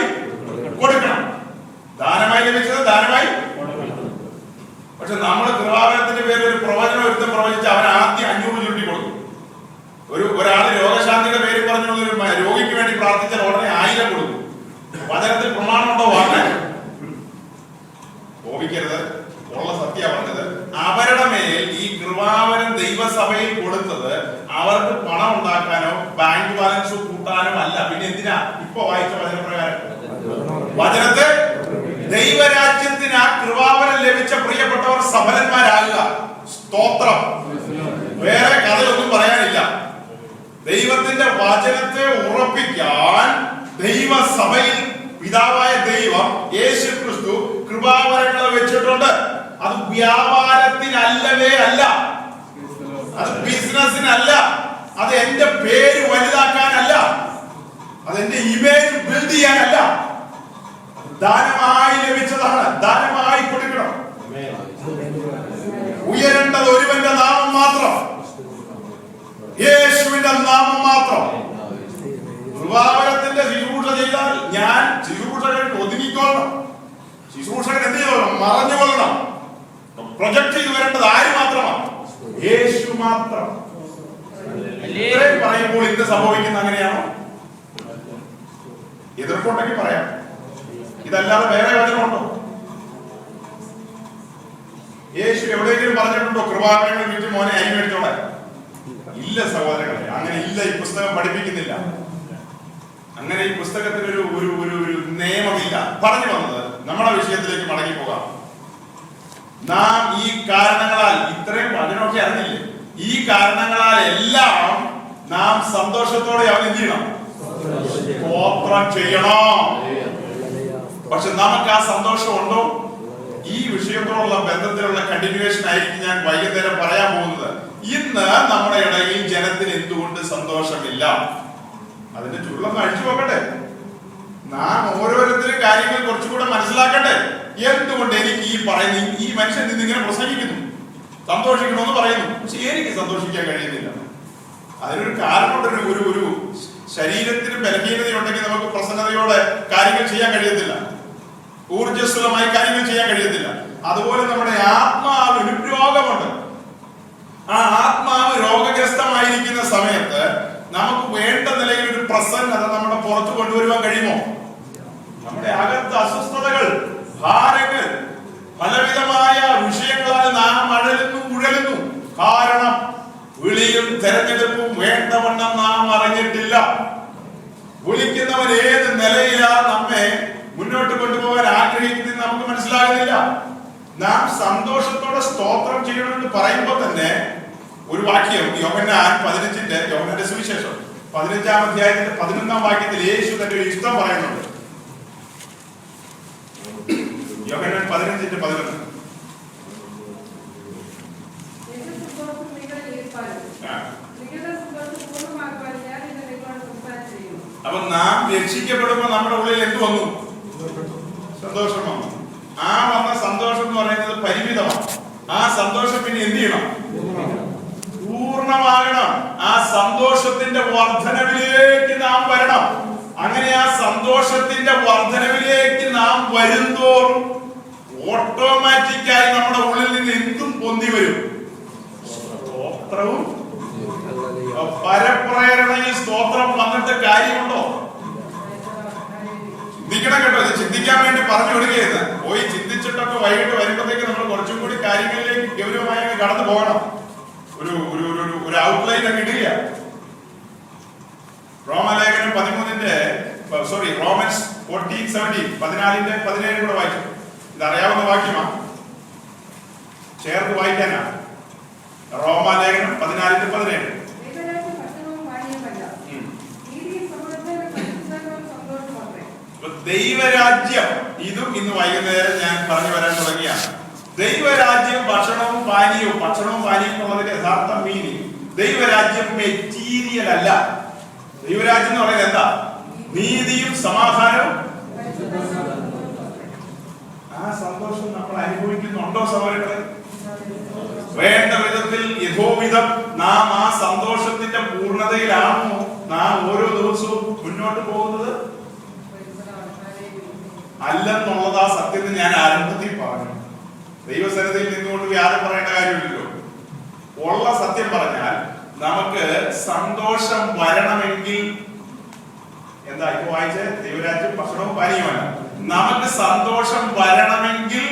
കൊടുക്കണം. ദാനമായി ലഭിച്ചത് ദാനമായി. പക്ഷെ നമ്മൾ കൃപാവരത്തിന്റെ പേരിൽ ഒരു പ്രവചനം എടുത്ത് പ്രവചിച്ച് അവൻ ആദ്യം 500 ചുരുട്ടി കൊടുക്കും. ഒരാള് രോഗശാന്തിയുടെ പേര് പറഞ്ഞു രോഗിക്ക് വേണ്ടി പ്രാർത്ഥിച്ചാൽ ഉടനെ 1000 കൊടുക്കും. വചനത്തിൽ പ്രമാണമുണ്ടോ? വാങ്ങാൻ കോപിക്കരുത്, ഉള്ള സത്യ പറഞ്ഞത്. അവരുടെ മേൽ ഈ കൃപാവരം ദൈവസഭയിൽ കൊടുത്തത് അവർക്ക് പണം ഉണ്ടാക്കാനോ ബാങ്ക് ബാലൻസ് കൂട്ടാനോ അല്ല. പിന്നെ എന്തിനാ? ഇപ്പൊ വായിച്ച വചനപ്രകാരം വചനത്തെ ദൈവരാജ്യത്തിന് ആ കൃപാവരം ലഭിച്ച പ്രിയപ്പെട്ടവർ സഫലന്മാരാകുക. സ്തോത്രം. വേറെ കഥയൊന്നും പറയാനില്ല. ദൈവത്തിന്റെ വചനത്തെ ഉറപ്പിക്കാൻ ദൈവസഭയിൽ പിതാവായ ദൈവം യേശു ക്രിസ്തു കൃപാവരങ്ങൾ വെച്ചിട്ടുണ്ട്. അത് വ്യാപാരത്തിനല്ലവേ അല്ല, അത് ബിസിനസിനല്ല, അത് എന്റെ പേര് വലുതാക്കാനല്ല, അത് എന്റെ ഇമേജ് ബിൽഡ് ചെയ്യാനല്ല. ദാനമായി ലഭിച്ചതാണ്. ദാനമായി കൊടുക്കണം. ഉയരേണ്ടത് ഒരുവന്റെ നാമം മാത്രം, യേശുവിന്റെ നാമം മാത്രം. കൃപാവരത്തിന്റെ ശുശ്രൂഷ ചെയ്താൽ ഞാൻ ശുശ്രൂഷകൻ ഒതുങ്ങിക്കൊള്ളണം. ശുശ്രൂഷകൻ എന്ത് ചെയ്തോളണം? മറഞ്ഞുകൊള്ളണം. പ്രൊജക്ട് ചെയ്ത് വരേണ്ടത് ആര് മാത്രമാണ്? യേശു മാത്രം. ഇത്രയും പറയുമ്പോൾ ഇന്ന് സംഭവിക്കുന്ന അങ്ങനെയാണോ? എതിർപ്പുണ്ടെങ്കിൽ പറയാം. ഇതല്ലാതെ വേറെ വചനമുണ്ടോ? യേശു എവിടെയെങ്കിലും പറഞ്ഞിട്ടുണ്ടോ കൃപാവരങ്ങൾ വിറ്റ് മോനെ അരി മേടിച്ചോളെ? ഇല്ല സഹോദരങ്ങളെ, അങ്ങനെ ഇല്ല. ഈ പുസ്തകം പഠിപ്പിക്കുന്നില്ല. അങ്ങനെ ഈ പുസ്തകത്തിൽ ഒരു നിയമമില്ല. പറഞ്ഞു വന്നത് നമ്മുടെ വിഷയത്തിലേക്ക് മടങ്ങി പോകാം. നാം ഈ കാരണങ്ങളാൽ, ഇത്രയും വചനമൊക്കെ അറിഞ്ഞില്ലേ, ഈ കാരണങ്ങളാൽ എല്ലാം നാം സന്തോഷത്തോടെ അവൻ എന്ത് ചെയ്യണം? സ്തോത്രം ചെയ്യണം. പക്ഷെ നമുക്ക് ആ സന്തോഷം ഉണ്ടോ? ഈ വിഷയത്തോടുള്ള ബന്ധത്തിലുള്ള കണ്ടിന്യൂവേഷൻ ആയിരിക്കും ഞാൻ വൈകുന്നേരം പറയാൻ പോകുന്നത്. ഇന്ന് നമ്മുടെ ഇടയിൽ ജനത്തിന് എന്തുകൊണ്ട് സന്തോഷമില്ല? അതിന്റെ ചുരുളൊന്ന് അഴിച്ചു നോക്കട്ടെ. നാം ഓരോരുത്തരും കാര്യങ്ങൾ കുറച്ചുകൂടെ മനസ്സിലാക്കട്ടെ. എന്തുകൊണ്ട് എനിക്ക് ഈ മനുഷ്യൻ ഇന്നിങ്ങനെ പ്രസംഗിക്കുന്നു, സന്തോഷിക്കണമെന്ന് പറയുന്നു, പക്ഷെ എനിക്ക് സന്തോഷിക്കാൻ കഴിയുന്നില്ല? അതിനൊരു കാരണമുണ്ട്. ഒരു ശരീരത്തിന് ബലഹീനതയുണ്ടെങ്കിൽ നമുക്ക് പ്രസന്നതയോടെ കാര്യങ്ങൾ ചെയ്യാൻ കഴിയത്തില്ല, ഊർജ്ജസ്വലമായി കാര്യങ്ങൾ ചെയ്യാൻ കഴിയത്തില്ല. അതുപോലെ നമ്മുടെ ആത്മാവിന് രോഗമുണ്ട്. ആ ആത്മാവ് രോഗഗ്രസ്തമായിരിക്കുന്ന സമയത്ത് നമുക്ക് വേണ്ട നിലയിൽ ഒരു പ്രസന്നത നമ്മുടെ പുറത്തു കൊണ്ടുവരുവാൻ കഴിയുമോ? നമ്മുടെ അകത്ത് അസ്വസ്ഥതകൾ, ഭാരങ്ങൾ, പലവിധമായ വിഷയങ്ങളാൽ നാം അഴലുന്നു, കുഴലുന്നു. കാരണം വിളിയും തെരഞ്ഞെടുപ്പും വേണ്ടവണ്ണം നാം അറിഞ്ഞിട്ടില്ല. വിളിക്കുന്നവൻ ഏത് നിലയിലാ നമ്മെ മുന്നോട്ട് കൊണ്ടുപോകാൻ ആഗ്രഹിക്കുന്നത് നമുക്ക് മനസ്സിലാകുന്നില്ല. നാം സന്തോഷത്തോടെ സ്തോത്രം ചെയ്യണമെന്ന് പറയുമ്പോൾ തന്നെ ഒരു വാക്യം യോഹന്നാൻ 15 യോഹന്നാന്റെ സുവിശേഷം 15-ാം അധ്യായത്തിന്റെ 11-ാം വാക്യത്തിൽ യേശു തന്റെ ഒരു ഇഷ്ടം പറയുന്നുണ്ട്. യോഹന്നാൻ 15:11. അപ്പൊ നാം രക്ഷിക്കപ്പെടുമ്പോ നമ്മുടെ ഉള്ളിൽ എന്ത് വന്നു? സന്തോഷം വന്നു. ആ വന്ന സന്തോഷം എന്ന് പറയുന്നത് പരിമിതമാണ്. ആ സന്തോഷം പിന്നെ എന്ത് ചെയ്യണം? പൂർണ്ണമാകണം. ആ സന്തോഷത്തിന്റെ വർധനവിലേക്ക് നാം വരണം. അങ്ങനെ ആ സന്തോഷത്തിന്റെ വർധനവിലേക്ക് നാം വരുന്തോറും ഓട്ടോമാറ്റിക്കായി നമ്മുടെ ഉള്ളിൽ നിന്ന് എന്തും പൊന്തി വരും. സ്തോത്രവും പരപ്രേരണയിൽ സ്തോത്രം വന്നിട്ട് കാര്യമുണ്ടോ? ചിന്തിക്കണം കേട്ടോ. ഇത് ചിന്തിക്കാൻ വേണ്ടി പറഞ്ഞു കൊടുക്കുകയെന്ന് പോയി ചിന്തിച്ചിട്ടൊക്കെ വൈകിട്ട് വരുമ്പോഴത്തേക്ക് നമ്മൾ കുറച്ചും കൂടി കാര്യങ്ങളിലേക്ക് ഗൗരവമായി കടന്നു പോകണം. ഒരു ഔട്ട്ലൈൻ അങ്ങ് ഇടുക. റോമലേഖനം 13 റോമൻസ് 14:17 14:17 കൂടെ വായിച്ചു. ഇതറിയാവുന്ന വാക്യമാണ്, ചേർത്ത് വായിക്കാനാ. റോമലേഖനം 14:17. ദൈവരാജ്യം, ഇതും ഇന്ന് വൈകുന്നേരം ഞാൻ പറഞ്ഞു വരാൻ തുടങ്ങിയാണ്. ദൈവരാജ്യം ഭക്ഷണവും പാനീയവും. ഭക്ഷണവും പാനീയം എന്നുള്ളതിന്റെ യഥാർത്ഥ മീനിങ്, ദൈവരാജ്യം മെറ്റീരിയൽ അല്ല. ദൈവരാജ്യം എന്ന് പറയുന്നത് എന്താ? നീതിയും സമാധാനവും. ആ സന്തോഷം നമ്മൾ അനുഭവിക്കുന്നുണ്ടോ സഹോദരങ്ങളെ? വേണ്ട വിധത്തിൽ യഥോവിധം നാം ആ സന്തോഷത്തിന്റെ പൂർണ്ണതയിലാണോ നാം ഓരോ ദിവസവും മുന്നോട്ട് പോകുന്നത്? അല്ലെന്നുള്ളത് ആ സത്യത്തിൽ ഞാൻ ആരംഭത്തിൽ പറഞ്ഞു. ദൈവസന്നിധിയിൽ നിന്നുകൊണ്ട് വ്യാജം പറയേണ്ട കാര്യമില്ലല്ലോ. ഉള്ള അഥവാ സത്യം പറഞ്ഞാൽ നമുക്ക് സന്തോഷം വരണമെങ്കിൽ എന്താ ഇപ്പൊ വായിച്ച ദൈവരാജ്യം ഭക്ഷണവും പാനീയമാണ്. നമുക്ക് സന്തോഷം വരണമെങ്കിൽ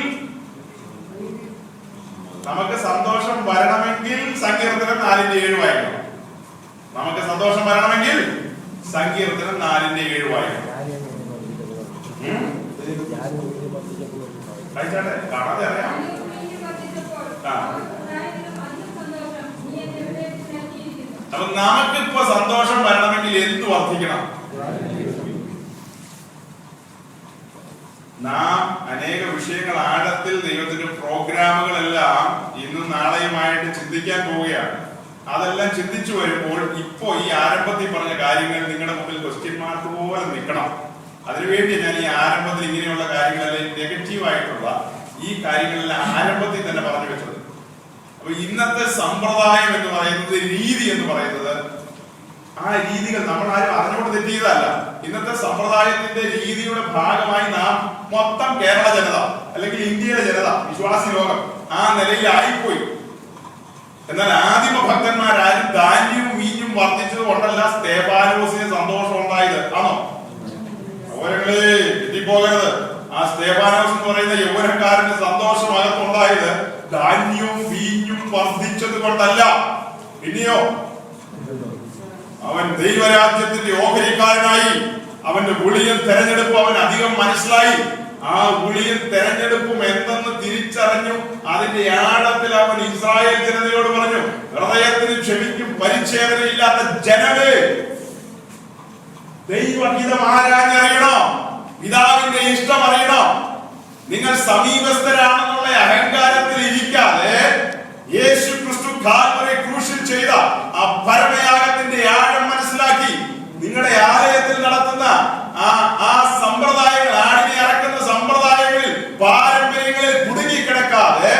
സങ്കീർത്തനം 4:7 വായിക്കണം. നമുക്ക് സന്തോഷം വരണമെങ്കിൽ സങ്കീർത്തനം 4:7 വായിക്കണം. വായിച്ചാട്ടെ, കാണാതെ അറിയാം. അപ്പൊ നമുക്കിപ്പോ സന്തോഷം വരണമെങ്കിൽ എന്ത് വർദ്ധിക്കണം? നാം അനേക വിഷയങ്ങൾ ആഴത്തിൽ ദൈവത്തിന്റെ പ്രോഗ്രാമുകളെല്ലാം ഇന്നും നാളെയുമായിട്ട് ചിന്തിക്കാൻ പോവുകയാണ്. അതെല്ലാം ചിന്തിച്ചു വരുമ്പോൾ ഇപ്പോ ഈ ആരംഭത്തിൽ പറഞ്ഞ കാര്യങ്ങൾ നിങ്ങളുടെ മുമ്പിൽ ക്വസ്റ്റ്യൻ മാർക്ക് പോലെ നിൽക്കണം. അതിനുവേണ്ടി ഞാൻ ഈ ആരംഭത്തിൽ ഇങ്ങനെയുള്ള കാര്യങ്ങളെല്ലാം നെഗറ്റീവായിട്ടുള്ള ഈ കാര്യങ്ങളെല്ലാം ആരംഭത്തിൽ തന്നെ പറഞ്ഞു വെച്ചത്. അപ്പൊ ഇന്നത്തെ സമ്പ്രദായം എന്ന് പറയുന്നത്, രീതി എന്ന് പറയുന്നത്, ആ രീതികൾ നമ്മൾ ആരും അറിഞ്ഞുകൊണ്ട് തെറ്റിയതല്ല. ഇന്നത്തെ സമ്പ്രദായത്തിന്റെ രീതിയുടെ ഭാഗമായി നാം മൊത്തം കേരള ജനത അല്ലെങ്കിൽ ഇന്ത്യയിലെ ജനത, വിശ്വാസി ലോകം ആ നിലയിലായിപ്പോയി. എന്നാൽ ആദിമ ഭക്തന്മാരാരും ധാന്യവും വീഞ്ഞും വർദ്ധിച്ചത് കൊണ്ടല്ല സ്തേഫാനോസിന് സന്തോഷം ഉണ്ടായത്. ആണോ? അവരങ്ങളെ തെറ്റിപ്പോകരുത്. ആ സ്തേഫാനോസ് എന്ന് പറയുന്ന യൗവനക്കാരന് സന്തോഷം അകത്തുണ്ടായത് ധാന്യവും വീഞ്ഞും വർദ്ധിച്ചത് കൊണ്ടല്ല. പിന്നെയോ അവൻ ദൈവരാജ്യത്തിന്റെ ഓഹരിക്കാരനായി. അവന്റെ ഊഴിയം തെരഞ്ഞെടുപ്പ് അവൻ അധികം മനസ്സിലായി. ആ ഊഴിയം തെരഞ്ഞെടുപ്പും എന്തെന്ന് തിരിച്ചറിഞ്ഞു. അതിന്റെ ആഴത്തിൽ അവൻ ഇസ്രായേൽ ജനതയോട് പറഞ്ഞു, ഹൃദയത്തിന് ക്ഷമിക്കും പരിച്ഛേദനയില്ലാത്ത ജനമേ, ദൈവഹിതം ആരാഞ്ഞറിയണം, പിതാവിന്റെ ഇഷ്ടം അറിയണം. നിങ്ങൾ സമീപസ്ഥരാണെന്നുള്ള അഹങ്കാരത്തിൽ ഇരിക്കാതെ യേശു ക്രിസ്തു കാൽവരി ക്രൂശിൽ ചെയ്ത ആ പരമയാഗത്തിന്റെ ആഴം മനസ്സിലാക്കി നിങ്ങളുടെ ആലയത്തിൽ നടത്തുന്ന ആ സമ്പ്രദായങ്ങൾ, ആടിനെ അറക്കുന്ന സമ്പ്രദായങ്ങളിൽ, പാരമ്പര്യങ്ങളിൽ കുടുങ്ങിക്കിടക്കാതെ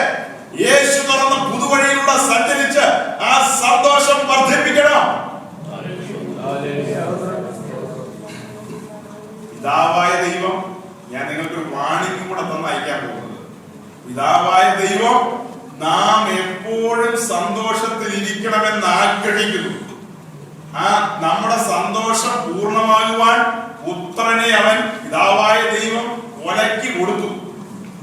യേശു തുറന്ന പുതുവഴിയിലൂടെ സഞ്ചരിച്ച് ആ സന്തോഷം വർദ്ധിപ്പിക്കണം. പിതാവായ ദൈവം, ഞാൻ നിങ്ങൾക്കൊരു വാണിംഗ് കൂടെ തന്ന് അയക്കാൻ പോകുന്നത്, പിതാവായ ദൈവം നാം എപ്പോഴും സന്തോഷത്തിൽ ഇരിക്കണമെന്ന് ആഗ്രഹിക്കുന്നു. ആ നമ്മുടെ സന്തോഷം പൂർണ്ണമാകുവാൻ പുത്രനെ അവൻ, പിതാവായ ദൈവം, കൊലയ്ക്ക് കൊടുത്തു.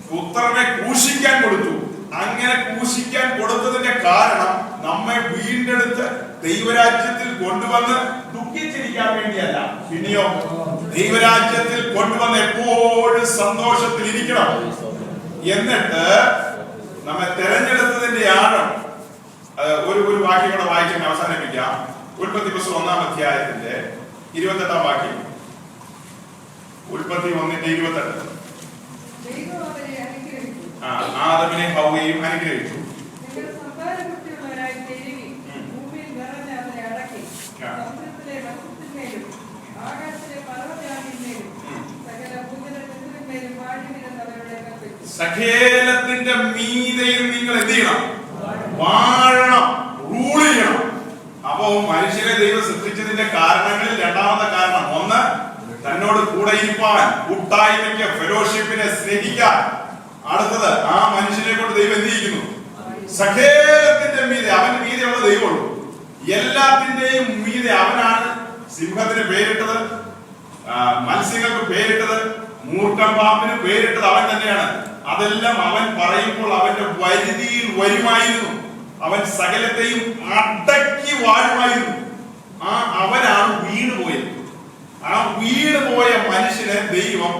പുത്രനെ ക്രൂശിക്കാൻ കൊടുത്തു. അങ്ങനെ ക്രൂശിക്കാൻ കൊടുത്തതിന്റെ കാരണം നമ്മെ വീണ്ടെടുത്ത് ദൈവരാജ്യത്തിൽ കൊണ്ടുവന്ന് ദുഃഖിച്ചിരിക്കാൻ വേണ്ടിയല്ല, പിന്നെയോ ദൈവരാജ്യത്തിൽ കൊണ്ടുവന്ന് എപ്പോഴും സന്തോഷത്തിൽ ഇരിക്കണം. എന്നിട്ട് നമ്മെ തെരഞ്ഞെടുത്തതിന്റെ ആഴം ഒരു വാക്യം കൂടെ വായിക്കാൻ അവസാനിപ്പിക്കാം. ഉൽപ്പത്തി പുസ്തകം 1-ാം അധ്യായത്തിന്റെ 28-ാം വാക്യം. ഉൽപ്പത്തി 1:28. ആദമിനെ ഹവ്വയെയും അനുഗ്രഹിച്ചു. സകലത്തിന്റെ മീതെയും നിങ്ങൾ എന്ത് ചെയ്യണം? വാഴണം, റൂൾ ചെയ്യണം. അപ്പോ മനുഷ്യനെ ദൈവം സൃഷ്ടിച്ചതിന്റെ കാരണങ്ങളിൽ രണ്ടാമത്തെ കാരണം, ഒന്ന് തന്നോട് കൂടെ ഇരിപ്പാൻ, കൂട്ടായ്മയ്ക്ക്, ഫെലോഷിപ്പിനെ സ്നേഹിക്കാൻ. അടുത്തത്, ആ മനുഷ്യനെ കൊണ്ട് ദൈവം എന്ത് ചെയ്യുന്നു? സകലത്തിന്റെ മീതെ, അവന്റെ മീതെയുള്ള ദൈവമുള്ളൂ. എല്ലാത്തിന്റെയും മീതെ അവനാണ് സിംഹത്തിന് പേരിട്ടത്, മത്സ്യങ്ങൾക്ക് പേരിട്ടത്, മൂർഖൻ പാമ്പിന് പേരിട്ടത് അവൻ തന്നെയാണ്. അതെല്ലാം അവൻ പറയുമ്പോൾ അവന്റെ പരിധിയിൽ വരുമായിരുന്നു. അവൻ സകലത്തെയും അടക്കി വാഴുമായിരുന്നു. അവനാണ് വീണുപോയത്. ആ വീണുപോയ മനുഷ്യനെ ദൈവം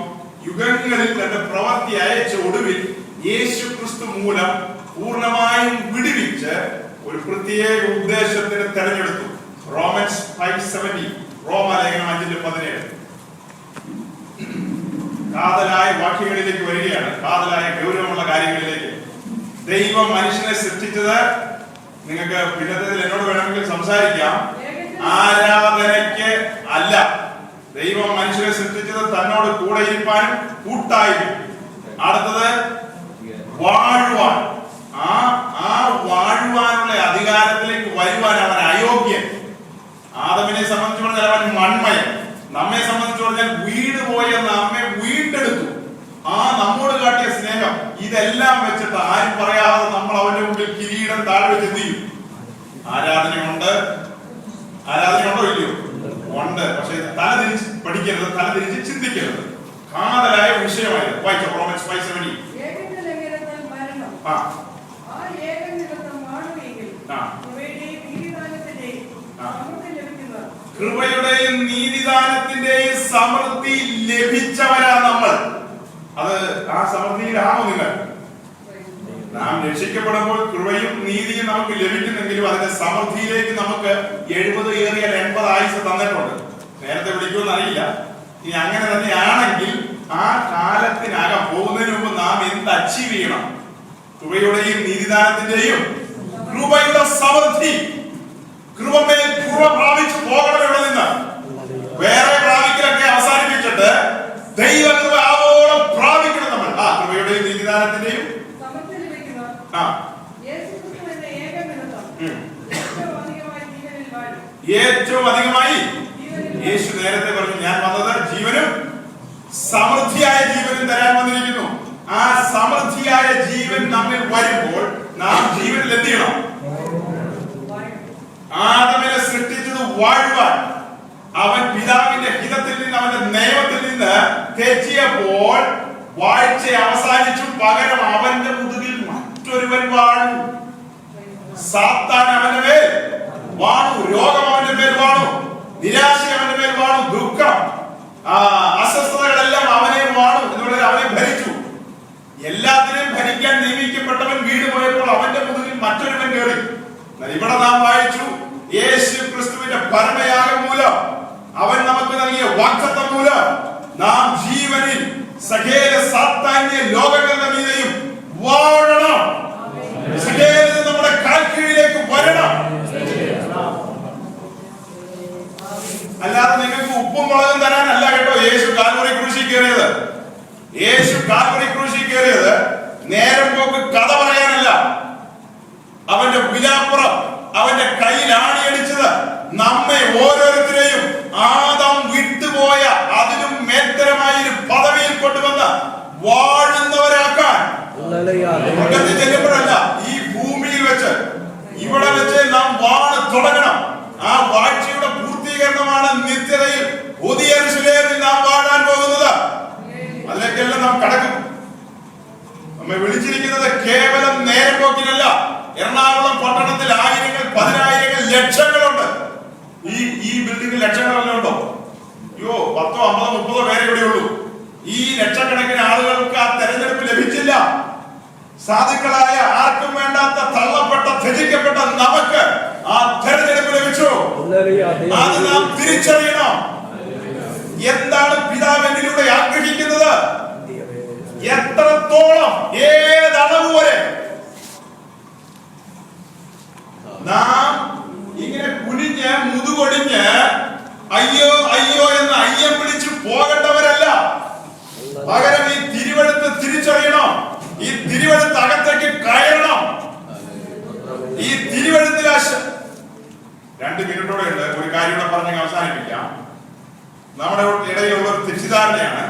യുഗങ്ങളിൽ തന്റെ പ്രവൃത്തി അയച്ച ഒടുവിൽ യേശു ക്രിസ്തു മൂലം പൂർണ്ണമായും വിടുവിച്ച് ഒരു പ്രത്യേക ഉദ്ദേശത്തിന് തെരഞ്ഞെടുത്തു. റോമൻസ് 5:70, റോമാലേഖനം 5:17. കാതലായ വാക്യങ്ങളിലേക്ക് വരികയാണ്, കാതലായ ഗൗരവമുള്ള കാര്യങ്ങളിലേക്ക്. ദൈവം മനുഷ്യനെ സൃഷ്ടിച്ചത്, നിങ്ങൾക്ക് പിന്നത്തേതിൽ എന്നോട് വേണമെങ്കിൽ സംസാരിക്കാം, ആരാധനയ്ക്ക് അല്ല. ദൈവം മനുഷ്യനെ സൃഷ്ടിച്ചത് തന്നോട് കൂടെ ഇരിപ്പാനും കൂട്ടായിരിക്കും. അടുത്തത് വാഴുവാൻ. ആ വാഴുവാനുള്ള അധികാരത്തിലേക്ക് വരുവാൻ അവൻ അയോഗ്യൻ. ആദമിനെ സംബന്ധിച്ച് പറഞ്ഞാൽ അവൻ മൺമയൻ. നമ്മെ സംബന്ധിച്ച് പറഞ്ഞാൽ വീണുപോയ നമ്മെ വീണ്ടെടുത്തു. നമ്മോട് കാട്ടിയ സ്നേഹം, ഇതെല്ലാം വെച്ചിട്ട് ആരും പറയാതെ നമ്മൾ അവന്റെ മുമ്പിൽ കിരീടം താഴെ വെച്ച് ചെയ്യും. ആരാധനയുണ്ട്. ആരാധനയുണ്ടോ ഇല്ലയോ? ഉണ്ട്. പക്ഷെ തല തിരിച്ച് പഠിക്കരുത്, തല തിരിച്ച് ചിന്തിക്കരുത്. കാതലായ വിഷയമായത്. വായിച്ചോ റോമൻസ് 5:17. കൃപയുടെയും നീതിദാനത്തിന്റെയും സമൃദ്ധി ലഭിച്ചവരാ നമ്മൾ. അത് ആ സമൃദ്ധിയിലാണോ നിങ്ങൾ? നാം രക്ഷിക്കപ്പെടുമ്പോൾ കൃപയും നീതിയും നമുക്ക് ലഭിക്കുന്നെങ്കിലും അതിന്റെ സമൃദ്ധിയിലേക്ക് നമുക്ക് 70 ഏറിയ 80 ആയുസ് തന്നിട്ടുണ്ട്. നേരത്തെ വിളിക്കുമെന്ന് അറിയില്ല. ഇനി അങ്ങനെ തന്നെയാണെങ്കിൽ ആ കാലത്തിനകം പോകുന്നതിന് മുമ്പ് നാം എന്ത് അച്ചീവ് ചെയ്യണം? കൃപയുടെയും നീതിദാനത്തിന്റെയും കൃപയുടെ സമൃദ്ധി. കൃപമേൽ കൃപ പ്രാപിച്ചു പോകണം ഇവിടെ നിന്ന്. വേറെ പ്രാപിക്കലൊക്കെ അവസാനിപ്പിച്ചിട്ട് ദൈവകൃപ ആവോളം പ്രാപിക്കണം നമ്മൾ. ആ കൃപയുടെയും നീതിദാനത്തിന്റെയും ഏറ്റവും അധികമായി യേശു നേരത്തെ പറഞ്ഞു, ഞാൻ വന്നത് ജീവനും സമൃദ്ധിയായ ജീവനും തരാൻ വന്നിരിക്കുന്നു. ആ സമൃദ്ധിയായ ജീവൻ നമ്മിൽ വരുമ്പോൾ നാം ജീവനിൽ എന്ത് ചെയ്യണം? ആദമിനെ സൃഷ്ടിച്ചത് വാഴുവാൻ. അവൻ പിതാവിന്റെ ഹിതത്തിൽ നിന്ന്, അവന്റെ നിയമത്തിൽ നിന്ന് തെറ്റിയപ്പോൾ വാഴ്ച അവസാനിച്ചു. പകരം അവന്റെ മുതുകിൽ മറ്റൊരുവൻ വാണു. സാത്താൻ അവന്റെ മേൽ വാണു, രോഗം അവന്റെ മേൽ വാണു, നിരാശ അവന്റെ മേൽ വാണു, ദുഃഖം, അസ്വസ്ഥതകളെല്ലാം അവനെ വാണു എന്നുള്ളത് അവനെ ഭരിച്ചു. എല്ലാത്തിനെയും ഭരിക്കാൻ നിയമിക്കപ്പെട്ടവൻ വീട് പോയപ്പോൾ അവന്റെ മുതുകിൽ മറ്റൊരുവൻ കയറി. ഇവിടെ നാം വായിച്ചു, യേശു ക്രിസ്തുവിന്റെ പരമയാഗം മൂലം, അവൻ നമുക്ക് നൽകിയ വാഗ്ദത്തം മൂലം നാം ജീവനിൽ സകല സാത്താന്യ ലോകങ്ങളുടെ മീതെയും വാഴണം. സകലത് നമ്മുടെ കാൽക്കീഴിലേക്ക് വരണം. അല്ലാതെ നിങ്ങൾക്ക് ഉപ്പും മുളകും തരാനല്ല കേട്ടോ യേശു കാൽവറി ക്രൂശിൽ കയറിയത്. യേശു കാൽവറി ക്രൂശിൽ കയറിയത് നേരം പോക്ക് കഥ പറയാനല്ല. അവന്റെ വിലാപ്പുറം, അവന്റെ കയ്യിൽ ആണിയടിച്ചത് നമ്മെ ഓരോരുത്തരെയും ആദം വിട്ടുപോയ അതിലും മേത്തരമായ ഒരു പദവിയിൽ കൊണ്ടുവന്ന് വാഴുന്നവരാക്കാൻ. സ്വർഗ്ഗത്തിൽ ചെല്ലുമ്പോഴല്ല, ഈ ഭൂമിയിൽ വെച്ച്, ഇവിടെ വെച്ച് നാം വാണ് തുടങ്ങണം. ആ വാഴ്ചയുടെ പൂർത്തീകരണമാണ് നിത്യതയിൽ പുതിയ യെരൂശലേമിൽ നാം വാഴാൻ പോകുന്നത്. അതിലേക്കെല്ലാം നാം കടക്കും. നമ്മെ വിളിച്ചിരിക്കുന്നത് കേവലം നേരം പോക്കിനല്ല. എറണാകുളം പട്ടണത്തിൽ ആയിരങ്ങൾ, പതിനായിരങ്ങൾ, ലക്ഷങ്ങളുണ്ട്. ഈ ബിൽഡിംഗിൽ ലക്ഷങ്ങളെല്ലാം ഉണ്ടോ? അയ്യോ, 10, 50, 30 പേരെ ഇവിടെ ഉള്ളൂ. ഈ ലക്ഷക്കണക്കിന് ആളുകൾക്ക് ആ തെരഞ്ഞെടുപ്പ് ലഭിച്ചില്ല. സാധുക്കളായ, ആർക്കും വേണ്ടാത്ത, തള്ളപ്പെട്ട, ത്യജിക്കപ്പെട്ട നമുക്ക് ആ തെരഞ്ഞെടുപ്പ് ലഭിച്ചു. അത് നാം തിരിച്ചറിയണം. എന്താണ് പിതാവ് എന്നിലൂടെ ആഗ്രഹിക്കുന്നത്? എത്രത്തോളം, ഏതളവ് വരെ നാം ഇങ്ങനെ കുനിഞ്ഞ് മുതുകൊടിഞ്ഞ് അയ്യോ അയ്യോ എന്ന് അയ്യം വിളിച്ചു പോകേണ്ടവരല്ല. പകരം ഈ തിരുവെഴുത്ത് തിരിച്ചറിയണം. ഈ തിരുവെഴുത്ത് അകത്തേക്ക് കയറണം. ഈ തിരുവെഴുത്തിൽ 2 മിനിറ്റോടെ ഉണ്ട്. ഒരു കാര്യം കൂടെ പറഞ്ഞ് അവസാനിപ്പിക്കാം. നമ്മുടെ ഇടയിലുള്ള ഒരു തെറ്റിദ്ധാരണയാണ്,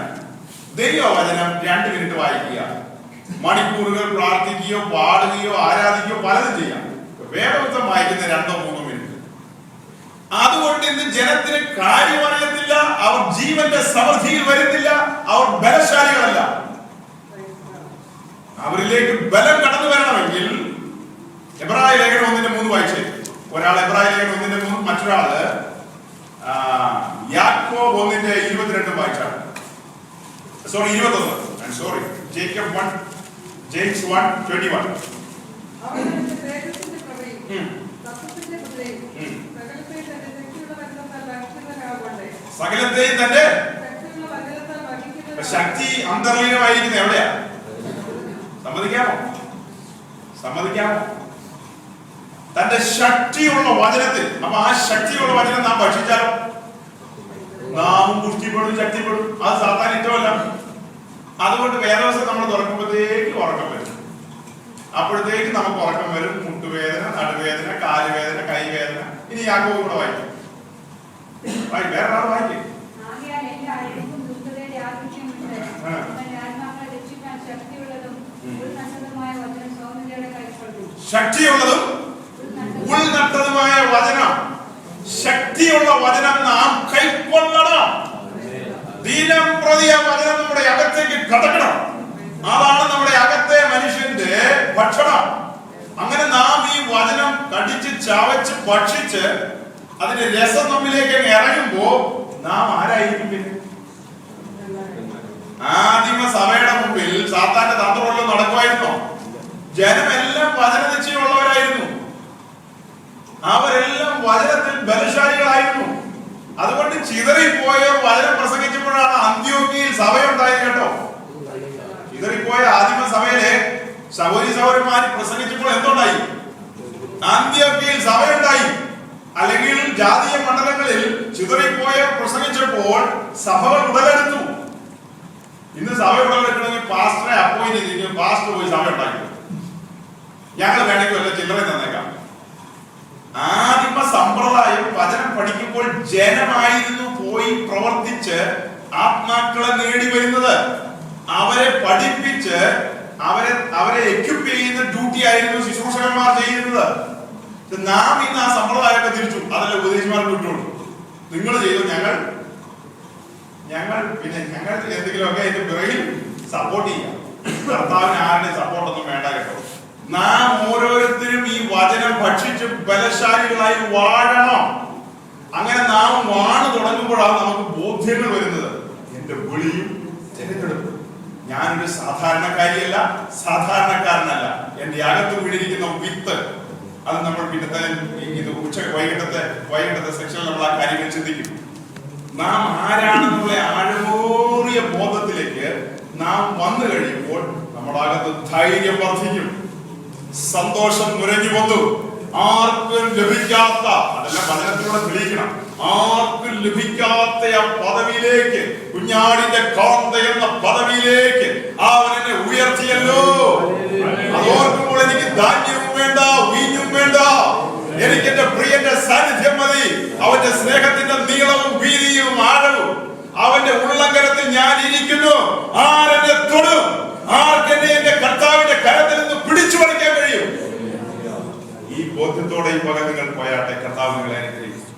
ദൈവവചനം 2 മിനിറ്റ് വായിക്കുക, മണിക്കൂറുകൾ പ്രാർത്ഥിക്കുകയോ പാടുകയോ ആരാധിക്കുകയോ പലതും ചെയ്യാം. വേദപുസ്തകം വായിക്കുന്ന 2 3 മിനിറ്റ്. അതുകൊണ്ട് ഇന്ന് ജനത്തിന് കാര്യം അറിയത്തില്ല. അവർ ജീവന്റെ സമൃദ്ധിയിൽ വരുന്നില്ല. അവർ ബലശാലികളല്ല. അവരിലേക്ക് ബലം കടന്നു വരണമെങ്കിൽ എബ്രായ ലേഖനം 1:3 വായിച്ചേ. ഒരാൾ എബ്രായ ലേഖനം 1:3, മറ്റൊരാള് യാക്കോബ് 1:22 വായിച്ചാണ്. സോറി 21. Sorry, James 1:21. സകലത്തെയും തന്റെ ശക്തി അന്തർലീനമായിരിക്കുന്നത് എവിടെയാ? സമ്മതിക്കാമോ? തന്റെ ശക്തിയുള്ള വചനത്തിൽ. അപ്പൊ ആ ശക്തിയുള്ള വചനം നാം ഭക്ഷിച്ചാലോ നാമും പുഷ്ടിപ്പെടും, ശക്തിപ്പെടും. അത് സാധാരണ ഇഷ്ടമല്ല. അതുകൊണ്ട് വേദവസ്തു നമ്മൾ തുറക്കുമ്പോഴത്തേക്ക് ഉറക്കം വരും. അപ്പോഴത്തേക്ക് നമുക്ക് ഉറക്കം വരും. മുട്ടുവേദന, നടുവേദന, കാലുവേദന, കൈവേദന. ഇനി യാക്കോബ് കൂടെ വായിക്കും. വേറെ ആൾ വായിക്കും. ശക്തിയുള്ളതും ഉൾനട്ടതും വചനം, ശക്തിയുള്ള വചനം നാം കൈക്കൊള്ളണം. ദിനം പ്രതി ആ വചനം നമ്മുടെ അകത്തേക്ക് കടക്കണം. അതാണ് നമ്മുടെ അകത്തെ മനുഷ്യന്റെ ഭക്ഷണം. അങ്ങനെ നാം ഈ വചനം കടിച്ച് ചവച്ച് ഭക്ഷിച്ച് അതിന്റെ രസം നമ്മിലേക്ക് ഇറങ്ങുമ്പോ നാം ആരായിരിക്കും? ആദിമ സഭയുടെ മുമ്പിൽ സാത്താന്റെ തന്ത്രമല്ലോ നടക്കുമായിരുന്നോ? ജനമെല്ലാം വചനനിശ്ചയമുള്ളവരായിരുന്നു. അവരെല്ലാം വചനത്തിൽ ബലശാലികളായിരുന്നു. അതുകൊണ്ട് ചിതറിപ്പോയവർ വചനം പ്രസംഗിച്ചപ്പോഴാണ് അന്ത്യോക്യയിൽ സഭയുണ്ടായത് കേട്ടോ. ചിതറിപ്പോയ ആദിമ സഭയിലെ സഹോദരന്മാർ പ്രസംഗിച്ചപ്പോൾ എന്തുണ്ടായി? അന്ത്യോക്യയിൽ സഭയുണ്ടായി. അല്ലെങ്കിൽ ജാതീയ മണ്ഡലങ്ങളിൽ ചിതറിപ്പോയവർ പ്രസംഗിച്ചപ്പോൾ സഭകൾ ഉടലെടുത്തു. ഇന്ന് സഭ ഉടലെടുക്കണമെങ്കിൽ പാസ്റ്ററെ അപ്പോയിന്റ് ചെയ്തിരിക്കും. പാസ്റ്റർ പോയി സഭ ഉണ്ടാക്കി, ഞങ്ങൾ വേണമെങ്കിൽ വല്ല ചില്ലറ തന്നേക്കാം. ആദിമ സമ്പ്രദായം വചനം പഠിക്കുമ്പോൾ ജനമായിരുന്നു പോയി പ്രവർത്തിച്ച് ആത്മാക്കളെ നേടി വരുന്നത്. അവരെ പഠിപ്പിച്ച് അവരെ എക്യുപ്പ് ചെയ്യുന്ന ഡ്യൂട്ടി ആയിരുന്നു ശുശ്രൂഷകന്മാർ ചെയ്യുന്നത്. നാം ഇന്ന് ആ സമ്പ്രദായമൊക്കെ തിരിച്ചു. അതല്ല ഉപദേശിമാർക്ക് വിട്ടുള്ളൂ. നിങ്ങൾ ചെയ്തു, ഞങ്ങൾ എന്തെങ്കിലുമൊക്കെ അതിന്റെ പിറകിൽ സപ്പോർട്ട് ചെയ്യാം. കർത്താവിന് ആരുടെ സപ്പോർട്ടൊന്നും വേണ്ട കേട്ടോ. നാം ഓരോരുത്തരും ഈ വചനം ഭക്ഷിച്ച് ബലശാലികളായി വാഴണം. അങ്ങനെ നാം വാണ് തുടങ്ങുമ്പോഴാണ് നമുക്ക് ബോധ്യങ്ങൾ വരുന്നത്. എന്റെ വിളിയും തിരഞ്ഞെടുപ്പും, ഞാനൊരു സാധാരണക്കാരിയല്ല, സാധാരണക്കാരനല്ല. എന്റെ അകത്ത് വീണിരിക്കുന്ന വിത്ത്, അത് നമ്മൾ പിന്നത്തെ വൈകിട്ടത്തെ സെക്ഷനിൽ നമ്മൾ ആ കാര്യങ്ങൾ ചിന്തിക്കും. നാം ആരാണെന്നുള്ള ആഴമേറിയ ബോധത്തിലേക്ക് നാം വന്നു കഴിയുമ്പോൾ നമ്മുടെ അകത്ത് ധൈര്യം വർദ്ധിക്കും, സന്തോഷം നുരഞ്ഞു വന്നു. ആർക്കും ലഭിക്കാത്ത, അതെല്ലാം വചനത്തിലൂടെ തെളിയിക്കണം, ആർക്കും ലഭിക്കാത്ത ആ പദവിയിലേക്ക്, കുഞ്ഞാടിന്റെ കാന്ത എന്ന പദവിയിലേക്ക് അവൻ എന്നെ ഉയർത്തിയല്ലോ. അതോർക്കുമ്പോൾ എനിക്ക് ധാന്യവും വേണ്ട, വീഞ്ഞും വേണ്ട. എനിക്ക് എന്റെ പ്രിയന്റെ സാന്നിധ്യം മതി. അവന്റെ സ്നേഹത്തിന്റെ നീളവും വീതിയും ആഴവും അവന്റെ ഉള്ളങ്കരത്തിൽ ഞാൻ ഇരിക്കുന്നു. ആരെന്നെ തൊടും? ആർക്കെന്നെ എന്റെ കർത്താവിന്റെ കരത്തിൽ നിന്ന് പിടിച്ചു പറിക്കാൻ കഴിയും? ഈ ബോധ്യത്തോടെ ഈ പകൽ നിങ്ങൾ പോയാട്ടെ. കർത്താവ് നിങ്ങളെ അനുഗ്രഹിക്കും.